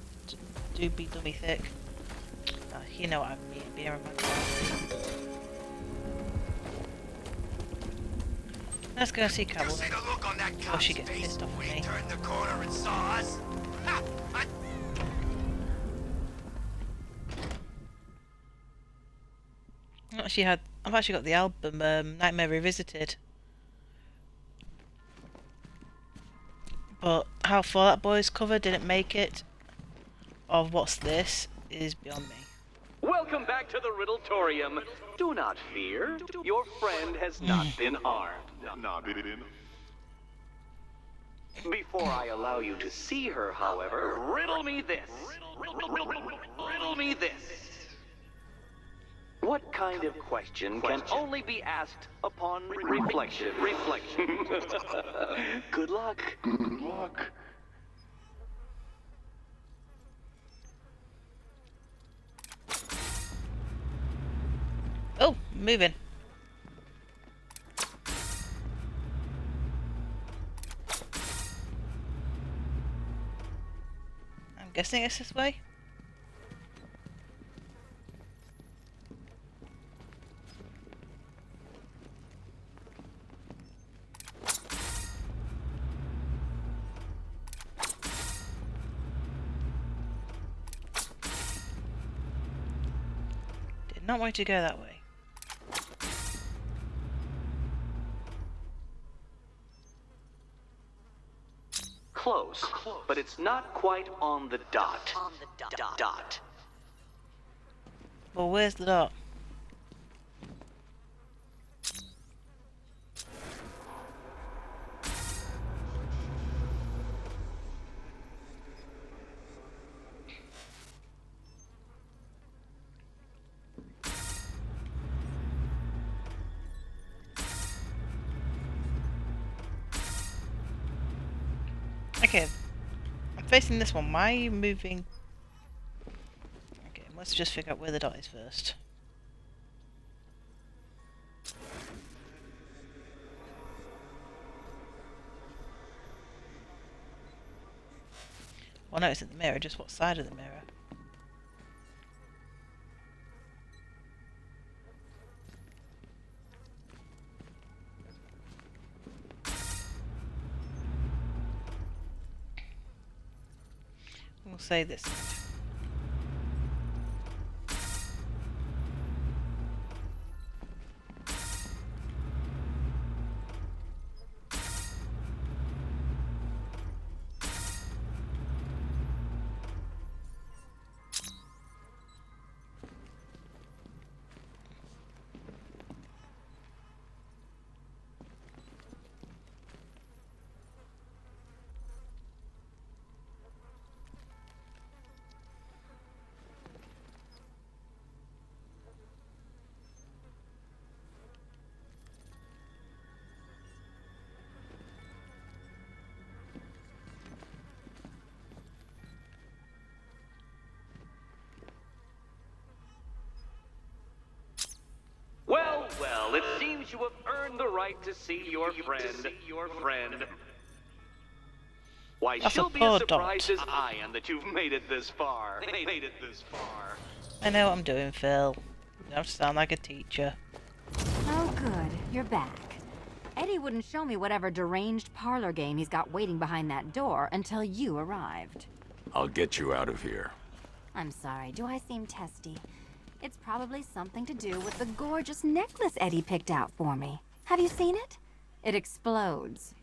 do be dummy thick. You know what I mean, being romantic. Let's go see Carol then. Before she gets pissed off at me. Turned the corner and saw us. Ha! I've actually got the album Nightmare Revisited. But how far that boy's cover didn't make it, of what's this, is beyond me. Welcome back to the Riddletorium. Do not fear. Your friend has not been harmed. Before I allow you to see her, however, riddle me this. Riddle me this. What kind of question can only be asked upon reflection? Good luck. Good luck. Oh, moving. I'm guessing it's this way. Did not want to go that way. Close, but it's not quite on the dot. Well, where's the dot? Okay, I'm facing this one. Why are you moving? Okay, let's just figure out where the dot is first. Well, no, it's in the mirror, just what side of the mirror? We'll say this side. Well, well, it seems you have earned the right to see your friend. Why, That's she'll a be poor as surprised dot. as I am that you've made it this far. I know what I'm doing, Phil. You don't have to sound like a teacher. Oh, good. You're back. Eddie wouldn't show me whatever deranged parlor game he's got waiting behind that door until you arrived. I'll get you out of here. I'm sorry, do I seem testy? It's probably something to do with the gorgeous necklace Eddie picked out for me. Have you seen it? It explodes.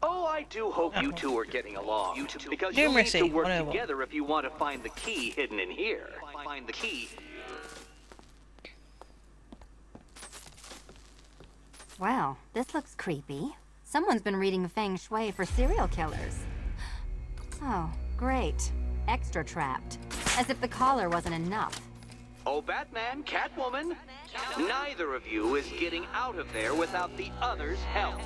Oh, I do hope you two are getting along. Because you'll need Numeracy, to work 101. together if you want to find the key hidden in here. Find the key. Well, this looks creepy. Someone's been reading feng shui for serial killers. Oh, great. Extra trapped. As if the collar wasn't enough. Oh, Batman, Catwoman, neither of you is getting out of there without the other's help.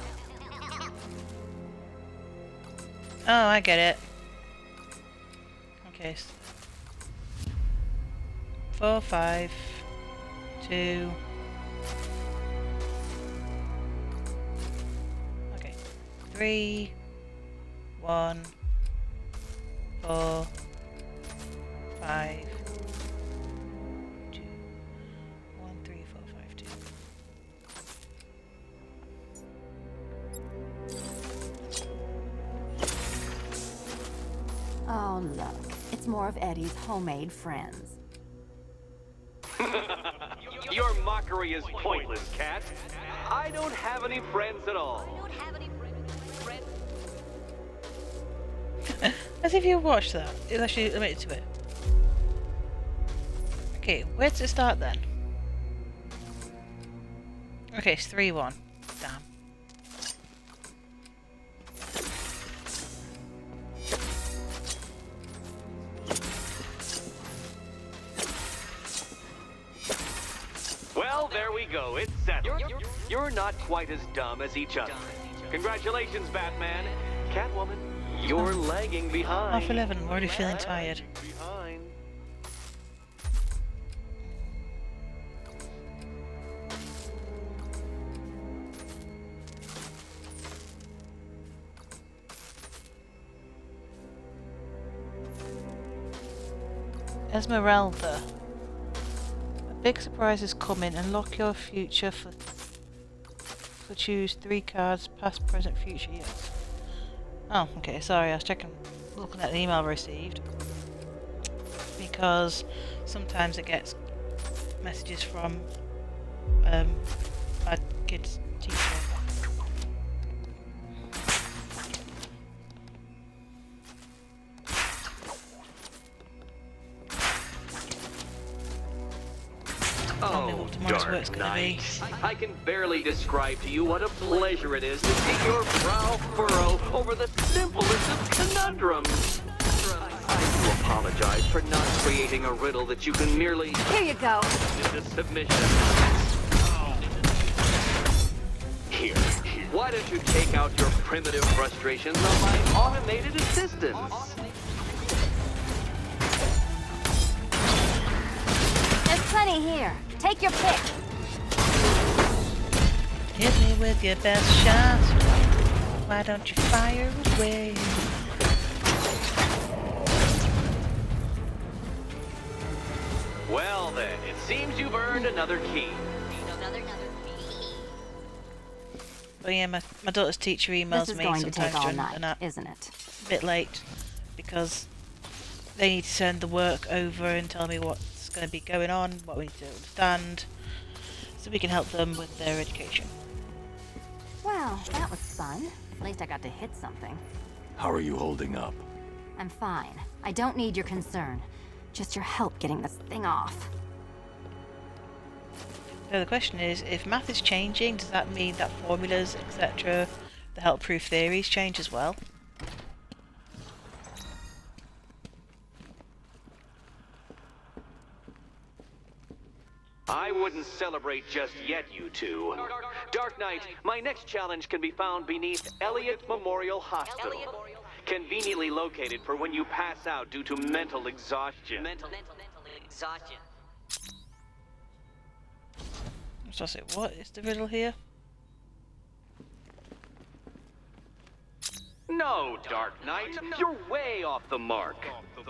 Oh, I get it. Okay. 4, 5, 2. Okay. 3, 1, 4, 5, 2. 1, 3, 4, 5, 2. Oh, look. It's more of Eddie's homemade friends. Your mockery is pointless, Cat. I don't have any friends at all. As if you watched that. It's actually related to it. Okay, where does it start then? Okay, it's 3-1. Damn. Well, there we go. It's settled. You're not quite as dumb as each other. Congratulations, Batman. Catwoman, you're lagging behind. 11. I'm already feeling tired. Esmeralda. A big surprise is coming. Unlock your future for choose 3 cards, past, present, future, yes. Oh, okay, sorry, I was looking at the email I received. Because sometimes it gets messages from my kid's teacher. Tell me what tomorrow's Dark work's gonna be. Knight. I can barely describe to you what a pleasure it is to see your brow furrow over the simplest of conundrums. I do apologize for not creating a riddle that you can merely... Here you go. ...into submission. Here, why don't you take out your primitive frustrations on my automated assistance? There's plenty here. Take your pick. Hit me with your best shot. Why don't you fire away? Well then, it seems you've earned another key. But yeah, my daughter's teacher emails This is me going to sometimes take all during night, the nap. isn't it? A bit late because they need to send the work over and tell me what's going to be going on, what we need to understand, so we can help them with their education. Well, that was fun. At least I got to hit something. How are you holding up? I'm fine. I don't need your concern. Just your help getting this thing off. So the question is, if math is changing, does that mean that formulas, etc., the help proof theories change as well? I wouldn't celebrate just yet, you two. Dark Knight, my next challenge can be found beneath Elliott Memorial Hospital. Conveniently located for when you pass out due to mental exhaustion. So I say, what is the riddle here? No, Dark Knight, you're way off the mark. I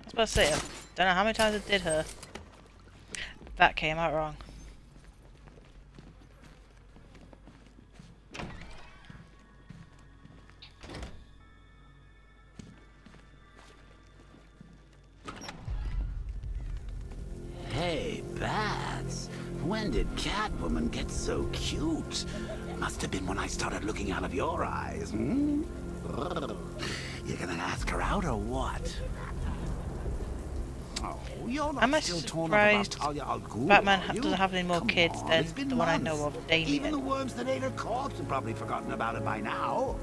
was about to say, I don't know how many times I did her. That came out wrong. Hey, Bats. When did Catwoman get so cute? Must have been when I started looking out of your eyes, hmm? You gonna ask her out or what? Oh, you're not Am I still torn up about surprised Talia al Ghul, Batman are you? doesn't have any more Come kids on, than it's been the one I months. know of, Damien? Even the worms that ate her corpse have probably forgotten about it by now.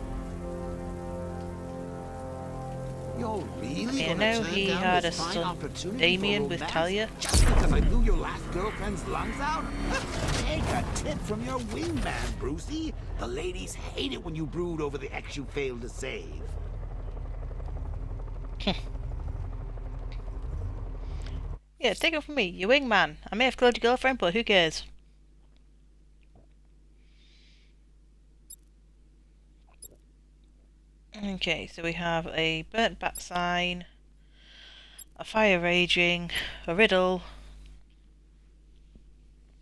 You're really I know he had a son, Damien, with Talia. Just because I blew your last girlfriend's lungs out? Take a tip from your wingman, Brucey. The ladies hate it when you brood over the ex you failed to save. Yeah, take it from me, you wingman. I may have killed your girlfriend, but who cares? Okay, so we have a burnt bat sign, a fire raging, a riddle,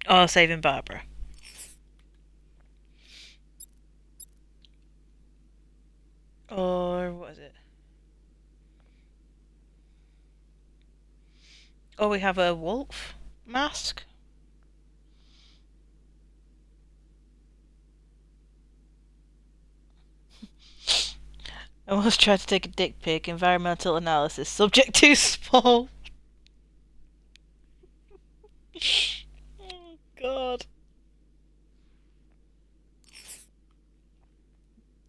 or saving Barbara. Or what is it? Oh, we have a wolf mask. I almost tried to take a dick pic. Environmental analysis. Subject too small. Oh, God.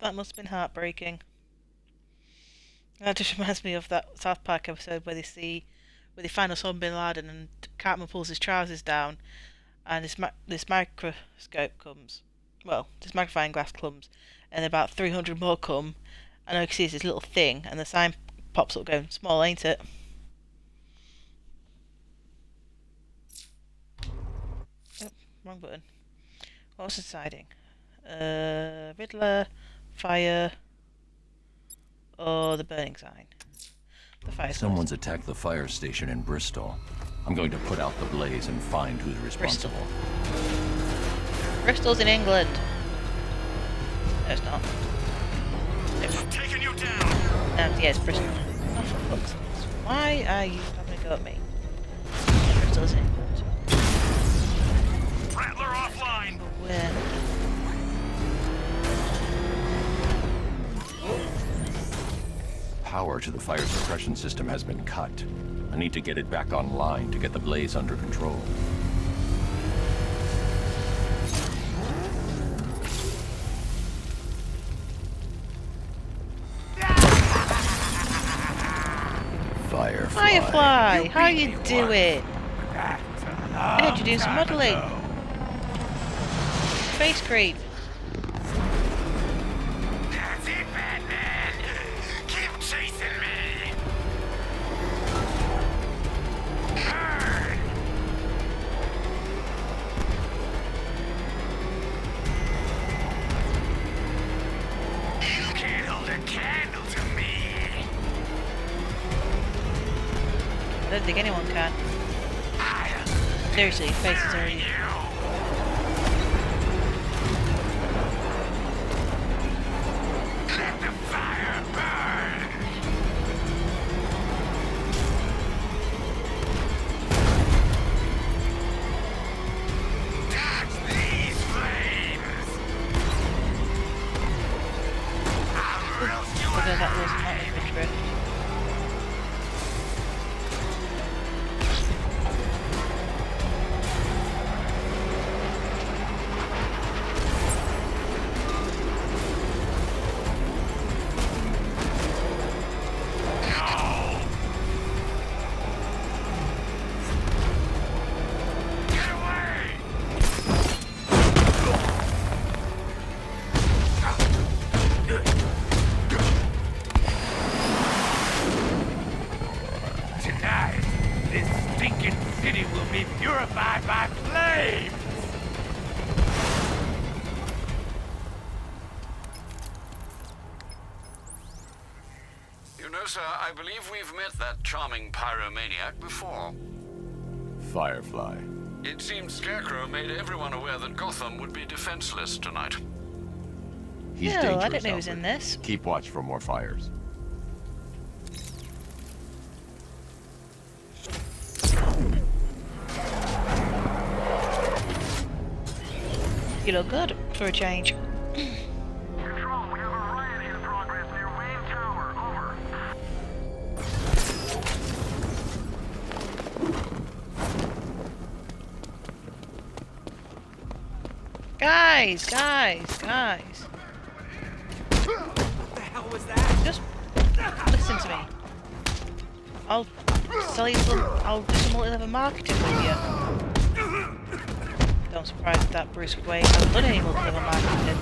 That must have been heartbreaking. That just reminds me of that South Park episode where they find Osama bin Laden and Cartman pulls his trousers down and this microscope comes. Well, this magnifying glass comes and about 300 more come. And I can see this little thing, and the sign pops up going, small, ain't it? Oh, wrong button. What was deciding? Riddler, fire, or the burning sign? The fire. Someone's attacked the fire station in Bristol. I'm going to put out the blaze and find who's responsible. Bristol's in England. No, it's not. I'm taking you down. Yes, Bristol. Oh, for fuck's sake. Why are you having a go at me? Bristol's in England. Rattler offline. Where? Power to the fire suppression system has been cut. I need to get it back online to get the blaze under control. Firefly, how you doing? I need to do some modelling. Face creep. That's it, Batman! Keep chasing me! Burn! You can't hold a candle to me! I don't think anyone can. Seriously, faces are you. Let the fire burn! Dodge these flames! I'll roast you Although that was not a drift. Tonight, this stinking city will be purified by flames! You know, sir, I believe we've met that charming pyromaniac before. Firefly. It seems Scarecrow made everyone aware that Gotham would be defenseless tonight. He's No, dangerous, I didn't know he was Alfred. in this. Keep watch for more fires. You look good for a change. Control, we have a riot in progress near Wayne Tower. Over. Guys! What the hell was that? Just listen to me. I'll sell you some. I'll do some multi-level marketing with you. Don't surprise that Bruce Wayne hasn't done any multi-level marketing.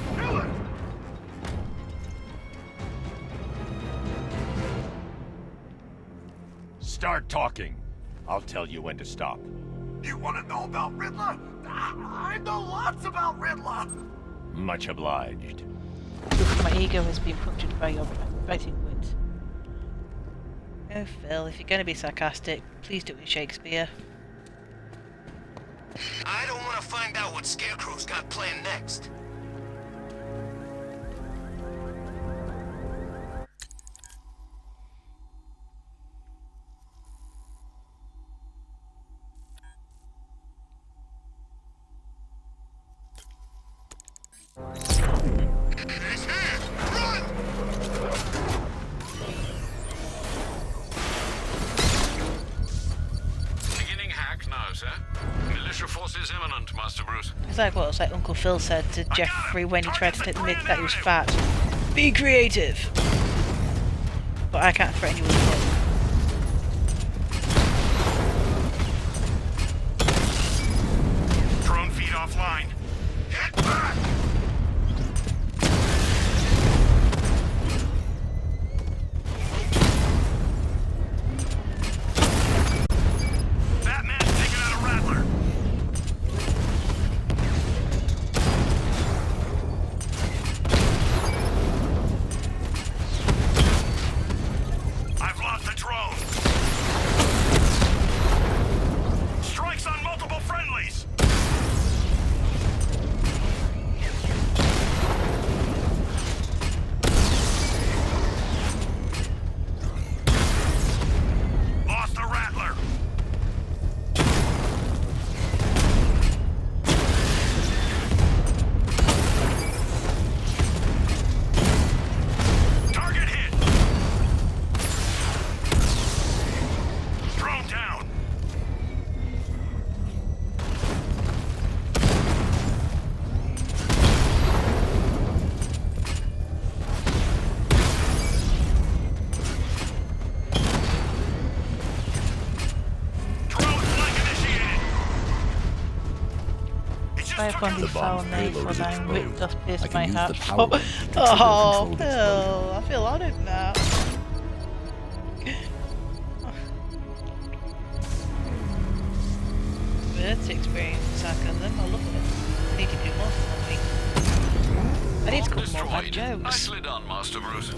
Start talking. I'll tell you when to stop. You want to know about Riddler? I know lots about Riddler! Much obliged. My ego has been punctured by your biting wit. Oh, Phil, if you're going to be sarcastic, please do it with Shakespeare. I don't want to find out what Scarecrow's got planned next. He's here! Run! Beginning hack now, sir. Militia forces imminent, Master Bruce. It's like what like Uncle Phil said to Jeffrey when he tried to admit that he was fat. Be creative! But I can't threaten you with it. Drone feed offline. Get back! Batman's taking out a Rattler. I've lost Try upon The these foul bomb's names payload for is thine wit exposed. doth pierce I can my use heart. the power ring to trigger a Oh, controlled Phil, I feel honoured now. Birds experience sarcasm, I love it. I need to do more for me. I need to cook more bad jokes. Nicely done, Master Bruce. You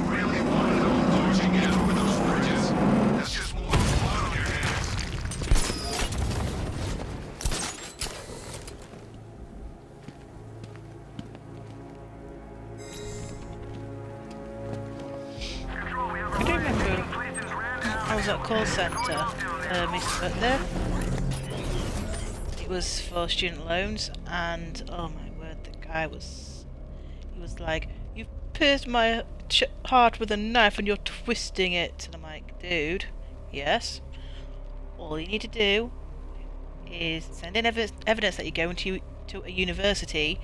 really want to go barging in over those bridges? That's just more blood on your hands. I do remember I was at a call centre, there. It was for student loans, and oh my word, the guy was, he was like, "You've pierced my heart with a knife and you're twisting it." And I'm like, dude, yes. All you need to do is send in evidence that you're going to a university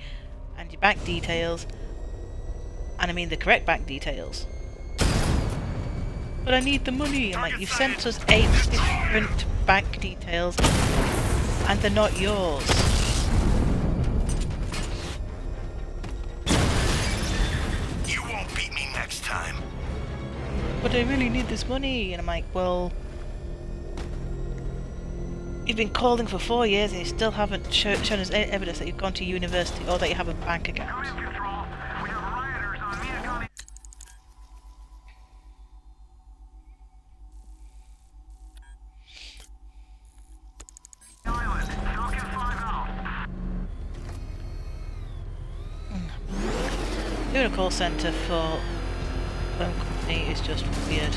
and your bank details, and I mean the correct bank details. But I need the money. I'm like, you've sent us 8 different bank details and they're not yours. You won't beat me next time. But I really need this money. And I'm like, well, you've been calling for 4 years and you still haven't shown us any evidence that you've gone to university or that you have a bank account. Doing a call centre for one company is just weird.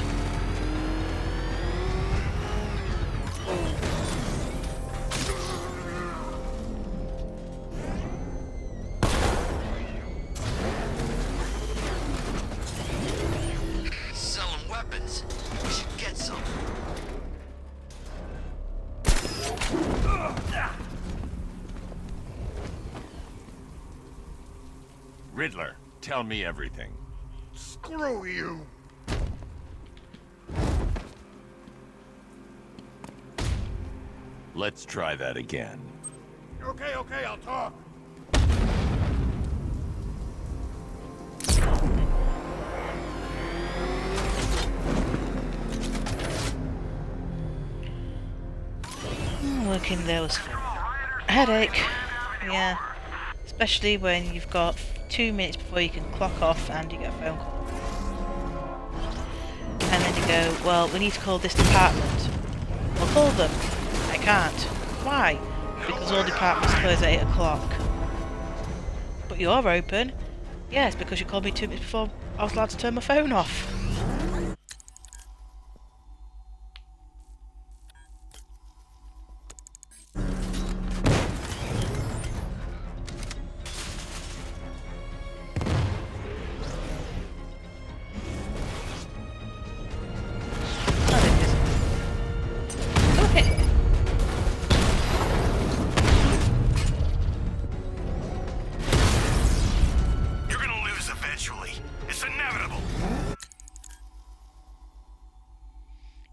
Selling weapons. We should get some. Riddler, tell me everything. Screw you. Let's try that again. Okay, I'll talk. Working there was fun. A headache, yeah. Especially when you've got 2 minutes before you can clock off and you get a phone call. And then you go, well, we need to call this department. Well, call them. I can't. Why? Because all departments close at 8 o'clock. But you're open. Yes, because you called me 2 minutes before I was allowed to turn my phone off. You're gonna lose eventually. It's inevitable.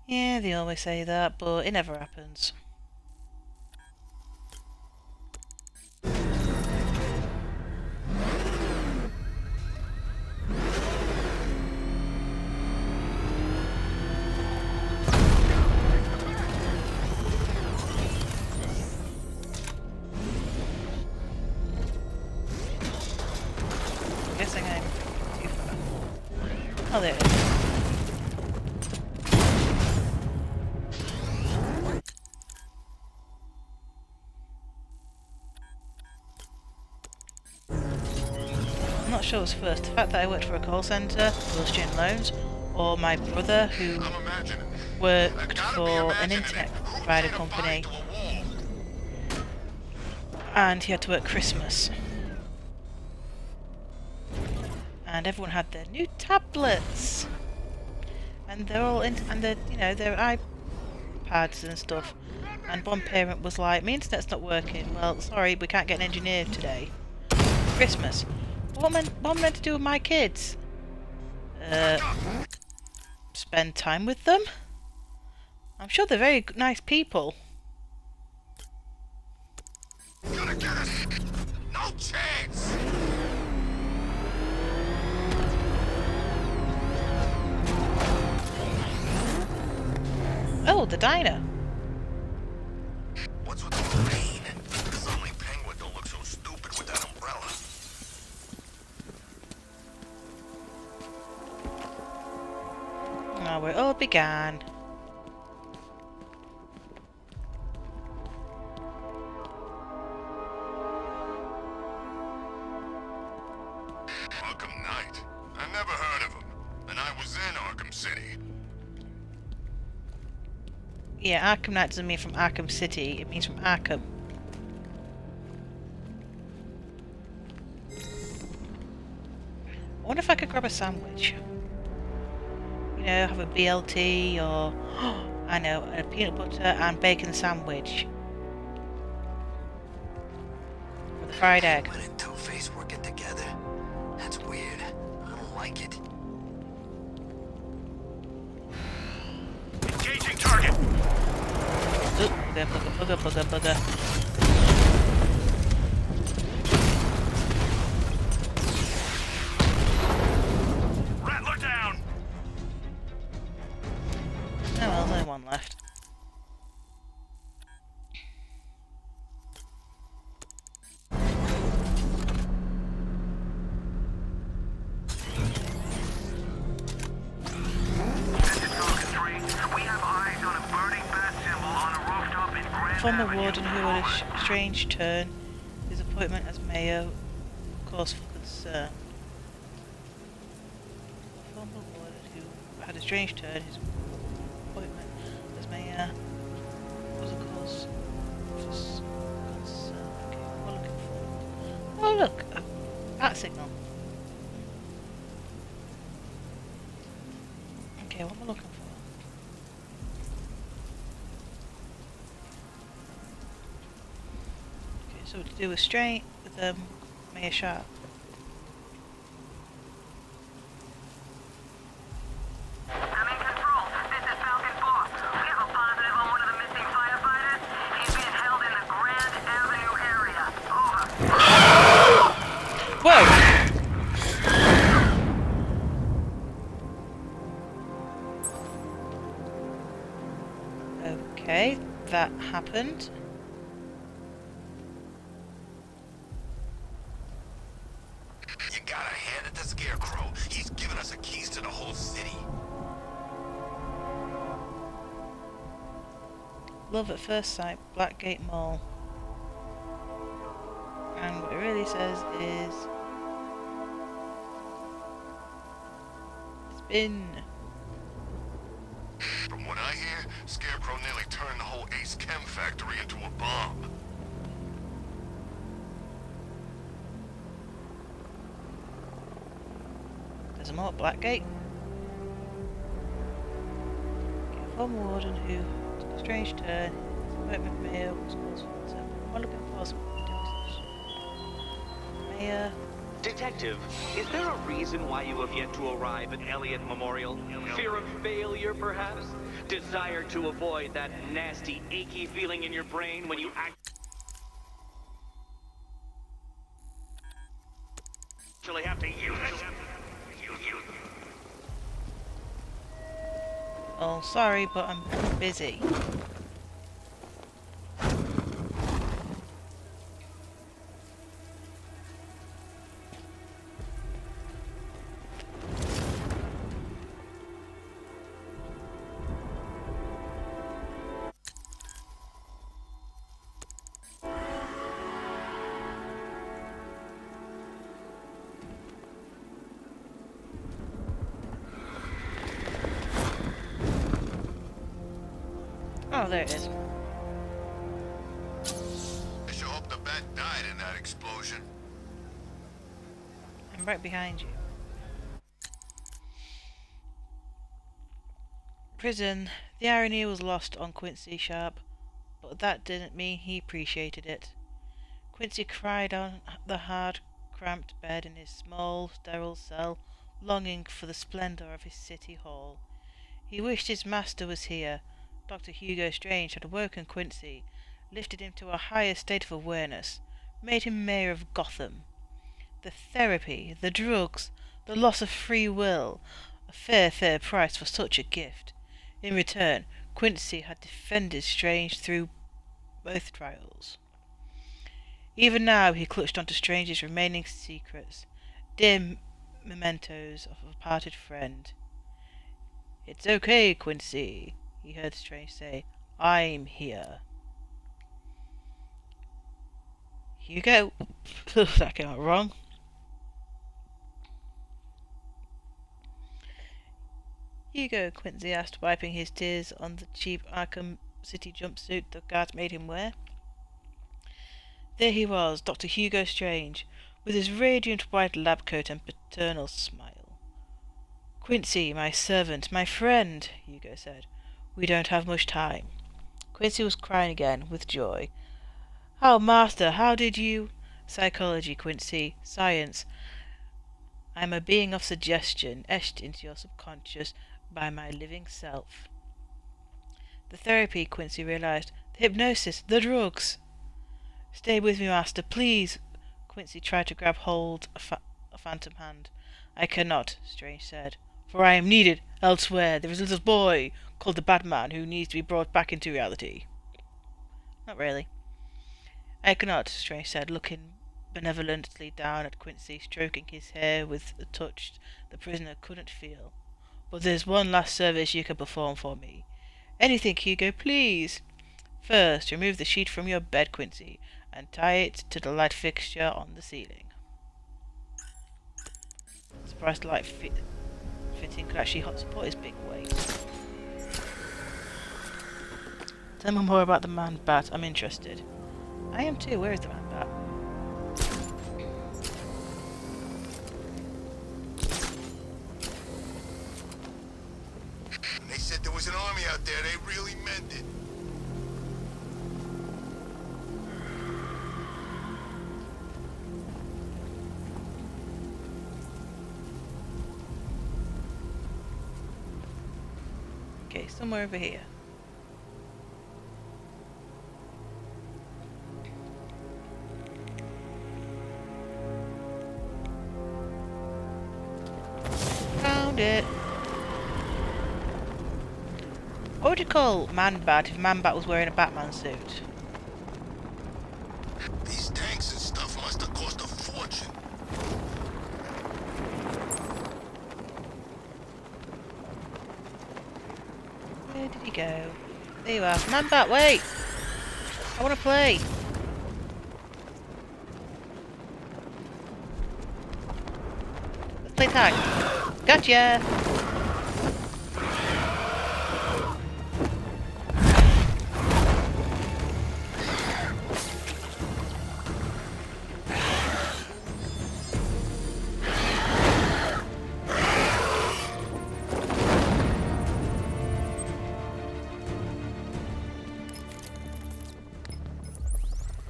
Yeah, they always say that, but it never happens. Guessing I'm too far. Oh, there it is. I'm not sure what's first, the fact that I worked for a call centre for student loans, or my brother who worked for an internet provider company and he had to work Christmas. And everyone had their new tablets, and they're all in, and they're, you know, their iPads and stuff. And one parent was like, "My internet's not working." Well, sorry, we can't get an engineer today. Christmas. What am I meant to do with my kids? Spend time with them. I'm sure they're very nice people. Oh, the diner. What's with the rain? Suddenly Penguin don't look so stupid with that umbrella. Oh, where it all began. Arkham Knight. I never heard of him. And I was in Arkham City. Yeah, Arkham Knight doesn't mean from Arkham City, it means from Arkham. I wonder if I could grab a sandwich. You know, have a BLT or, I know, a peanut butter and bacon sandwich. With a fried egg. When and Two-Face working together? That's weird. I don't like it. Engaging target. Oop, bugger. Rattler down. Oh well, there's only one left. From the warden who had a strange turn, his appointment as mayor, cause for concern. From the warden who had a strange turn, his appointment as mayor was a cause for concern. Okay, what am I looking for? Oh look, a bat signal. Okay, what am I looking for? So to do a straight with Mayor Sharp. I'm in control. This is Falcon 4. We have a positive on one of the missing firefighters. He's being held in the Grand Avenue area. Over. Whoa! Okay, that happened. You gotta hand it to Scarecrow. He's given us the keys to the whole city. Love at first sight, Blackgate Mall. And what it really says is spin. From what I hear, Scarecrow nearly turned the whole Ace Chem factory into a bomb. There's a more Blackgate. From warden who took a strange turn. His appointment mayor was cause for concern. We're looking for some mayor. Detective, is there a reason why you have yet to arrive at Elliott Memorial? Fear of failure, perhaps? Desire to avoid that nasty, achy feeling in your brain when you actually have to use it? Oh, sorry, but I'm busy. Oh, there it is. I sure hope the bat died in that explosion. I'm right behind you. Prison. The irony was lost on Quincy Sharp, but that didn't mean he appreciated it. Quincy cried on the hard, cramped bed in his small, sterile cell, longing for the splendor of his city hall. He wished his master was here. Dr. Hugo Strange had awoken Quincy, lifted him to a higher state of awareness, made him mayor of Gotham. The therapy, the drugs, the loss of free will, a fair price for such a gift. In return, Quincy had defended Strange through both trials. Even now he clutched onto Strange's remaining secrets, dim mementos of a parted friend. "It's okay, Quincy," he heard Strange say. "I'm here." Hugo. That came out wrong. Hugo, Quincy asked, wiping his tears on the cheap Arkham City jumpsuit the guards made him wear. There he was, Dr. Hugo Strange, with his radiant white lab coat and paternal smile. "Quincy, my servant, my friend," Hugo said. "We don't have much time." Quincy was crying again, with joy. "Oh, Master, how did you—" "Psychology, Quincy. Science. I'm a being of suggestion, etched into your subconscious by my living self." The therapy, Quincy realized. The hypnosis. The drugs. "Stay with me, Master, please." Quincy tried to grab hold of a phantom hand. "I cannot," Strange said, "for I am needed elsewhere. There is a little boy called the Batman who needs to be brought back into reality." "Not really." "I cannot," Strange said, looking benevolently down at Quincy, stroking his hair with a touch the prisoner couldn't feel. "But there's one last service you can perform for me. Anything, Hugo, please." "First, remove the sheet from your bed, Quincy, and tie it to the light fixture on the ceiling." Surprised the light fitting could actually support his big weight. "Tell me more about the Man-Bat. I'm interested." "I am too. Where is the Man-Bat?" They said there was an army out there. They really meant it. Okay, somewhere over here. Found it. What would you call Man-Bat if Man-Bat was wearing a Batman suit? These tanks and stuff must have cost a fortune. Where did he go? There you are. Man-Bat, wait! I want to play! Let's play tag. Gotcha!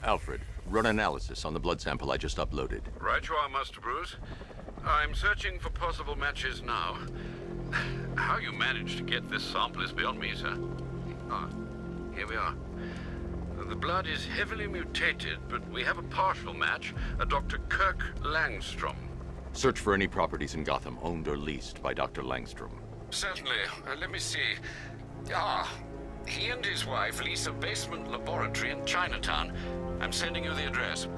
Alfred, run analysis on the blood sample I just uploaded. Right you are, Master Bruce. I'm searching for possible matches now. How you managed to get this sample is beyond me, sir. Ah, here we are. The blood is heavily mutated, but we have a partial match, a Dr. Kirk Langstrom. Search for any properties in Gotham owned or leased by Dr. Langstrom. Certainly. Let me see. Ah, he and his wife lease a basement laboratory in Chinatown. I'm sending you the address.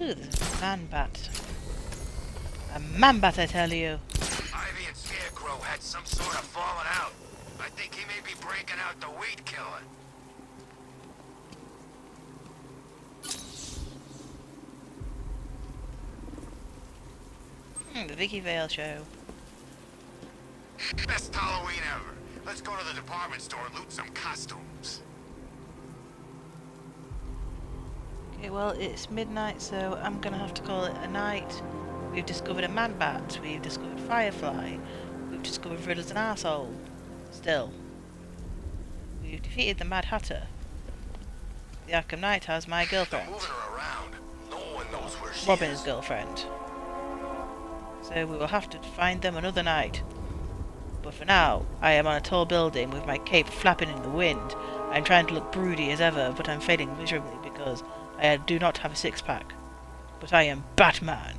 Ooh, there's a Man-Bat. A Man-Bat, I tell you. Ivy and Scarecrow had some sort of falling out. I think he may be breaking out the weed killer. The Vicky Vale show. Best Halloween ever. Let's go to the department store and loot some costumes. Okay, well, it's midnight, so I'm gonna have to call it a night. We've discovered a Man-Bat, we've discovered Firefly, we've discovered Riddler's an arsehole. Still. We've defeated the Mad Hatter. The Arkham Knight has my girlfriend. Moving her around. No one knows where she Robin's is. girlfriend. So we will have to find them another night. But for now, I am on a tall building with my cape flapping in the wind. I'm trying to look broody as ever, but I'm failing miserably because I do not have a six-pack. But I am Batman.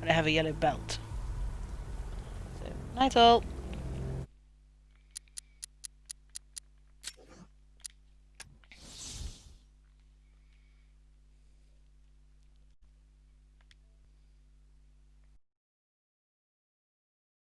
and I have a yellow belt. So, night all.